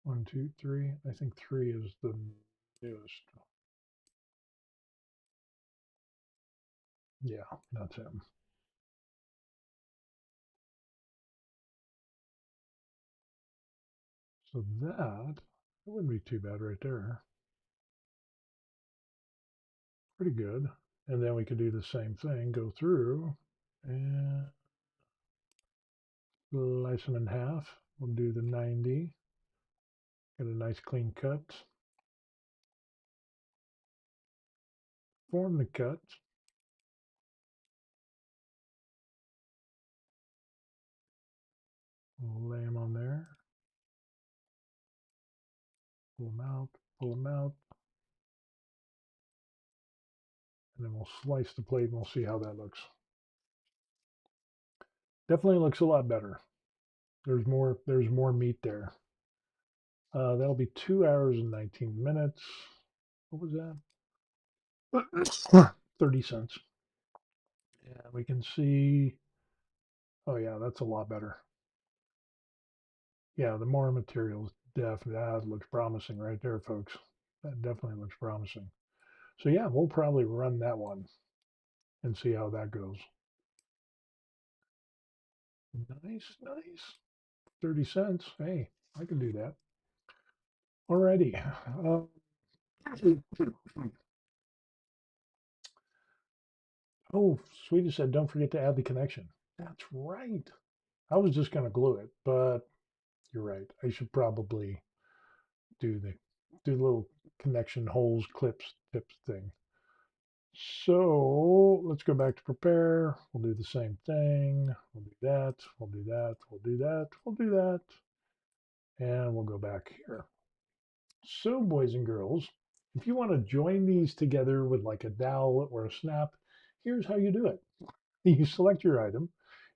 1, 2, 3. I think 3 is the newest. Yeah, that's him. So that wouldn't be too bad right there. Pretty good. And then we could do the same thing, go through and slice them in half. We'll do the 90. Get a nice clean cut. Form the cut. We'll lay them on there. Pull them out, pull them out. And then we'll slice the plate and we'll see how that looks. Definitely looks a lot better. There's more meat there. That'll be 2 hours and 19 minutes. What was that? 30 cents. Yeah, we can see. Oh yeah, that's a lot better. Yeah, the more materials, definitely, that looks promising right there, folks. That definitely looks promising. So yeah, we'll probably run that one and see how that goes. Nice, nice. 30 cents. Hey, I can do that. Alrighty. Oh, Sweetie said, don't forget to add the connection. That's right. I was just going to glue it, but you're right. I should probably do the little connection holes, clips, tips thing. So let's go back to prepare. We'll do the same thing. We'll do that. We'll do that. We'll do that. We'll do that. And we'll go back here. So, boys and girls, if you want to join these together with like a dowel or a snap, here's how you do it. You select your item.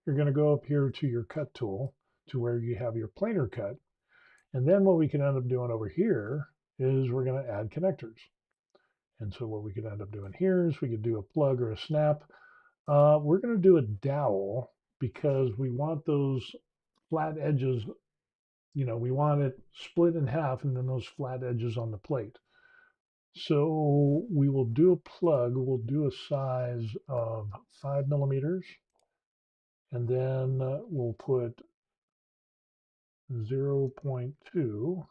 You're going to go up here to your cut tool to where you have your planer cut. And then what we can end up doing over here is we're going to add connectors. And so what we could end up doing here is we could do a plug or a snap. We're going to do a dowel because we want those flat edges, we want it split in half and then those flat edges on the plate. So we will do a plug. We'll do a size of 5 millimeters, and then we'll put 0.2,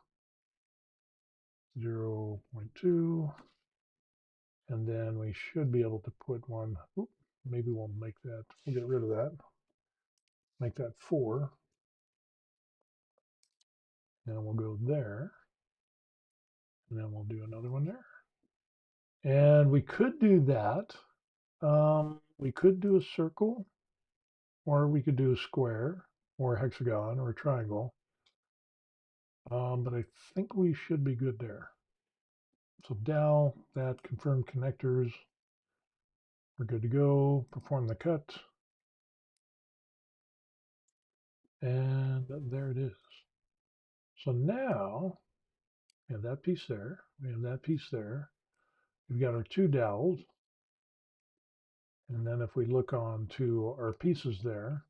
0.2, and then we should be able to put one. Maybe we'll make that. We'll get rid of that. Make that 4, and we'll go there, and then we'll do another one there. And we could do that. We could do a circle, or we could do a square, or a hexagon, or a triangle. But I think we should be good there. So dowel, that confirm connectors. We're good to go. Perform the cut. And there it is. So now we have that piece there. We have that piece there. We've got our 2 dowels. And then if we look on to our pieces there,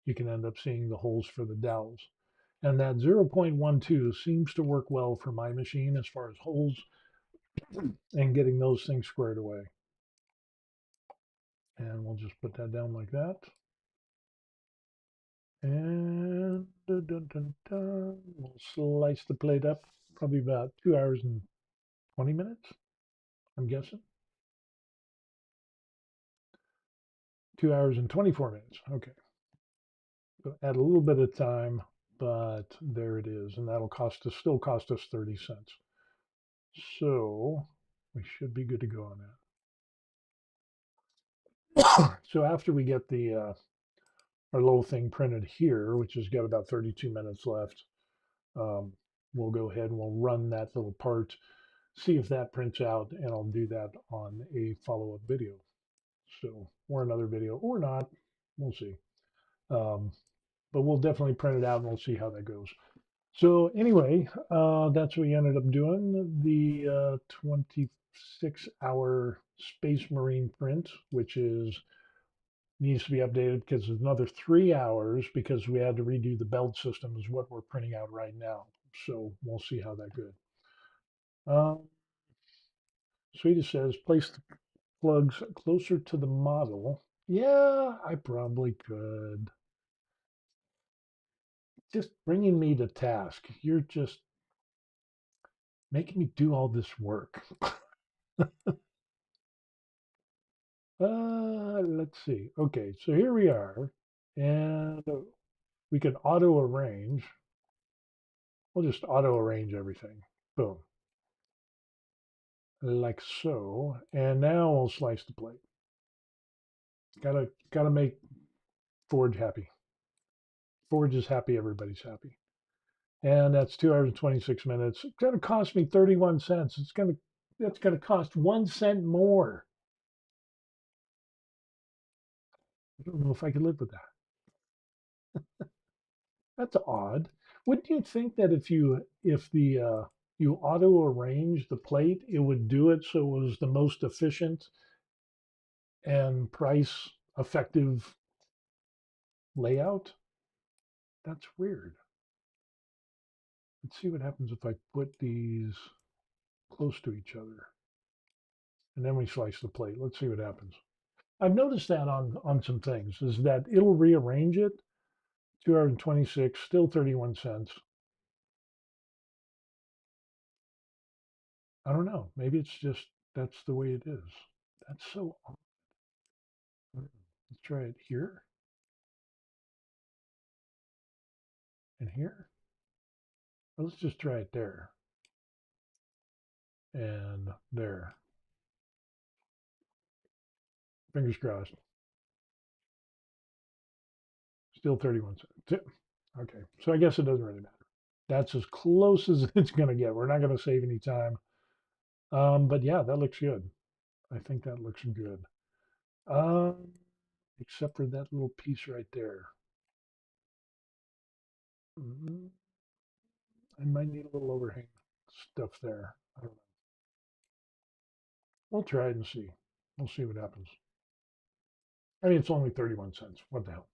you can end up seeing the holes for the dowels. And that 0.12 seems to work well for my machine as far as holes and getting those things squared away. And we'll just put that down like that. And dun, dun, dun, dun, we'll slice the plate up, probably about 2 hours and 20 minutes, I'm guessing. 2 hours and 24 minutes. Okay. So add a little bit of time, but there it is. And that'll still cost us 30 cents. So we should be good to go on that. So after we get our little thing printed here, which has got about 32 minutes left, um, we'll go ahead and we'll run that little part, see if that prints out, and I'll do that on a follow-up video. So, or another video, or not, we'll see. Um, but we'll definitely print it out and we'll see how that goes. So anyway, that's what we ended up doing. The 26-hour Space Marine print, which needs to be updated because it's another 3 hours because we had to redo the belt system is what we're printing out right now. So we'll see how that goes. Swedish says place the plugs closer to the model. Yeah, I probably could. Just bringing me to task. You're just making me do all this work. Let's see. Okay, so here we are, and we can auto arrange. We'll just auto arrange everything. Boom, like so. And now we'll slice the plate. Gotta make Forge happy. Forge is happy. Everybody's happy. And that's 2 hours and 26 minutes. It's going to cost me 31 cents. That's going to cost 1 cent more. I don't know if I could live with that. That's odd. Wouldn't you think that if you auto arrange the plate, it would do it so it was the most efficient and price effective layout? That's weird. Let's see what happens if I put these close to each other. And then we slice the plate. Let's see what happens. I've noticed that on some things is that it'll rearrange it. 226, still 31 cents. I don't know. Maybe it's just that's the way it is. That's so odd. Let's try it here and here. Well, let's just try it there and there. Fingers crossed. Still 31 cents. Okay, so I guess it doesn't really matter. That's as close as it's going to get. We're not going to save any time. But yeah, that looks good. I think that looks good. Um, except for that little piece right there. Mhm. I might need a little overhang stuff there. I don't know. We'll try it and see. We'll see what happens. I mean, it's only 31 cents. What the hell?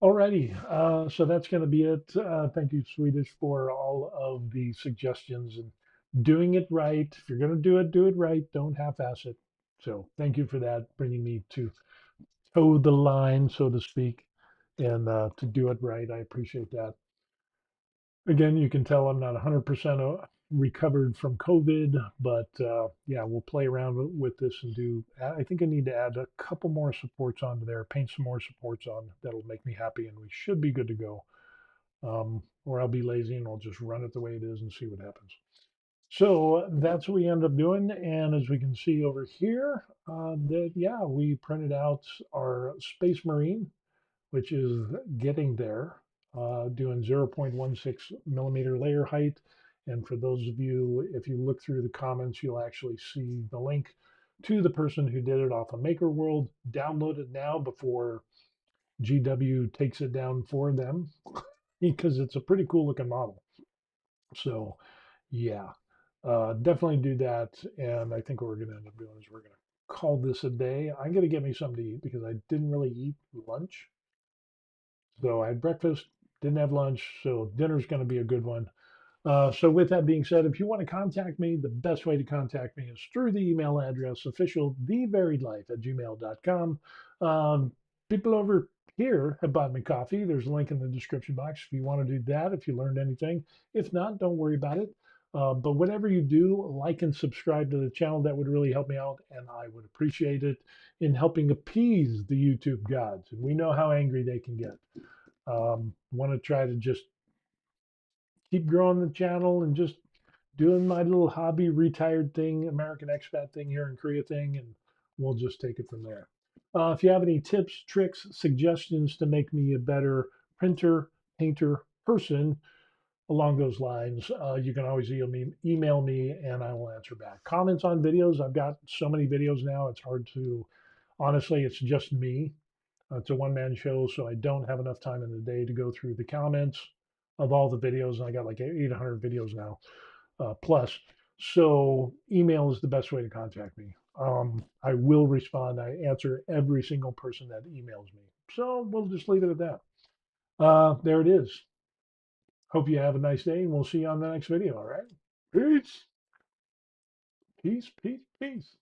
Alrighty, so that's going to be it. Thank you, Swedish, for all of the suggestions and doing it right. If you're going to do it right. Don't half-ass it. So thank you for that, bringing me to toe the line, so to speak, and to do it right. I appreciate that. Again, you can tell I'm not 100% recovered from COVID, but yeah, we'll play around with this and do. I think I need to add a couple more supports onto there, paint some more supports on. That'll make me happy, and we should be good to go. Or I'll be lazy and I'll just run it the way it is and see what happens. So that's what we end up doing. And as we can see over here, that yeah, we printed out our Space Marine, which is getting there, doing 0.16 millimeter layer height. And for those of you, if you look through the comments, you'll actually see the link to the person who did it off of Maker World. Download it now before GW takes it down for them because it's a pretty cool looking model. So yeah, definitely do that. And I think what we're going to end up doing is we're going to call this a day. I'm going to get me something to eat because I didn't really eat lunch. So I had breakfast, didn't have lunch, so dinner's going to be a good one. So with that being said, if you want to contact me, the best way to contact me is through the email address official thevariedlife@gmail.com. People over here have bought me coffee. There's a link in the description box if you want to do that, if you learned anything. If not, don't worry about it. But whatever you do, like and subscribe to the channel. That would really help me out, and I would appreciate it in helping appease the YouTube gods. And we know how angry they can get. Want to try to just keep growing the channel and just doing my little hobby retired thing, American expat thing here in Korea thing, and we'll just take it from there. If you have any tips, tricks, suggestions to make me a better printer, painter, person along those lines, you can always email me and I will answer back. Comments on videos. I've got so many videos now, it's hard to, honestly, it's just me. It's a one-man show, so I don't have enough time in the day to go through the comments of all the videos. And I got like 800 videos now plus. So email is the best way to contact me. I will respond. I answer every single person that emails me. So we'll just leave it at that. There it is. Hope you have a nice day, and we'll see you on the next video. All right. Peace. Peace, peace, peace.